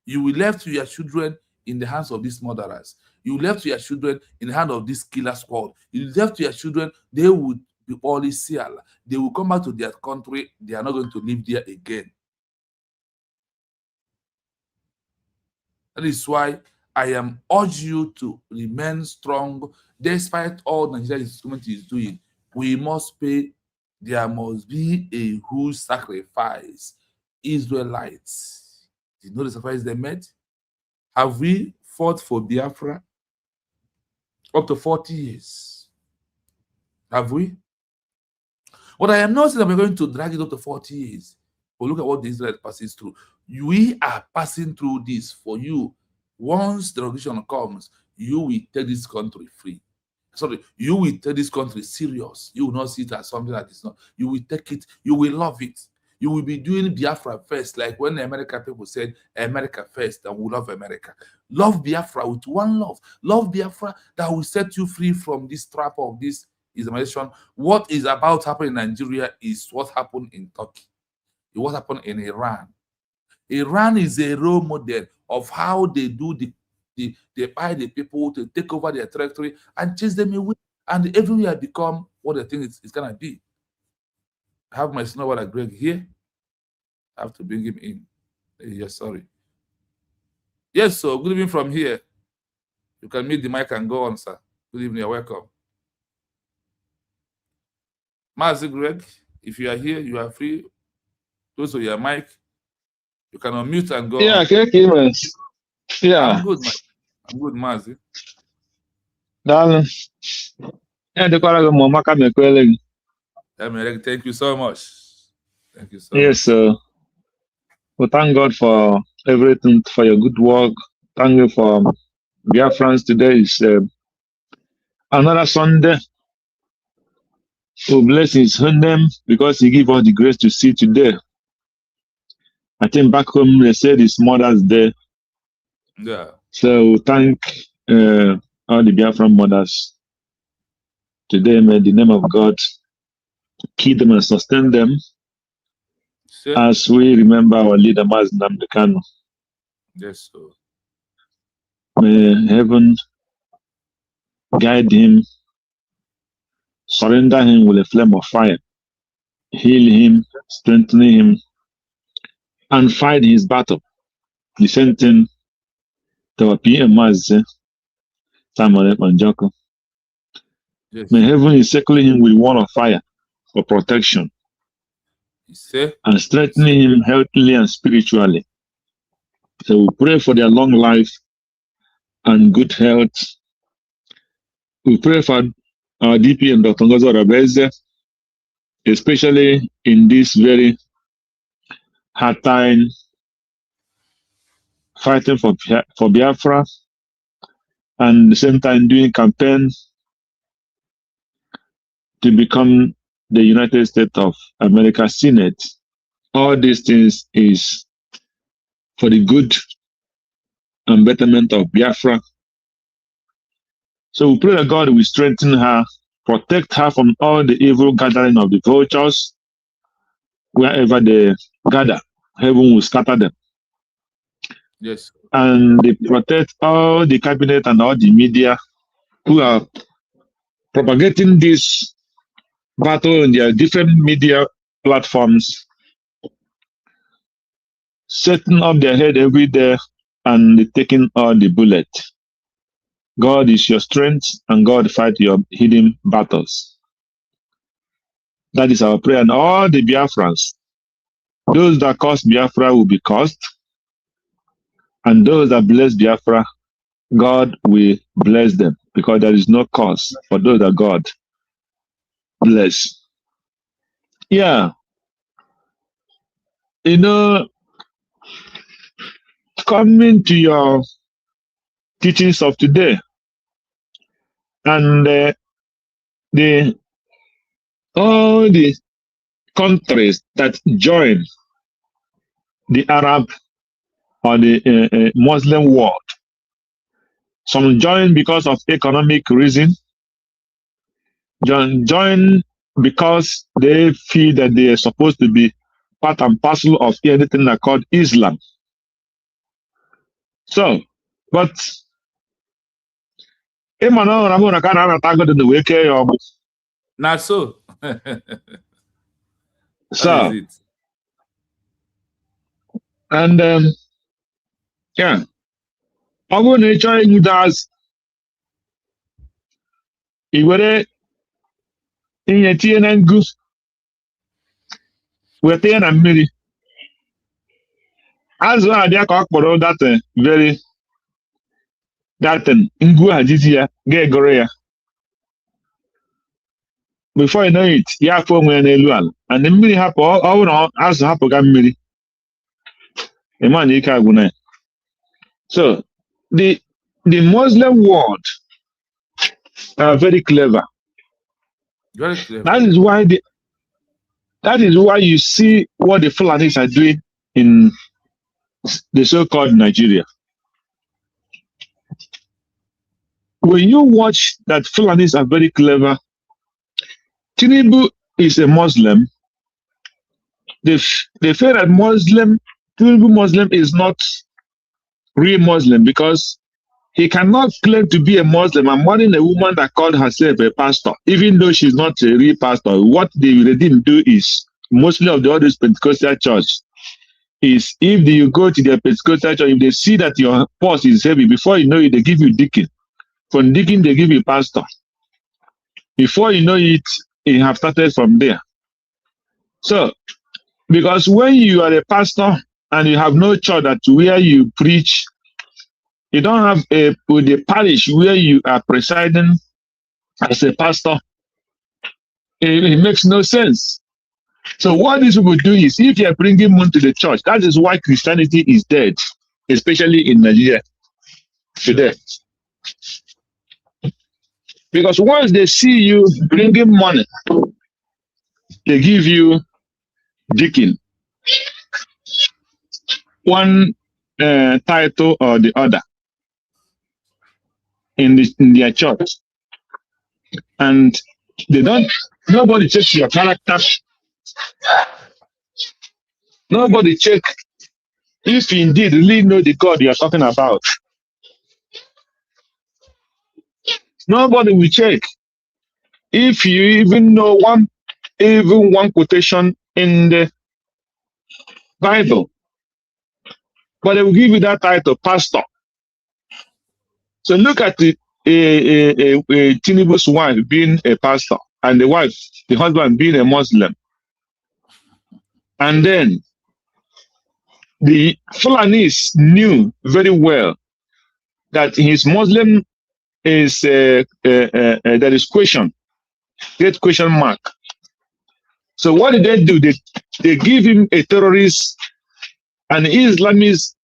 You will left your children in the hands of these murderers. You left your children in the hand of this killer squad. You left your children, they would be all seal. They will come back to their country. They are not going to live there again. That is why I am urging you to remain strong despite all Nigeria's instrument is doing. We must pay. There must be a huge sacrifice. Israelites, did you know the sacrifice they made? Have we fought for Biafra? Up to 40 years. Have we? But I am not saying that we're going to drag it up to 40 years. But look at what the Israel passes through. We are passing through this for you. Once the recognition comes, you will take this country free. Sorry, you will take this country serious. You will not see it as something that is not. You will take it. You will love it. You will be doing Biafra first, like when the American people said America first, and we love America. Love Biafra with one love. Love Biafra that will set you free from this trap of this Islamization. What is about to happen in Nigeria is what happened in Turkey. What happened in Iran. Iran is a role model of how they do they buy the people to take over their territory and chase them away, and everywhere become what they think it's gonna be. I have my senior brother Greg here. I have to bring him in. Yes, sorry. Yes, so good evening from here. You can mute the mic and go on, sir. Good evening, you're welcome. Master Greg, if you are here, you are free. Close to your mic. You can unmute and go. Yeah, thank you, man. Yeah. I'm good, man. I'm good, Mazi. Darling. Yeah, Thank you so much. Thank you so much. Yes, sir. Well, thank God for everything for your good work. Thank you for Biafrans. Today is another Sunday. We bless his name because he gave us the grace to see today. I think back home they said it's Mother's Day. Yeah. So thank all the Biafran mothers. Today, may the name of God keep them and sustain them as we remember our leader, Maz Nnamdi Kanu. Yes, sir. May heaven guide him, surrender him with a flame of fire, heal him, strengthen him, and fight his battle. The same thing to our PM Maz Samuel Manjoko. Yes. May heaven encircle him with wall of fire for protection and strengthen him healthily and spiritually. So we pray for their long life and good health. We pray for our DP and Dr. Ngozi Rabeze, especially in this very hard time fighting for Biafra and at the same time doing campaign to become the United States of America Senate. All these things is for the good and betterment of Biafra. So we pray that God will strengthen her, protect her from all the evil gathering of the vultures. Wherever they gather, heaven will scatter them. Yes. And they protect all the cabinet and all the media who are propagating this battle in their different media platforms, setting up their head every day and taking all the bullet. God is your strength and God fight your hidden battles. That is our prayer. And all the Biafrans, those that cause Biafra will be caused, and those that bless Biafra, God will bless them, because there is no cause for those that God bless. Yeah. You know, coming to your teachings of today, and all the countries that join the Arab or the Muslim world, some join because of economic reason, join because they feel that they are supposed to be part and parcel of anything that called Islam. So, but Not so. So, is it. And yeah, I want to try you guys. You were in your TNN goose. We're there and Miri. As well, they are for that very that Ngu Hajizia, Gay Gorea. Before you know it, yeah, for when they lual. And the Miri happen all as happen Miri. A man you can't. So the Muslim world are very clever. Very clever. That is why you see what the Fulanis are doing in the so-called Nigeria. When you watch that Fulanis are very clever, Tinubu is a Muslim. They feel that Tinubu Muslim is not real Muslim because he cannot claim to be a Muslim and marrying a woman that called herself a pastor, even though she's not a real pastor. What they didn't do is, mostly of the other Pentecostal church, is if you go to their Pentecostal church, if they see that your pulse is heavy, before you know it, they give you deacon. From deacon, they give you pastor. Before you know it, you have started from there. So, because when you are a pastor and you have no church that where you preach, you don't have a parish where you are presiding as a pastor, it makes no sense. So what these people do is, if you are bringing money to the church, that is why Christianity is dead, especially in Nigeria today. Because once they see you bringing money, they give you deacon, one title or the other in their church, and they don't. Nobody checks your character. Nobody check if you indeed really know the God you are talking about. Nobody will check if you even know even one quotation in the Bible. But they will give you that title, pastor. So look at the Tinubu's wife being a pastor, and the husband being a Muslim. And then the Fulanis knew very well that his Muslim is there is great question mark. So what did they do? They give him a terrorist, an Islamist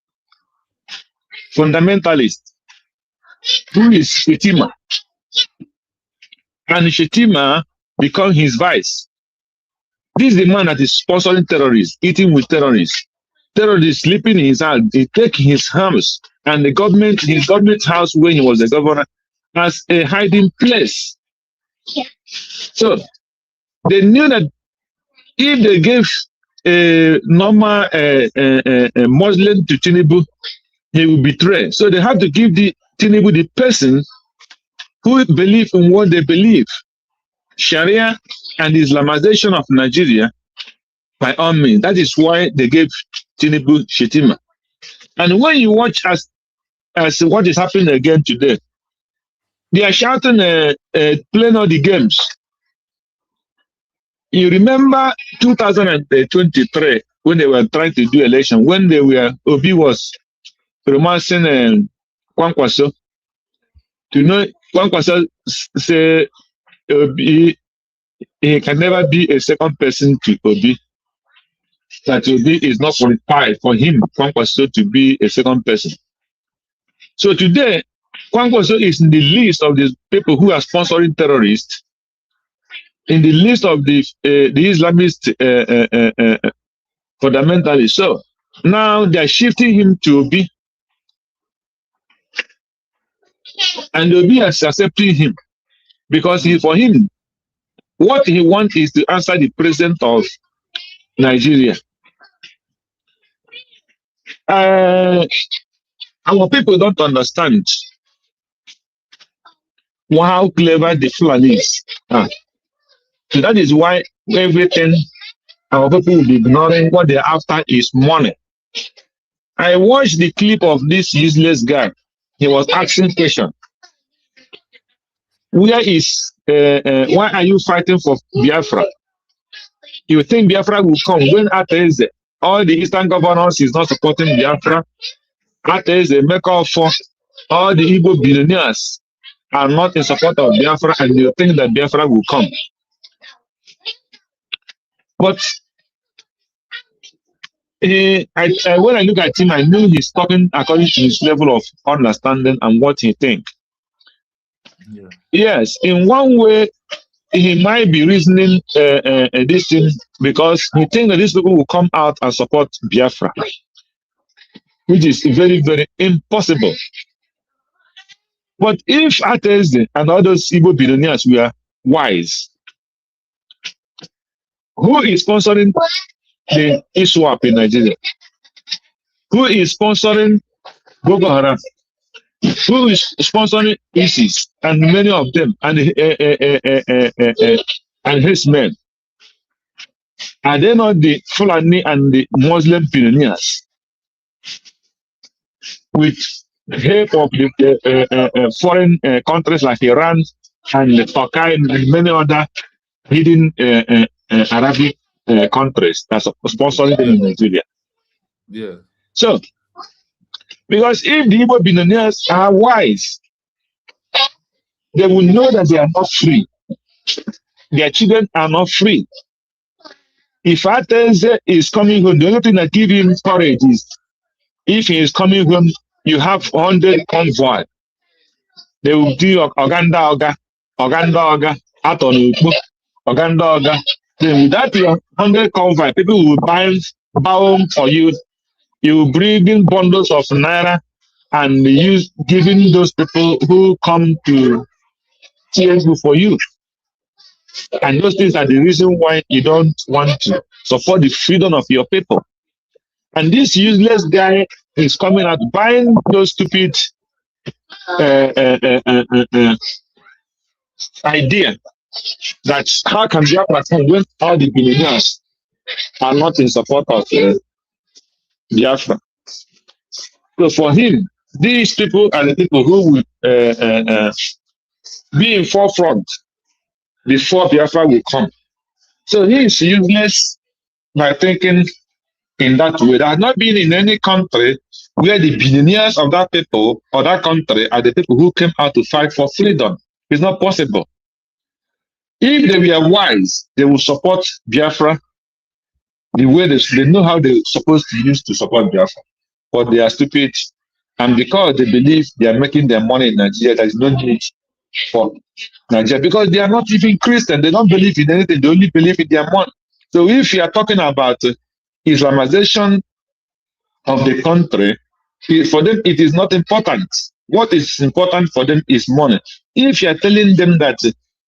fundamentalist, who is Shetima. And Shetima become his vice. This is the man that is sponsoring terrorists, eating with terrorists. Terrorists sleeping in his house. They take his house and his government house when he was the governor as a hiding place. Yeah. So they knew that if they gave a normal Muslim to Tinubu, he will betray. So they have to give Tinubu the person who believe in what they believe. Sharia and Islamization of Nigeria, by all means. That is why they gave Tinubu Shetima. And when you watch as what is happening again today, they are shouting, playing all the games. You remember 2023 when they were trying to do election, when Obi was romancing Kwankwaso. To know Kwankwaso say Obi, he can never be a second person to Obi. That Obi is not qualified for him, Kwankwaso, to be a second person. So today, Kwankwaso is in the list of the people who are sponsoring terrorists, in the list of the Islamist fundamentalists. So now they are shifting him to Obi, and Obi is accepting him because for him, what he wants is to answer the president of Nigeria. Our people don't understand how clever the Fulanis are. So that is why everything our people will be ignoring. What they're after is money. I watched the clip of this useless guy. He was asking question. Why are you fighting for Biafra? You think Biafra will come when Ateze, all the Eastern governors is not supporting Biafra? Ateze make up for all the Igbo billionaires are not in support of Biafra, and you think that Biafra will come. But when I look at him, I know he's talking according to his level of understanding and what he thinks. Yeah. Yes, in one way, he might be reasoning this thing because he thinks that these people will come out and support Biafra, which is very, very impossible. But if Ateze and all those Igbo billionaires were wise, who is sponsoring the ISWAP in Nigeria? Who is sponsoring Boko Haram? Who is sponsoring ISIS and many of them and his men? Are they not the Fulani and the Muslim billionaires with help of the foreign countries like Iran and Turkey and many other hidden Arabic countries that are sponsoring them in Nigeria? Yeah. So, because if the Igbo billionaires are wise, they will know that they are not free. Their children are not free. If Ateze is coming home, the only thing that gives him courage is if he is coming home, you have 100 convoy. They will do Oganda, Aton, Oganda. Then with that 100 convoy, people will bow for you. You bring in bundles of naira and giving those people who come to cheers for you. And those things are the reason why you don't want to support the freedom of your people. And this useless guy is coming out buying those stupid idea that how can Biafra come when all the billionaires are not in support of Biafra. So for him, these people are the people who will be in forefront before Biafra will come. So he is useless by thinking in that way. There has not been in any country where the billionaires of that people or that country are the people who came out to fight for freedom. It's not possible. If they were wise, they will support Biafra the way they know how they're supposed to use to support Biafra. But they are stupid. And because they believe they are making their money in Nigeria, there is no need for Nigeria. Because they are not even Christian. They don't believe in anything. They only believe in their money. So if you are talking about Islamization of the country, for them it is not important. What is important for them is money. If you are telling them that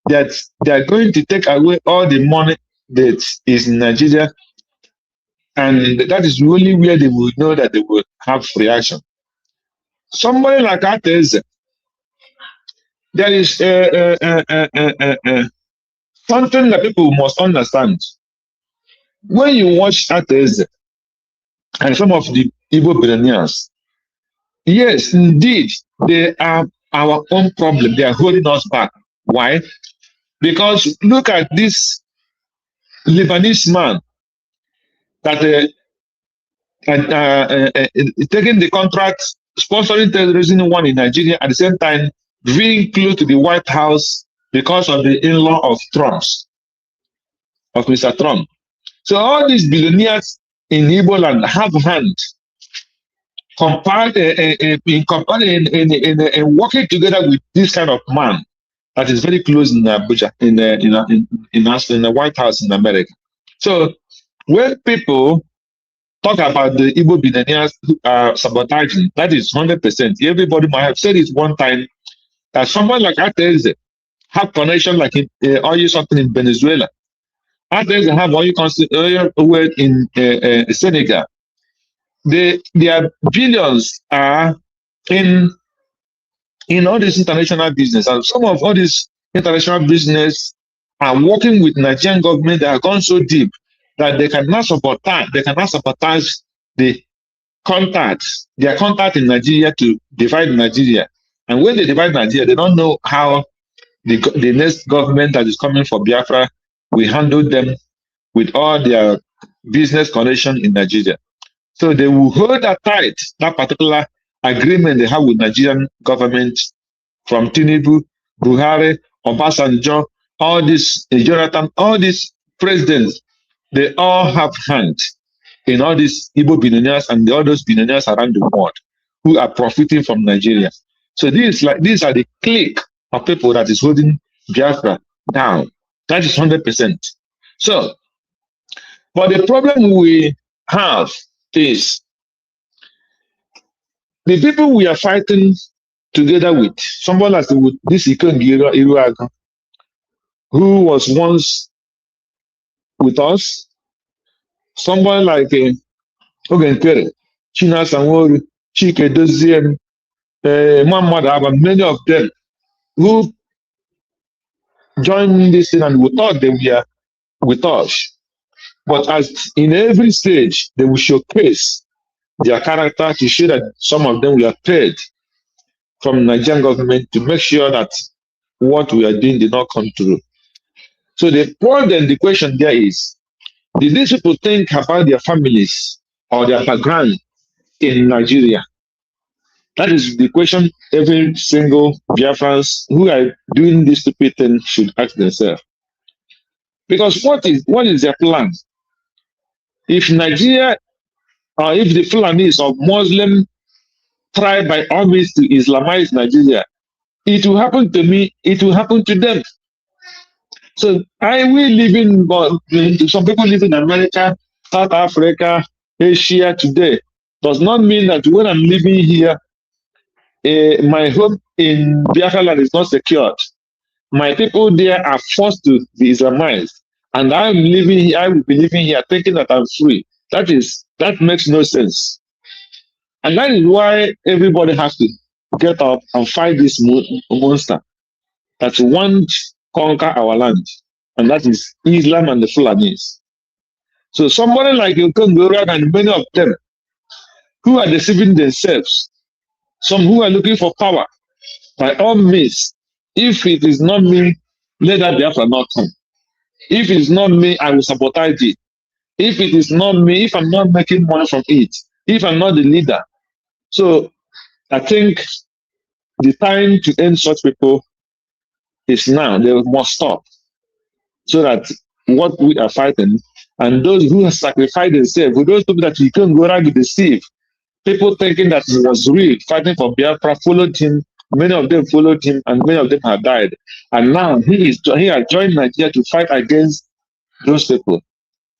they are going to take away all the money that is in Nigeria, and that is really where they will know that they will have reaction. Somebody like Ateze, there is something that people must understand. When you watch Ateze and some of the Igbo billionaires, yes, indeed, they are our own problem. They are holding us back. Why? Because look at this Lebanese man that taking the contract, sponsoring terrorism one in Nigeria, at the same time being close to the White House because of the in-law of Mr. Trump. So all these billionaires in Igbo land have hand in working together with this kind of man that is very close in Abuja, in the White House in America. So when people talk about the Igbo billionaires sabotaging, that is 100%. Everybody might have said it one time that someone like Ateze have connection like in oil something in Venezuela. Ateze have oil in Senegal. Their billions are in all this international business, and some of all this international business are working with Nigerian government that have gone so deep that they cannot sabotage their contact in Nigeria to divide Nigeria. And when they divide Nigeria, they don't know how the next government that is coming for Biafra will handle them with all their business connection in Nigeria. So they will hold that tight, that particular agreement they have with Nigerian government from Tinubu, Buhari, Obasanjo, all these Jonathan, all these presidents, they all have hand in all these Igbo billionaires and all those billionaires around the world who are profiting from Nigeria. So these are the clique of people that is holding Biafra down. That is 100%. So, but the problem we have is the people we are fighting together with, someone like this Ikengira Iruaga, who was once with us, someone like Ogenkere, China Sanworu, Chike Doziem, Muhammad Abba, many of them who joined this thing and we thought they were with us. But as in every stage, they will showcase their character to show that some of them were paid from Nigerian government to make sure that what we are doing did not come true. So the question there is, did these people think about their families or their background in Nigeria? That is the question every single Biafrans who are doing this stupid thing should ask themselves. Because what is their plan? If Nigeria or if the Fulanis or Muslim try by all means to Islamize Nigeria, it will happen to me, it will happen to them. So I will live in, some people live in America, South Africa, Asia today. Does not mean that when I'm living here, my home in Biafra land is not secured. My people there are forced to be Islamized. And I'm living here, I will be living here thinking that I'm free. That makes no sense. And that is why everybody has to get up and fight this monster that wants to conquer our land. And that is Islam and the Fulanis. So somebody like Yakubu and many of them who are deceiving themselves, some who are looking for power, by all means, if it is not me, let that Biafra not come. If it is not me, I will sabotage it. If it is not me, if I'm not making money from it, if I'm not the leader. So I think the time to end such people is now. They must stop. So that what we are fighting, and those who have sacrificed themselves, for those people that we can't go around to deceive, people thinking that he was real, fighting for Biafra, followed him. Many of them followed him, and many of them have died. And now he has joined Nigeria to fight against those people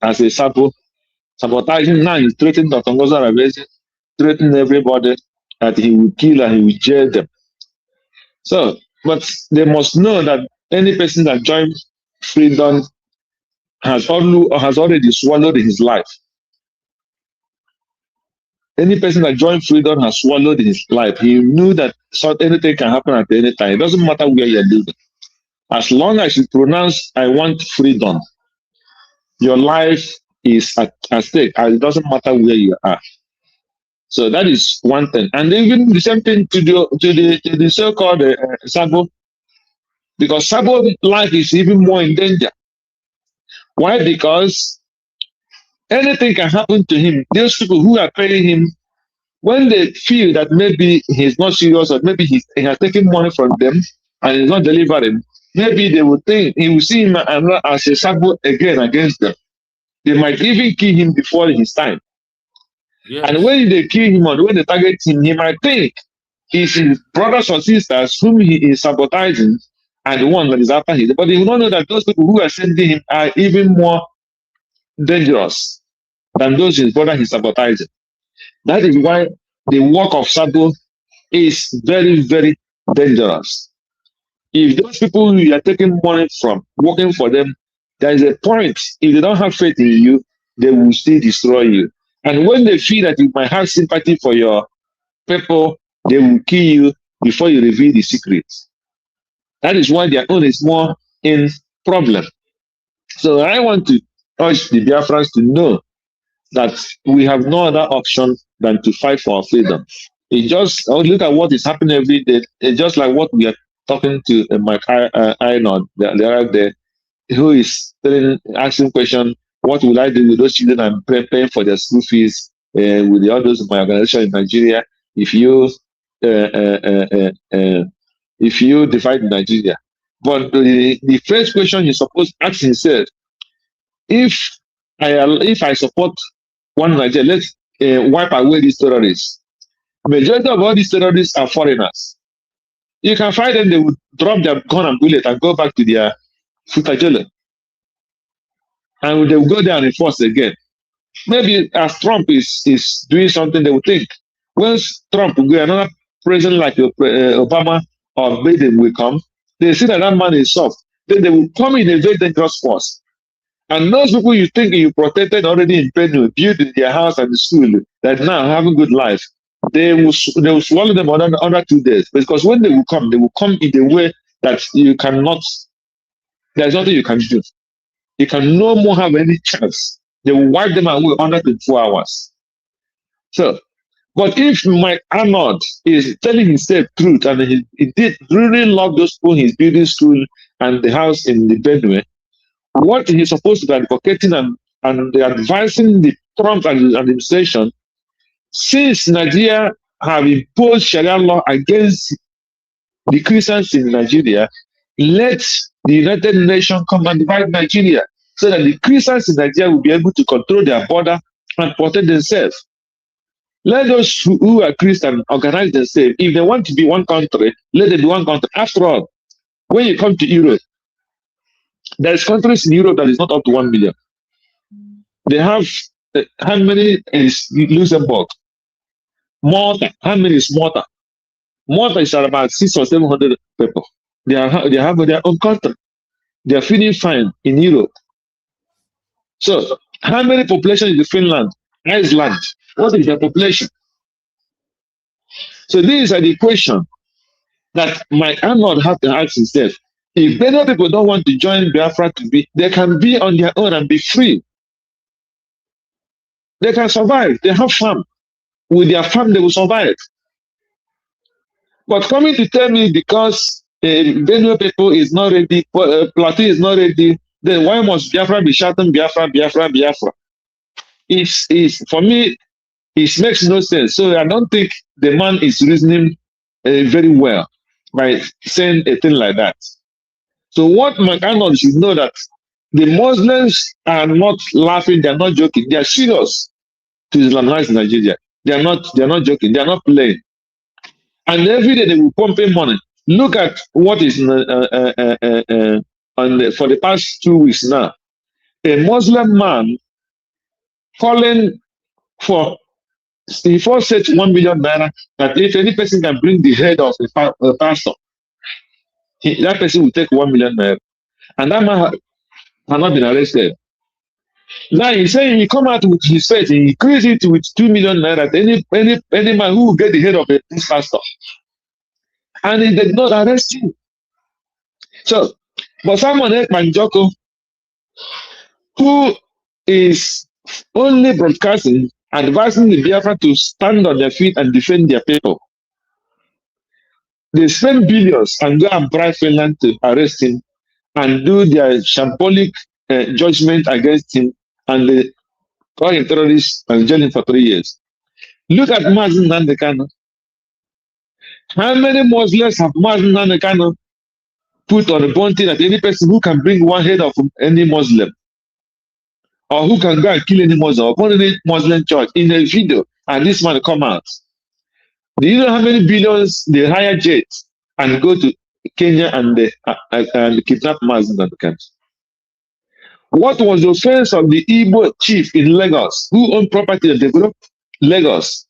as a sabotaging. Now he's threatening Dr. Ngozi Arabese, threatening everybody that he will kill and he will jail them. So, but they must know that any person that joins freedom has already swallowed his life. Any person that joined freedom has swallowed his life. He knew that anything can happen at any time. It doesn't matter where you're living. As long as you pronounce, I want freedom, your life is at stake. It doesn't matter where you are. So that is one thing. And even the same thing to the so-called Sabo, because Sabo's life is even more in danger. Why? Because anything can happen to him. Those people who are paying him, when they feel that maybe he's not serious or maybe he has taken money from them and he's not delivering, maybe they will think he will see him as a Sabo again against them. They might even kill him before his time. Yes. And when they kill him or when they target him, he might think it's his brothers or sisters whom he is sabotaging and the one that is after him. But he will not know that those people who are sending him are even more dangerous than those his brother is sabotaging. That is why the work of Sabo is very, very dangerous. If those people you are taking money from, working for them, there is a point, if they don't have faith in you, they will still destroy you. And when they feel that you might have sympathy for your people, they will kill you before you reveal the secrets. That is why their own is more in problem. So I want to urge the Biafrans to know that we have no other option than to fight for our freedom. It just look at what is happening every day. It's just like what we are talking to Mike Einord the other day, who is asking question, what will I do with those children I'm paying for their school fees with the others of my organization in Nigeria if you divide Nigeria? But the first question you're supposed to ask himself, if I support one Nigeria, let's wipe away these terrorists. Majority of all these terrorists are foreigners. You can find them, they would drop their gun and bullet and go back to their futajele. And they will go there and enforce again. Maybe as Trump is doing something, they will think, once Trump will go, another president like Obama or Biden will come, they see that man is soft. Then they will come in a very dangerous force. And those people you think you protected already in Benue, built their house and the school, that now have a good life, they will swallow them under 2 days. Because when they will come in a way that you cannot, there's nothing you can do. You can no more have any chance. They will wipe them away under 24 hours. So, but if Mike Arnold is telling himself truth and he did really love those people, he's building school and the house in the Benue, what he's supposed to be advocating and advising the Trump administration, since Nigeria have imposed Sharia law against the Christians in Nigeria, let the United Nations come and divide Nigeria. so that the Christians in Nigeria will be able to control their border and protect themselves. Let those who are Christian organize themselves. If they want to be one country, let them be one country. After all, when you come to Europe, there's countries in Europe that is not up to 1 million. They have, how many is Luxembourg? Malta, how many is Malta? Malta is about 600 or 700 people. They have their own country. They are feeling fine in Europe. So, how many population is in Finland? Iceland? What is their population? So these are the questions that my Arnold have to ask himself. If Benue people don't want to join Biafra to be, they can be on their own and be free. They can survive. They have farm. With their farm, they will survive. But coming to tell me because Benue people is not ready, Plateau is not ready, then why must Biafra be shouting Biafra, Biafra, Biafra? For me, it makes no sense. So I don't think the man is reasoning very well by saying a thing like that. So what McArnold should know that the Muslims are not laughing, they are not joking, they are serious to Islamize Nigeria. They are not joking, they are not playing. And every day they will pump in money. Look at what is for the past 2 weeks now. A Muslim man calling for, he first said 1 million naira that if any person can bring the head of a pastor, that person will take 1 million naira. And that man has not been arrested. Now he's saying he come out with his faith, he increase it with 2 million naira. Any man who will get the head of this pastor. And he did not arrest him. So, but someone like Manjoko, who is only broadcasting, advising the Biafra to stand on their feet and defend their people. They spend billions and go and bribe Finland to arrest him and do their shambolic judgment against him, and they call him terrorist and jail him for 3 years. Look at Mazen Nandekano. How many Muslims have Mazen Nandekano put on a bounty that any person who can bring one head of any Muslim, or who can go and kill any Muslim, or burn any Muslim church in a video, and this man come out? Do you know how many billions they hire jets and go to Kenya and kidnap Mazen Nandekano? What was the offense of the Igbo chief in Lagos, who owned property that developed Lagos?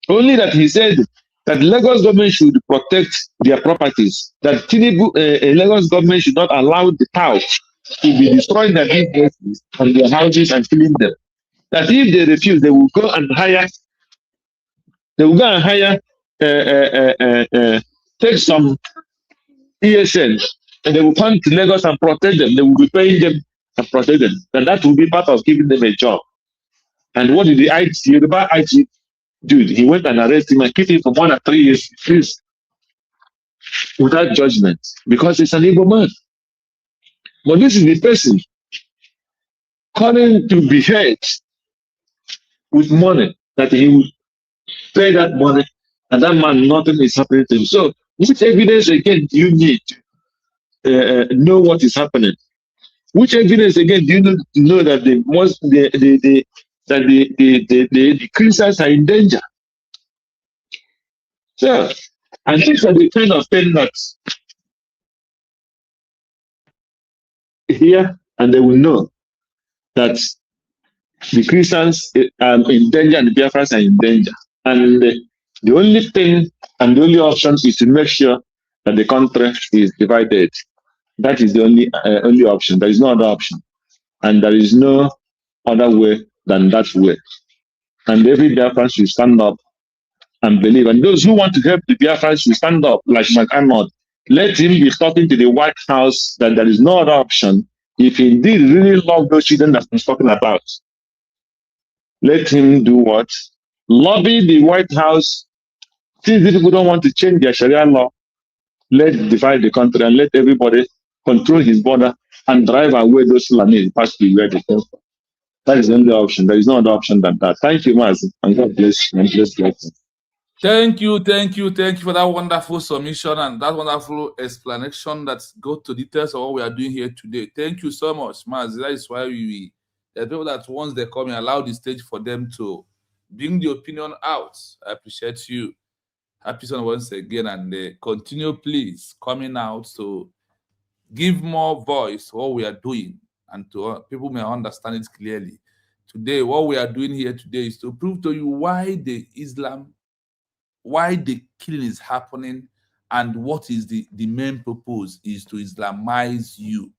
Only that he said that Lagos government should protect their properties, that Lagos government should not allow the touch to be destroying their businesses and their houses and killing them. That if they refuse, they will go and hire, take some ESN, and they will come to Lagos and protect them. They will be paying them and protect them. And that will be part of giving them a job. And what did the Yoruba IG do? He went and arrested him and kept him for more than 3 years without judgment, because he's an Igbo man. But this is the person calling to be heard with money, that he will pay that money, and that man, nothing is happening to him. So, which evidence again do you need to know what is happening? Which evidence again do you know that the Christians are in danger? So, and these are the kind of things that here, and they will know that the Christians are in danger and the Biafrans are in danger. And the only thing and the only option is to make sure that the country is divided. That is the only option. There is no other option. And there is no other way than that way. And every Biafran should stand up and believe. And those who want to help the Biafrans should stand up, like McArnold. Let him be talking to the White House that there is no other option. If he indeed really love those children that he's talking about, let him do what? Lobby the White House. Since the people don't want to change their Sharia law, let's divide the country and let everybody control his border and drive away those Fulani past to where they came from. That is the only option. There is no other option than that. Thank you, Mazi, and God bless you. And bless you. Thank you for that wonderful submission and that wonderful explanation that go to details of what we are doing here today. Thank you so much, Maz. That is why the people that once they come and allow the stage for them to bring the opinion out. I appreciate you. Happy son once again, and continue, please, coming out to give more voice to what we are doing and to people may understand it clearly. Today, what we are doing here today is to prove to you why the killing is happening and what is the main purpose is to Islamize you,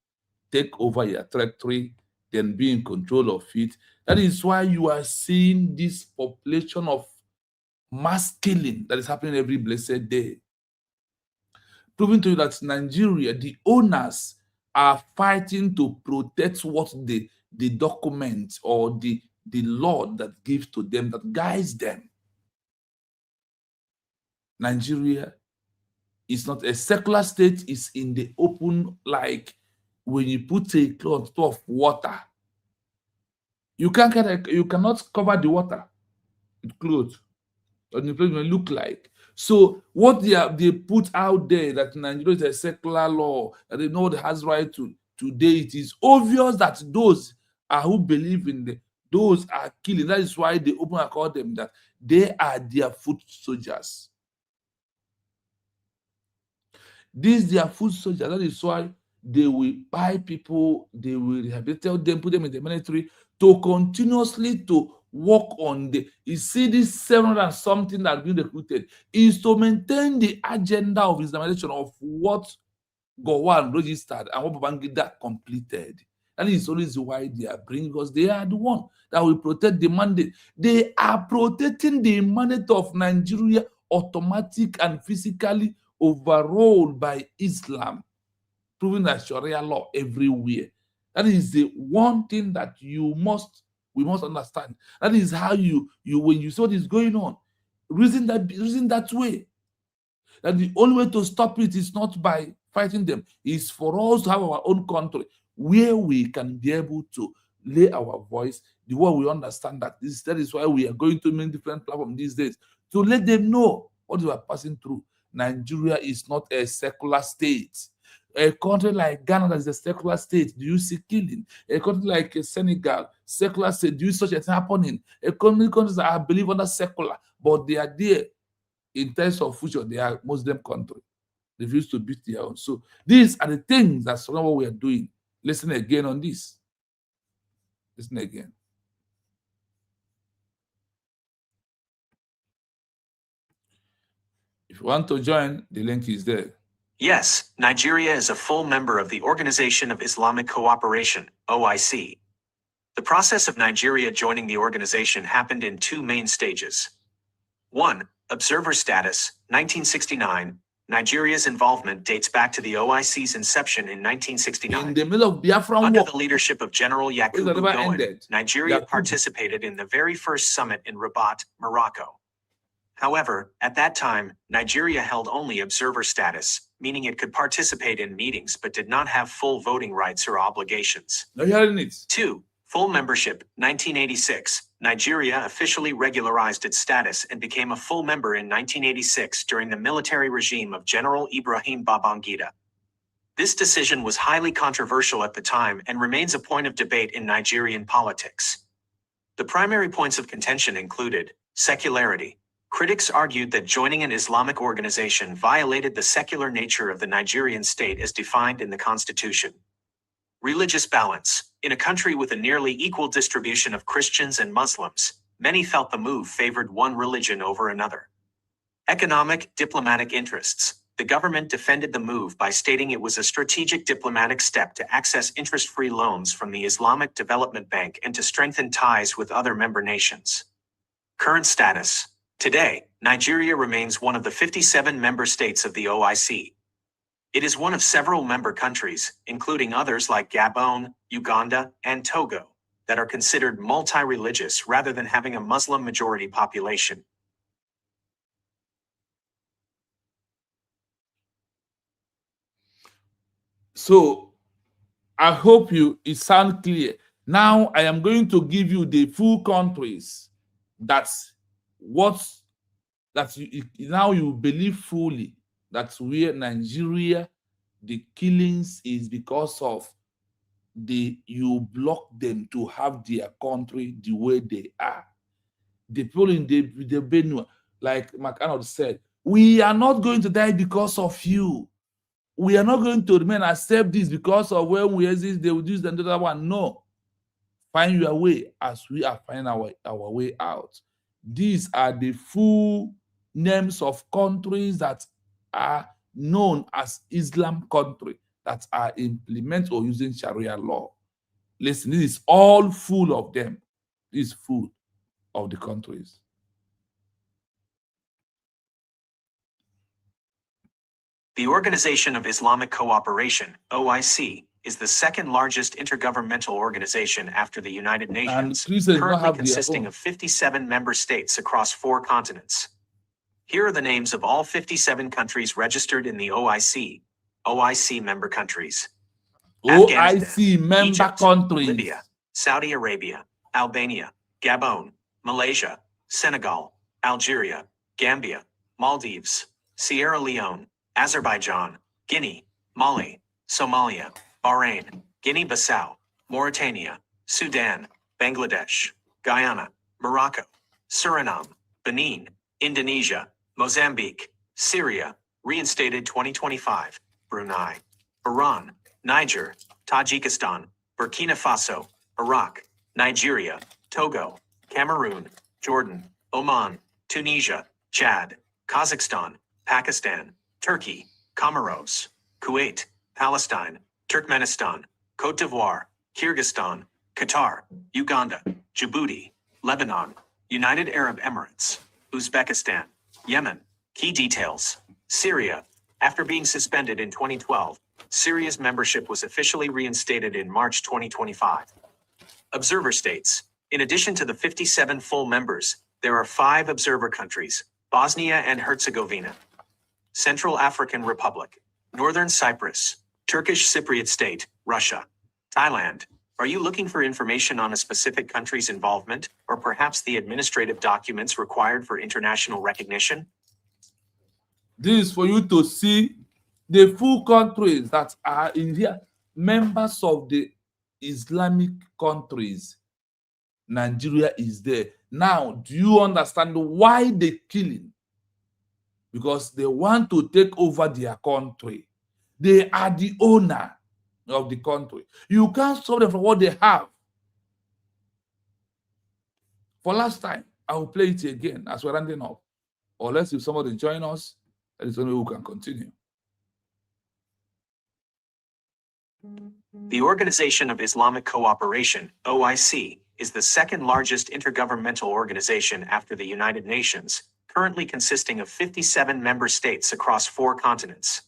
take over your territory, then be in control of it. That is why you are seeing this population of mass killing that is happening every blessed day. Proving to you that Nigeria, the owners are fighting to protect what the document or the law that gives to them, that guides them. Nigeria is not a secular state, it's in the open, like when you put a cloth of water. You cannot cover the water with clothes. On the place may look like. So what they put out there that Nigeria is a secular law, that they know that has right to today, it is obvious that those are who believe in those are killing. That is why they open and call them that they are their foot soldiers. These their foot soldiers. That is why they will buy people, they will rehabilitate them, put them in the military to continuously to work on you see this 700 something that have been recruited is to maintain the agenda of Islamization of what Gowon registered and what Babangida completed. That is always why they are bringing us. They are the one that will protect the mandate. They are protecting the mandate of Nigeria, automatic and physically overruled by Islam, proving that Sharia law everywhere. That is the one thing that we must understand. That is how you when you see what is going on, reason that way. That the only way to stop it is not by fighting them, is for us to have our own country where we can be able to lay our voice, the way we understand that is why we are going to many different platforms these days to let them know what we are passing through. Nigeria is not a secular state. A country like Ghana that is a secular state, do you see killing? A country like Senegal, secular state, do you see such a thing happening? Countries that I believe under secular, but they are there in terms of future, they are Muslim country. They refuse to beat their own. So these are the things that's what we are doing. Listen again on this. Listen again. If you want to join, the link is there. Yes, Nigeria is a full member of the Organization of Islamic Cooperation, OIC. The process of Nigeria joining the organization happened in two main stages. 1. Observer status, 1969. Nigeria's involvement dates back to the OIC's inception in 1969. In the middle of Biafra Under war, the leadership of General Yakubu Gowon, Nigeria participated in the very first summit in Rabat, Morocco. However, at that time, Nigeria held only observer status, meaning it could participate in meetings but did not have full voting rights or obligations. 2. Full membership, 1986. Nigeria officially regularized its status and became a full member in 1986 during the military regime of General Ibrahim Babangida. This decision was highly controversial at the time and remains a point of debate in Nigerian politics. The primary points of contention included secularity. Critics argued that joining an Islamic organization violated the secular nature of the Nigerian state as defined in the constitution. Religious balance. In a country with a nearly equal distribution of Christians and Muslims, many felt the move favored one religion over another. Economic, diplomatic interests. The government defended the move by stating it was a strategic diplomatic step to access interest-free loans from the Islamic Development Bank and to strengthen ties with other member nations. Current status. Today, Nigeria remains one of the 57 member states of the OIC. It is one of several member countries, including others like Gabon, Uganda, and Togo, that are considered multi-religious rather than having a Muslim majority population. So, I hope it sounds clear. Now, I am going to give you the full countries. That's what that now you believe fully that where Nigeria, the killings is because of you block them to have their country the way they are. The people in the Benue, like McAnod said, we are not going to die because of you. We are not going to remain accept this because of when we exist, they will use the other one. No. Find your way as we are finding our way out. These are the full names of countries that are known as Islam country that are implementing or using Sharia law. Listen, this is all full of them. This is full of the countries. The Organisation of Islamic Cooperation, OIC, is the second largest intergovernmental organization after the United Nations, currently consisting of 57 member states across 4 continents. Here are the names of all 57 countries registered in the OIC. OIC member countries. OIC member Egypt, countries. Libya, Saudi Arabia, Albania, Gabon, Malaysia, Senegal, Algeria, Gambia, Maldives, Sierra Leone, Azerbaijan, Guinea, Mali, Somalia, Bahrain, Guinea-Bissau, Mauritania, Sudan, Bangladesh, Guyana, Morocco, Suriname, Benin, Indonesia, Mozambique, Syria, reinstated 2025, Brunei, Iran, Niger, Tajikistan, Burkina Faso, Iraq, Nigeria, Togo, Cameroon, Jordan, Oman, Tunisia, Chad, Kazakhstan, Pakistan, Turkey, Comoros, Kuwait, Palestine, Turkmenistan, Côte d'Ivoire, Kyrgyzstan, Qatar, Uganda, Djibouti, Lebanon, United Arab Emirates, Uzbekistan, Yemen. Key details. Syria. After being suspended in 2012, Syria's membership was officially reinstated in March 2025. Observer states. In addition to the 57 full members, there are 5 observer countries: Bosnia and Herzegovina, Central African Republic, Northern Cyprus, Turkish Cypriot State, Russia, Thailand. Are you looking for information on a specific country's involvement, or perhaps the administrative documents required for international recognition? This is for you to see the full countries that are in here, members of the Islamic countries. Nigeria is there. Now, do you understand why they're killing? Because they want to take over their country. They are the owner of the country. You can't stop them from what they have. For last time, I will play it again as we're rounding up. Or let's if somebody join us, that is the only way we can continue. The Organisation of Islamic Cooperation, OIC, is the second largest intergovernmental organization after the United Nations, currently consisting of 57 member states across 4 continents.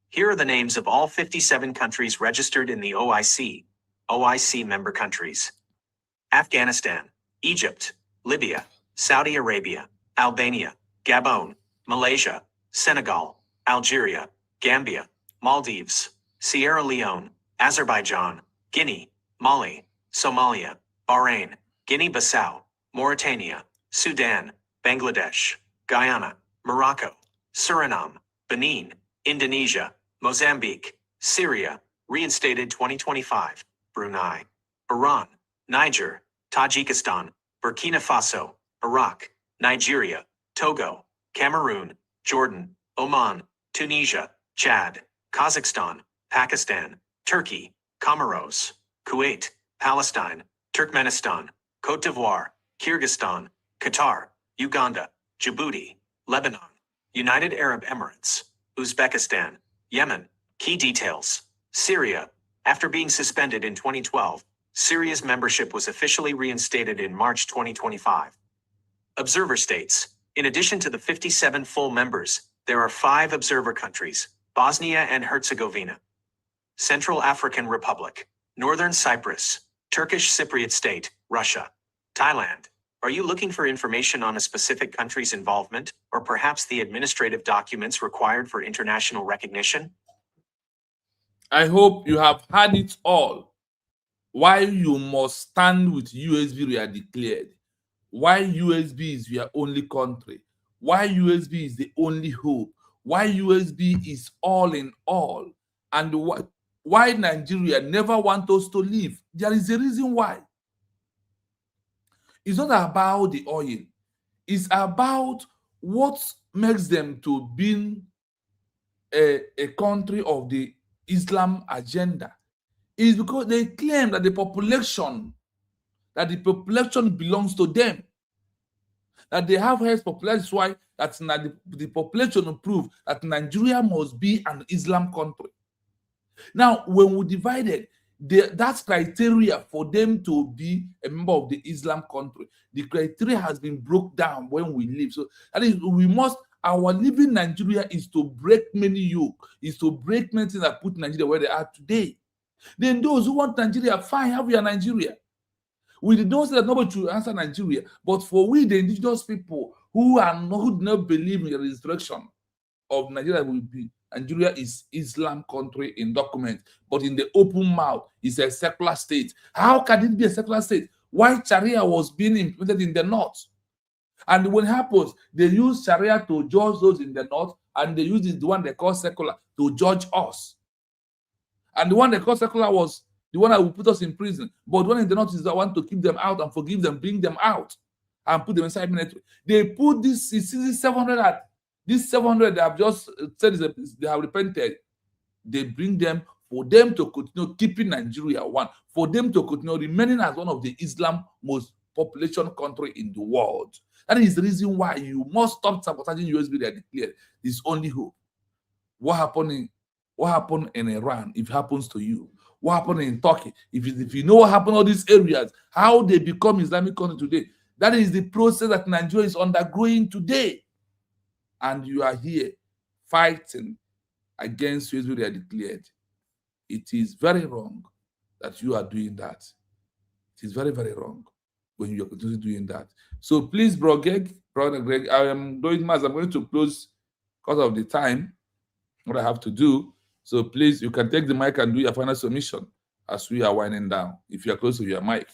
Here are the names of all 57 countries registered in the OIC. OIC member countries: Afghanistan, Egypt, Libya, Saudi Arabia, Albania, Gabon, Malaysia, Senegal, Algeria, Gambia, Maldives, Sierra Leone, Azerbaijan, Guinea, Mali, Somalia, Bahrain, Guinea-Bissau, Mauritania, Sudan, Bangladesh, Guyana, Morocco, Suriname, Benin, Indonesia, Mozambique, Syria, reinstated 2025, Brunei, Iran, Niger, Tajikistan, Burkina Faso, Iraq, Nigeria, Togo, Cameroon, Jordan, Oman, Tunisia, Chad, Kazakhstan, Pakistan, Turkey, Comoros, Kuwait, Palestine, Turkmenistan, Côte d'Ivoire, Kyrgyzstan, Qatar, Uganda, Djibouti, Lebanon, United Arab Emirates, Uzbekistan, Yemen. Key details. Syria. After being suspended in 2012, Syria's membership was officially reinstated in March 2025. Observer states. In addition to the 57 full members, there are 5 observer countries: Bosnia and Herzegovina, Central African Republic, Northern Cyprus, Turkish Cypriot State, Russia, Thailand. Are you looking for information on a specific country's involvement, or perhaps the administrative documents required for international recognition? I hope you have had it all. Why you must stand with USB we are declared. Why USB is your only country. why USB is the only hope, why USB is all in all, and why Nigeria never wants us to leave. There is a reason why. It's not about the oil. It's about what makes them to be a country of the Islam agenda. It's because they claim that the population belongs to them. That they have highest population. That's why that's not the population will prove that Nigeria must be an Islam country. Now, when we divided, that criteria for them to be a member of the Islam country, the criteria has been broke down when we leave. So that is, our living Nigeria is to break many yoke, is to break many things that put Nigeria where they are today. Then those who want Nigeria, fine, have your Nigeria. We don't say that nobody should answer Nigeria, but for we, the indigenous people who do not believe in the resurrection of Nigeria, will be Nigeria is Islam country in document, but in the open mouth is a secular state. How can it be a secular state? Why Sharia was being implemented in the north? And when it happens, they use Sharia to judge those in the north, and they use the one they call secular to judge us. And the one they call secular was the one that will put us in prison. But the one in the north is the one to keep them out and forgive them, bring them out, and put them inside military. They put this 700 at these 700 they have just said they have repented. They bring them for them to continue keeping Nigeria one, for them to continue remaining as one of the Islam most population country in the world. That is the reason why you must stop sabotaging USB. They are declared. This only hope. What happened in Iran, if it happens to you? What happened in Turkey? If you know what happened in all these areas, how they become Islamic country today, that is the process that Nigeria is undergoing today. And you are here fighting against USB. They are declared. It is very wrong that you are doing that. It is very, very wrong when you are continuing doing that. So please, Brother Greg, I am doing mass. I'm going to close because of the time, what I have to do. So please, you can take the mic and do your final submission as we are winding down, if you are close to your mic.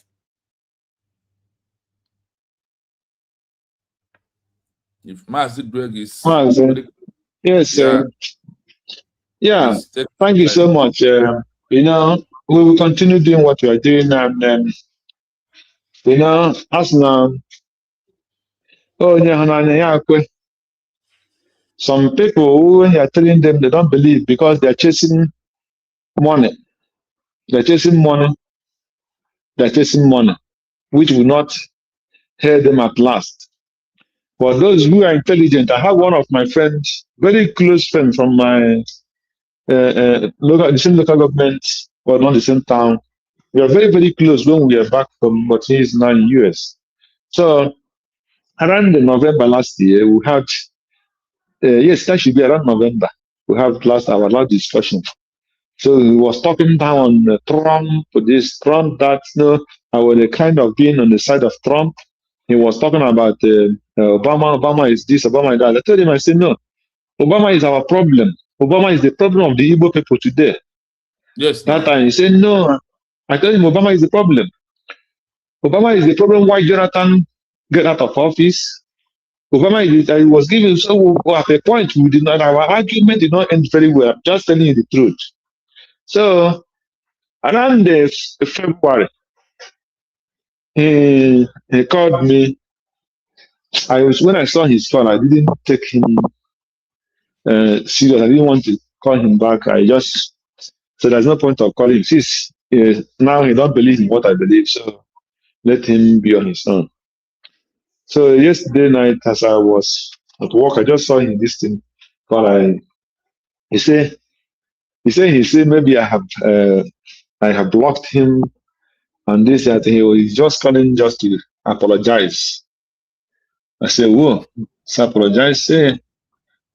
If Master Greg is... Yes, yeah, thank you so much. We will continue doing what we are doing, and as now, some people, when you are telling them, they don't believe because they are chasing money. They're chasing money. They're chasing money, which will not help them at last. But those who are intelligent, I have one of my friends, very close friend from my the same local government, but not the same town. We are very, very close when we are back from, but he is now in the US. So around November last year, we had, yes, that should be around November. We have our last discussion. So he was talking down on Trump, this, Trump, that. I was kind of being on the side of Trump. He was talking about Obama is this, Obama is that. I told him, I said, no, Obama is our problem. Obama is the problem of the Igbo people today. Yes. That time he said, no. I told him Obama is the problem. Obama is the problem why Jonathan get out of office. Obama was giving, so at a point our argument did not end very well. I'm just telling you the truth. So around February, he called me. When I saw his call, I didn't take him serious. I didn't want to call him back. I just said there's no point of calling him. Since now he don't believe in what I believe, so let him be on his own. So yesterday night, as I was at work, I just saw him this thing. He said maybe I have blocked him, and this that he was just calling just to apologize. I said, whoa, so apologize. Say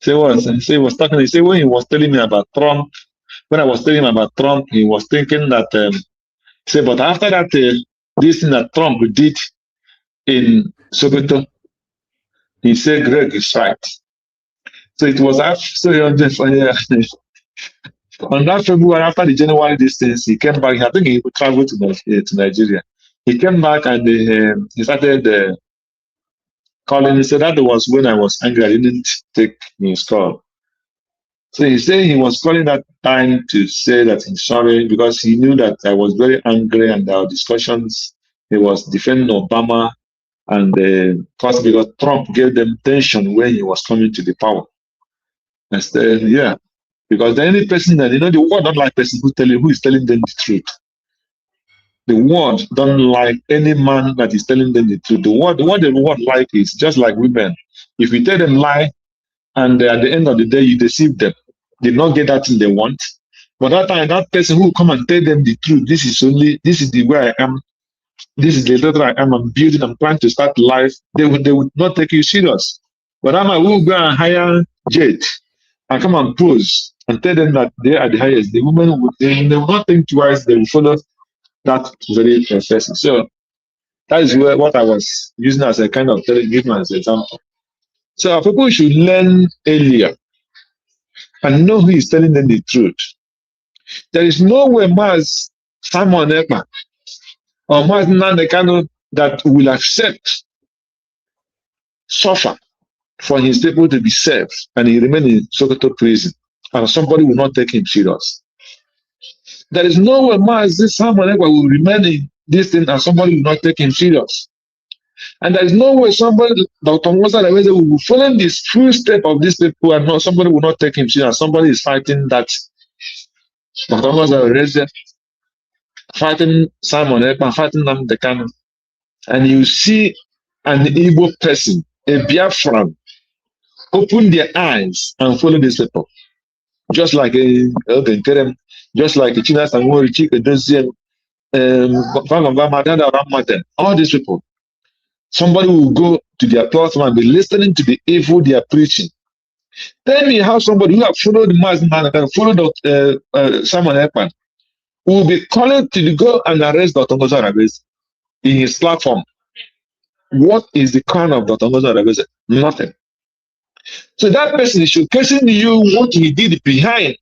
what? He was talking. He said when he was telling me about Trump, when I was telling him about Trump, he was thinking that but after that this thing that Trump did in Sokoto, he said Greg is right. So it was after on that February, after the January distance, he came back. I think he would travel to Nigeria. He came back and he started calling. He said that was when I was angry. I didn't take his call. So he said he was calling that time to say that he's sorry because he knew that I was very angry and our discussions. He was defending Obama and because Trump gave them tension when he was coming to the power. I said, yeah, because the only person that the world don't like person who is telling them the truth. The world don't like any man that is telling them the truth. What the world like is just like women. If you tell them lie, and at the end of the day you deceive them, they not get that thing they want. But that time, that person who come and tell them the truth, this is the way I am, this is the letter I am, I'm building, I'm trying to start life, they would not take you serious. But I'm a will go and hire Jade and come and pose and tell them that they are the highest. The women they will not think twice, they will follow that very person. So that is what I was using as a kind of giving as an example. So our people should learn earlier and know who is telling them the truth. There is no way Maz Simon Ekman or Maz Nandekano that will accept suffer for his people to be saved and he remain in Sokoto prison and somebody will not take him serious. There is no way Maz Simon Ekman will remain in this thing and somebody will not take him serious. And there is no way somebody, Dr. Musa, will follow this full step of these people and not, somebody will not take him serious. Somebody is fighting that. Dr. Musa fighting Simon Ekman, fighting Namdekano. And you see an Igbo person, a Biafran, open their eyes and follow these people. Just like Kerem, just like China Samori, Chika Dozien, all these people. Somebody will go to their platform and be listening to the evil they are preaching. Tell me how somebody who have followed Mazman and followed Simon Ekman will be calling to go and arrest Dr. Ngozi Arabese in his platform. What is the crown of Dr. Ngozi Arabese? Nothing. So that person is showcasing you what he did behind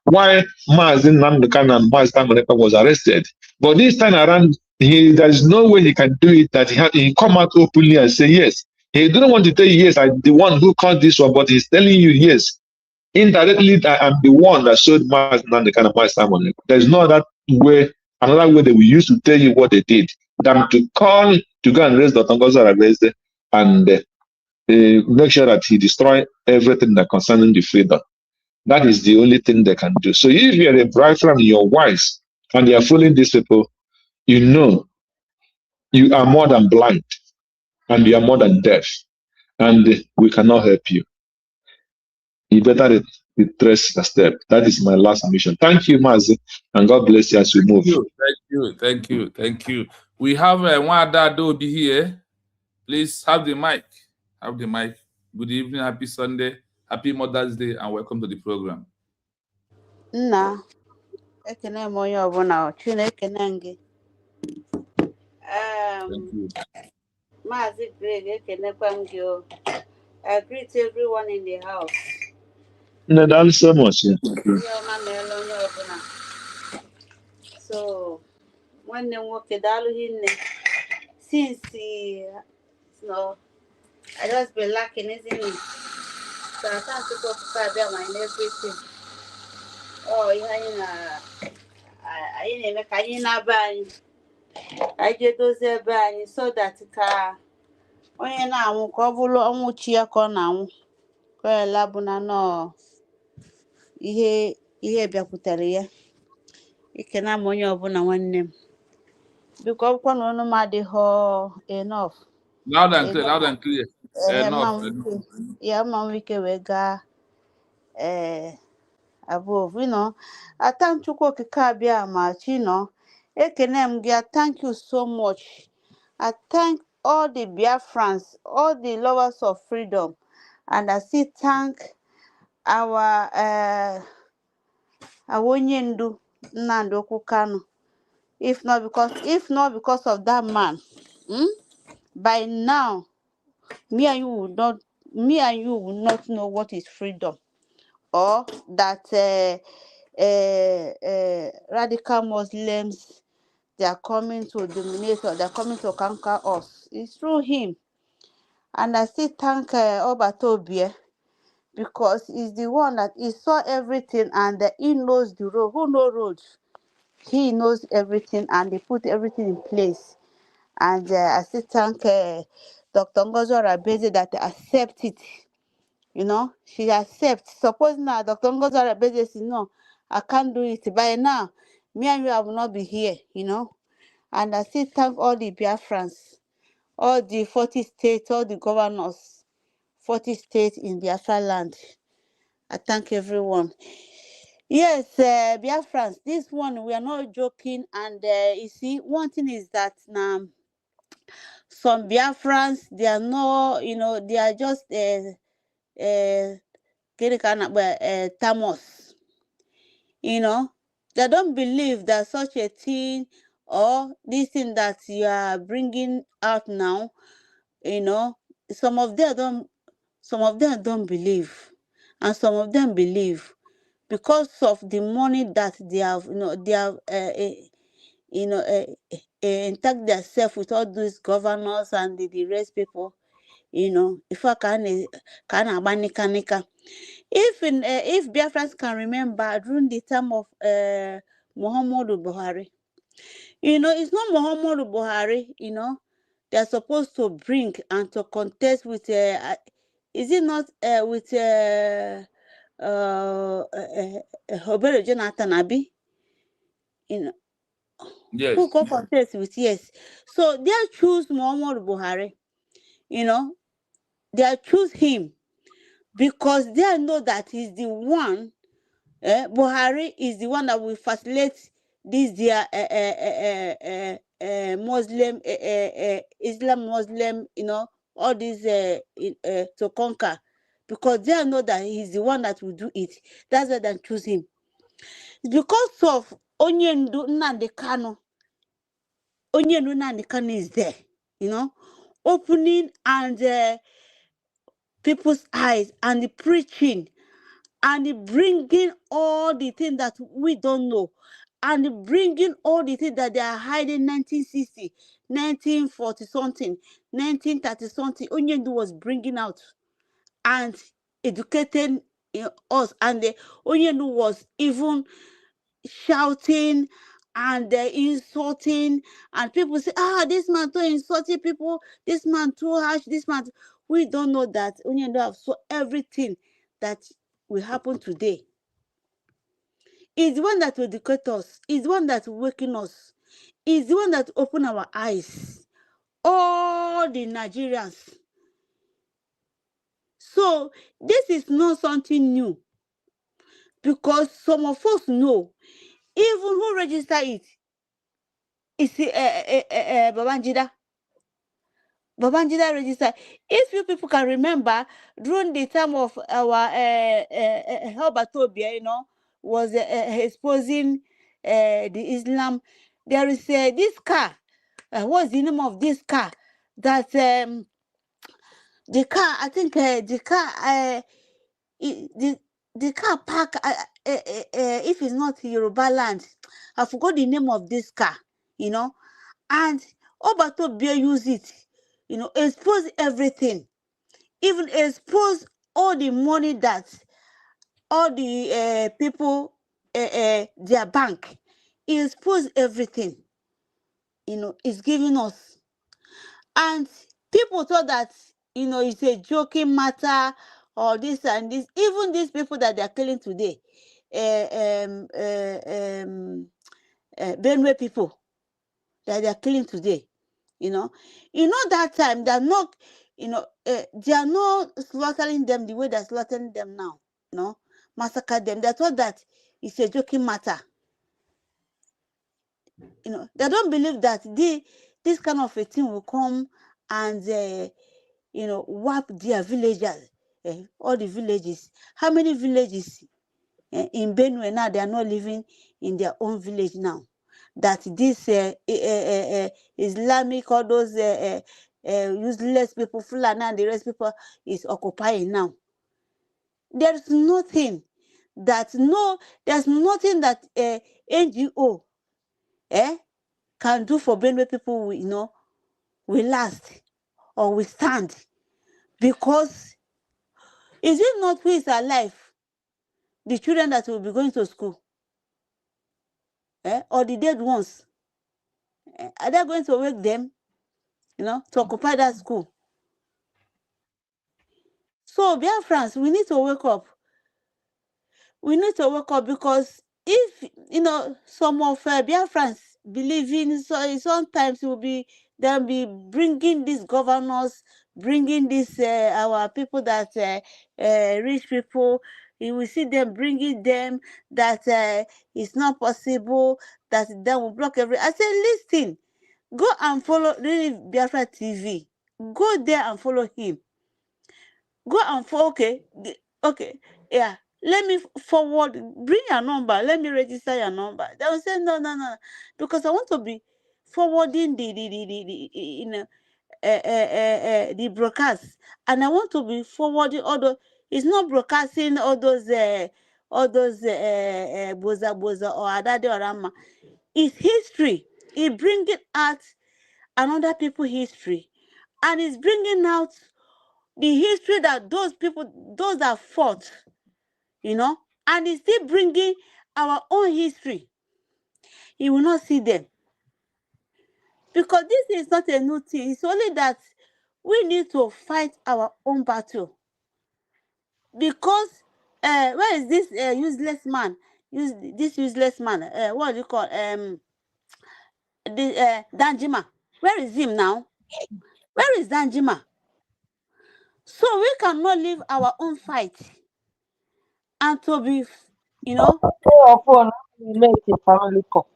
why Mazin Namdekan and Mazin Simon Ekman was arrested. But this time around, there is no way he can do it that he come out openly and say yes. He didn't want to tell you yes, I'm the one who caused this one, but he's telling you yes. Indirectly, I am the one that showed Mazin Namdekan and Mazin Simon Ekman. There's no other way, another way they will use to tell you what they did than to call to go and raise Dr. Ngozi Arabese and make sure that he destroy everything that concerning the freedom. That is the only thing they can do. So if you are a bride and you're wise and you are following these people, you know you are more than blind and you are more than deaf and we cannot help you. You better retrace a step. That is my last mission. Thank you, Mazi, and God bless you as we move. Thank you. We have one Adobe here. Please have the mic. Good evening, happy Sunday, happy Mother's Day, and welcome to the program. Nna, ekene m onye ọbụla Chineke na gị. Maazị Greg, ekenekwa m gị o. I greet everyone in the house. No, that's so much. Yeah. So, nwanne m nwoke daalụ hinne. Since no, I just been lacking, isn't it? So I can't keep up with everything. Oh, anyị na-eme ka anyị na-aba anyị je dozie ebe anyị so that ka onye na-anwụ ka ọ bụrụ ọnwụ chi ya ka ọ na-anwụ ka ọ labụ na nọ ihe bịakwutere ya ikena m onye ọbụla nwanne m biko ọ bụkwa na ọnụ m adịghị enough loud and clear ya ma m ike wee gaa above, I thank Chukwu Okike abịa ma ekene m gị. I thank you so much. I thank all the Biafrans, all the lovers of freedom, and I still thank our onye ndu Nnamdi Okwu Kanu. If not because of that man, by now me and you will not know what is freedom, or that radical Muslims, they are coming to dominate or they are coming to conquer us. It's through him. And I still thank Obatobie, because he's the one that he saw everything, and he knows the road. Who knows roads? He knows everything, and he put everything in place. And I still thank Dr. Ngozo Rabeze that accept it. She accepts. Suppose now Dr. Ngozo Rabeze says, no, I can't do it. By now, me and you will not be here, And I still thank all the Biafrans, all the 40 states, all the governors, 40 states in Biafra land. I thank everyone. Yes, Biafrans, this one, we are not joking. And you see, one thing is that now, some Biafrans, they are not, they are just Tamos. They don't believe that such a thing, or this thing that you are bringing out now, some of them don't believe, and some of them believe, because of the money that they have, intact themselves with all these governors and the rest people. If I can if Biafrans can remember during the time of Muhammadu Buhari, it's not Muhammadu Buhari, they're supposed to bring and to contest with is it not with Obere Jonathan Abi? Yes. Who go contest with? Yes. So they choose Muhammadu Buhari, they choose him because they know that he's the one. Buhari is the one that will facilitate this their Muslim, Islam Muslim, all these to conquer, because they know that he's the one that will do it. That's why they choose him. Because of Onyendu Nnamdi Kanu. Onyendu Nnamdi Kanu is there, opening and people's eyes and the preaching, and bringing all the things that we don't know, and bringing all the things that they are hiding. 1960, 1940 something, 1930 something, Onyendu was bringing out and educating us. And Onyendu was even shouting and insulting, and people say, this man too insulting people, this man too harsh, this man. We don't know that Onyendu have saw everything that will happen today. Is the one that will educate us, is the one that will waken us, is the one that open our eyes, all the Nigerians. So this is not something new, because some of us know, even who register it is Babangida. Babangida register. If you people can remember, during the time of our Helbatobia, was exposing the Islam, there is this car. What's the name of this car? That the car, I think the car, the car park. If it's not Yoruba land, I forgot the name of this car. And Obatobia use it. Expose everything, even expose all the money that all the people, their bank, expose everything, it's giving us. And people thought that, it's a joking matter, or this and this. Even these people that they're killing today, Benue people that they're killing today, that time they're not, they are not slaughtering them the way they're slaughtering them now, massacre them. They thought that it's a joking matter. They don't believe that this kind of a thing will come and wipe their villages, all the villages. How many villages in Benue now, they are not living in their own village now? That this Islamic, all those useless people, Fulani and the rest people is occupying now. There's nothing that NGO can do for Benue people, will last or will stand. Because is it not who is alive? The children that will be going to school? Or the dead ones? Are they going to wake them, to occupy that school? So, Biafrans, we need to wake up. We need to wake up, because if, some of Biafrans believe in, so sometimes they'll be bringing these governors, bringing this our people that rich people. You will see them bringing them that it's not possible, that they will block every. I say, listen, go and follow really Biafra TV. Go there and follow him. Go and follow. Okay, yeah. Let me forward. Bring your number. Let me register your number. They will say no, because I want to be forwarding the broadcast, and I want to be forwarding all the. It's not broadcasting all those boza or adade or rama. It's history. It bringing out another people's history, and it's bringing out the history that those people, those that fought, and it's still bringing our own history. You will not see them, because this is not a new thing. It's only that we need to fight our own battle. Because where is this useless man? This useless man. What do you call Danjima? Where is him now? Where is Danjima? So we cannot leave our own fight and to be, Your phone, make a family call.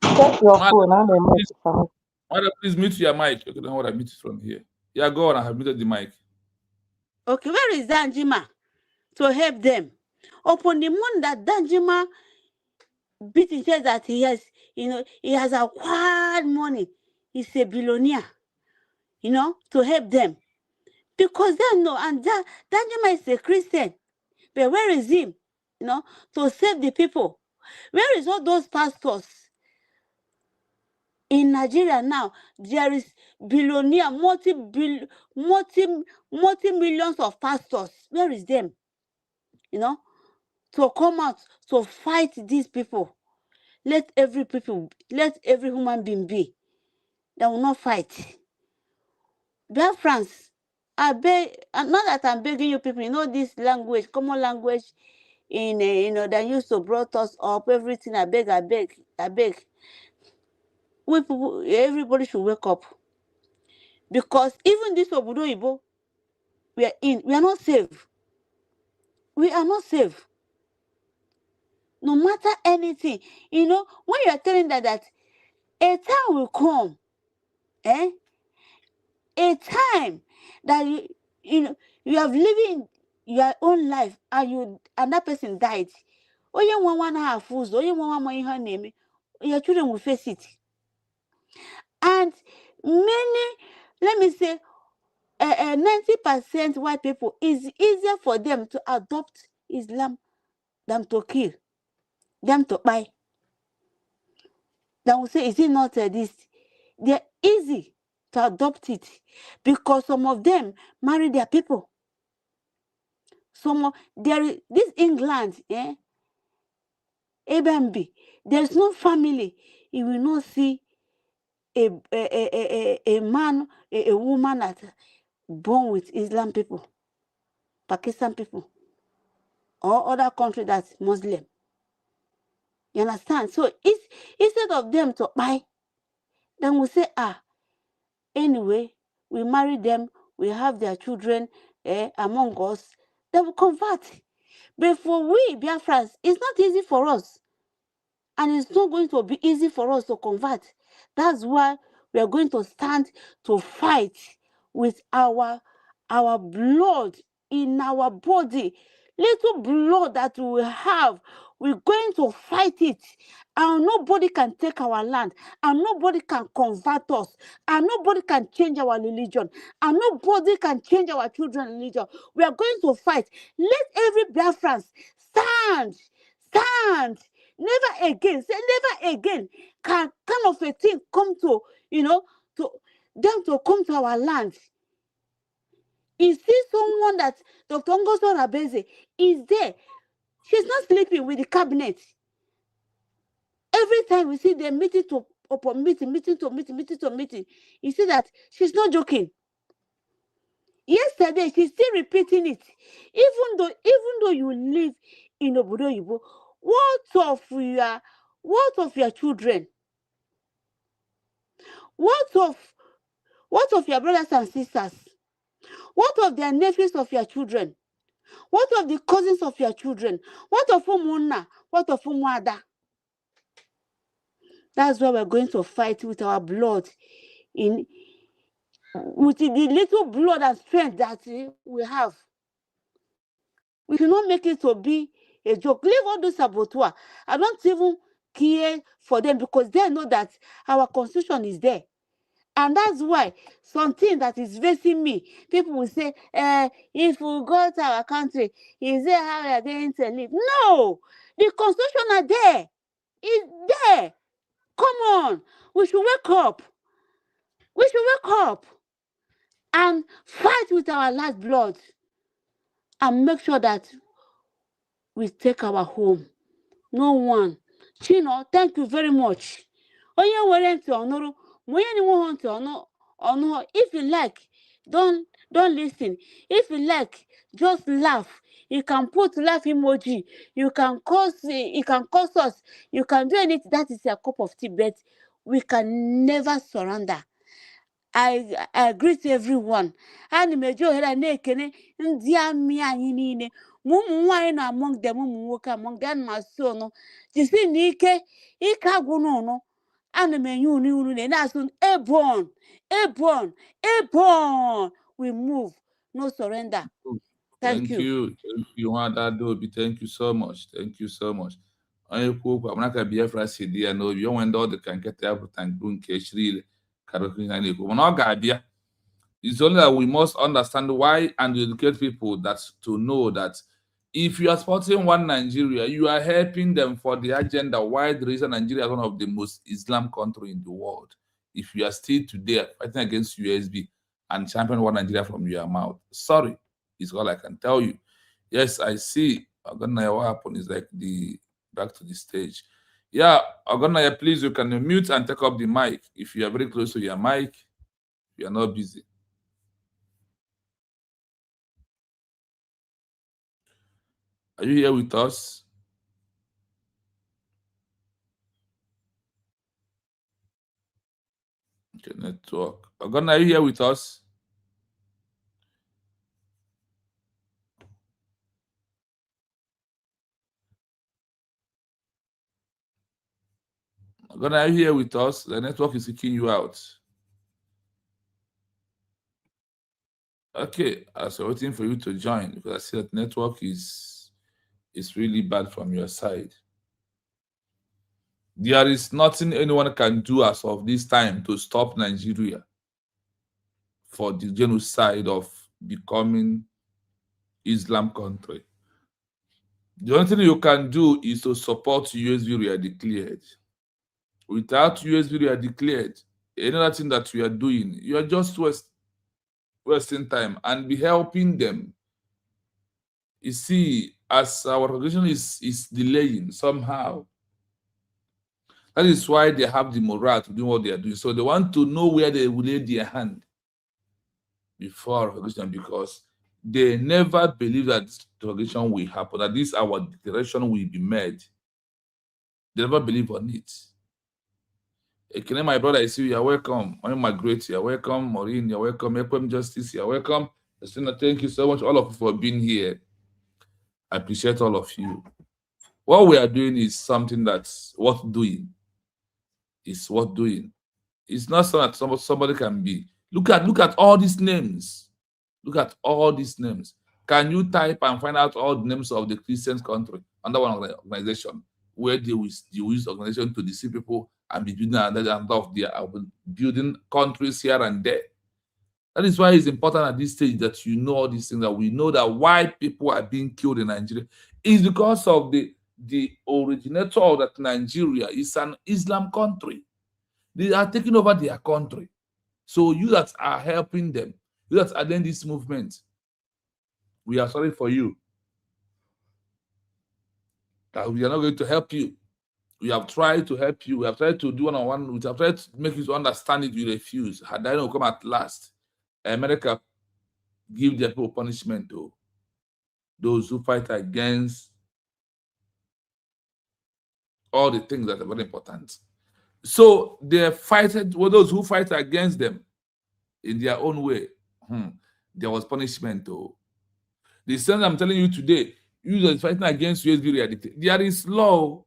Check your phone and then make a family. Madam, please mute your mic. Okay, don't worry, I mute it from here. Yeah, go on. I have muted the mic. Okay, where is Danjima to help them? Upon the money that Danjima beat his chest that he has, he has acquired money. He's a billionaire, to help them. Because they know, and Danjuma is a Christian. But where is him, to save the people? Where is all those pastors? In Nigeria now, there is billionaire, multi-millions of pastors. Where is them? To come out to fight these people. Let every human being be. They will not fight. Biafrans, I beg, not that I'm begging you people, this language, common language, that used to brought us up, everything. I beg. We people, everybody should wake up. Because even this Obodo Ibo, we are not safe. We are not safe. No matter anything, when you are telling that a time will come, a time that you have living your own life and that person died. Your children will face it. And many, let me say, 90% white people, is easier for them to adopt Islam than to kill, them to buy. They will say, is it not this? They're easy to adopt it, because some of them marry their people. This England, Abambi, there's no family. You will not see a man, a woman that born with Islam people, Pakistan people, or other country that's Muslim. You understand? So instead of them to buy, then we say, anyway, we marry them, we have their children among us, they will convert. But for we, Biafrans, it's not easy for us. And it's not going to be easy for us to convert. That's why we are going to stand to fight with our blood in our body. Little blood that we have, we're going to fight it. And nobody can take our land. And nobody can convert us. And nobody can change our religion. And nobody can change our children's religion. We are going to fight. Let every Biafran stand. Never again, say never again can kind of a thing come to, to them to come to our land. You see someone that Dr. Ngozo Rabeze is there. She's not sleeping with the cabinet. Every time we see them meeting to meeting, you see that she's not joking. Yesterday, she's still repeating it. Even though you live in Obodo Yibo, what of your children? What of your brothers and sisters? What of their nephews of your children? What of the cousins of your children? What of Umunna? What of Umuada? That's why we're going to fight with our blood, with the little blood and strength that we have. We should not make it to be a joke. Leave all those saboteur. I don't even care for them because they know that our constitution is there. And that's why something that is facing me, people will say, if we go to our country, is there how we are going to live? No, the constitution are there. It's there. Come on, we should wake up. We should wake up and fight with our last blood and make sure that we take our home. No one. Chino, thank you very much. If you like, don't listen. If you like, just laugh. You can put laugh emoji. You can curse us. You can do anything. That is your cup of tea, but we can never surrender. I greet everyone. And major na-ekene ndị amị anyị niile. Ụmụ nwaanyị na among them, ụmụ nwoke among them, masị ọnụ. Jisi na ike agwụ n'ọnụ. Ana m enye unu na-asụ airborne. We move, no surrender. Thank you. Thank you, Adobe. Thank you so much. Thank you so much. Onye kwuo okwu Amaka Biafra si dị ya n'obi o nwere ndị ọ dị ka nkịta ya pụta mkpu nke echiri na-ekwu mana ọ ga-abịa. It's only that we must understand why and educate people that to know that if you are supporting one Nigeria, you are helping them for the agenda why the reason Nigeria is one of the most Islam country in the world. If you are still today fighting against USB and champion one Nigeria from your mouth, sorry, is all I can tell you. Yes, I see. Ogonaya, what happened is like back to the stage. Yeah, Ogonaya, please, you can mute and take up the mic if you are very close to your mic. You are not busy. Are you here with us? Okay, network. Ogonna, are you here with us? Ogonna, are you here with us? The network is kicking you out. Okay, I was waiting for you to join because I see that network is really bad from your side. There is nothing anyone can do as of this time to stop Nigeria for the genocide of becoming Islam country. The only thing you can do is to support US we are declared. Without US we are declared, any other thing that we are doing, you are just wasting time and be helping them. You see, as our organization is delaying somehow, that is why they have the morale to do what they are doing. So they want to know where they will lay their hand before our organization, because they never believe that the organization will happen, that this our declaration will be made. They never believe on it. Okay, my brother, I see you are welcome. I'm my great, you are welcome. Maureen, you're welcome. Equim Justice, you're welcome. Thank you so much, all of you, for being here. I appreciate all of you. What we are doing is something that's worth doing. It's worth doing. It's not something that somebody can be. Look at all these names. Look at all these names. Can you type and find out all the names of the Christian country under one organization where they use organization to deceive people and be building building countries here and there? That is why it's important at this stage that you know all these things, that we know that why people are being killed in Nigeria is because of the originator of that Nigeria is an Islam country. They are taking over their country. So you that are helping them, you that are doing this movement, We are sorry for you. That we are not going to help you. We have tried to help you. We have tried to do one-on-one. We have tried to make you to understand it. You refuse. Had I not come at last, America give their people punishment to those who fight against all the things that are very important. So they fighted with those who fight against them in their own way. There was punishment though. The same I'm telling you today, you are fighting against USB reality. There is law.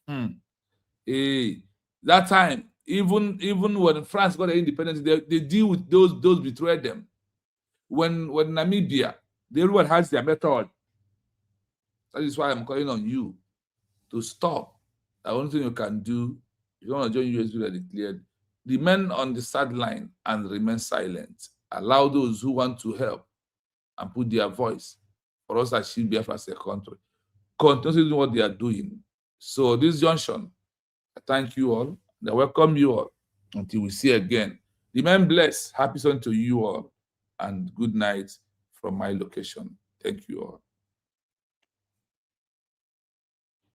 That time, even when France got their independence, they deal with those betrayed them. When Namibia, everyone has their method. That is why I'm calling on you to stop. The only thing you can do, if you want to join USB that declared, remain on the sideline and remain silent. Allow those who want to help and put their voice for us to achieve Biafra as a country. Continue doing what they are doing. So this junction, I thank you all. I welcome you all until we see again. Remain blessed. Happy Sunday to you all, and good night from my location. Thank you all.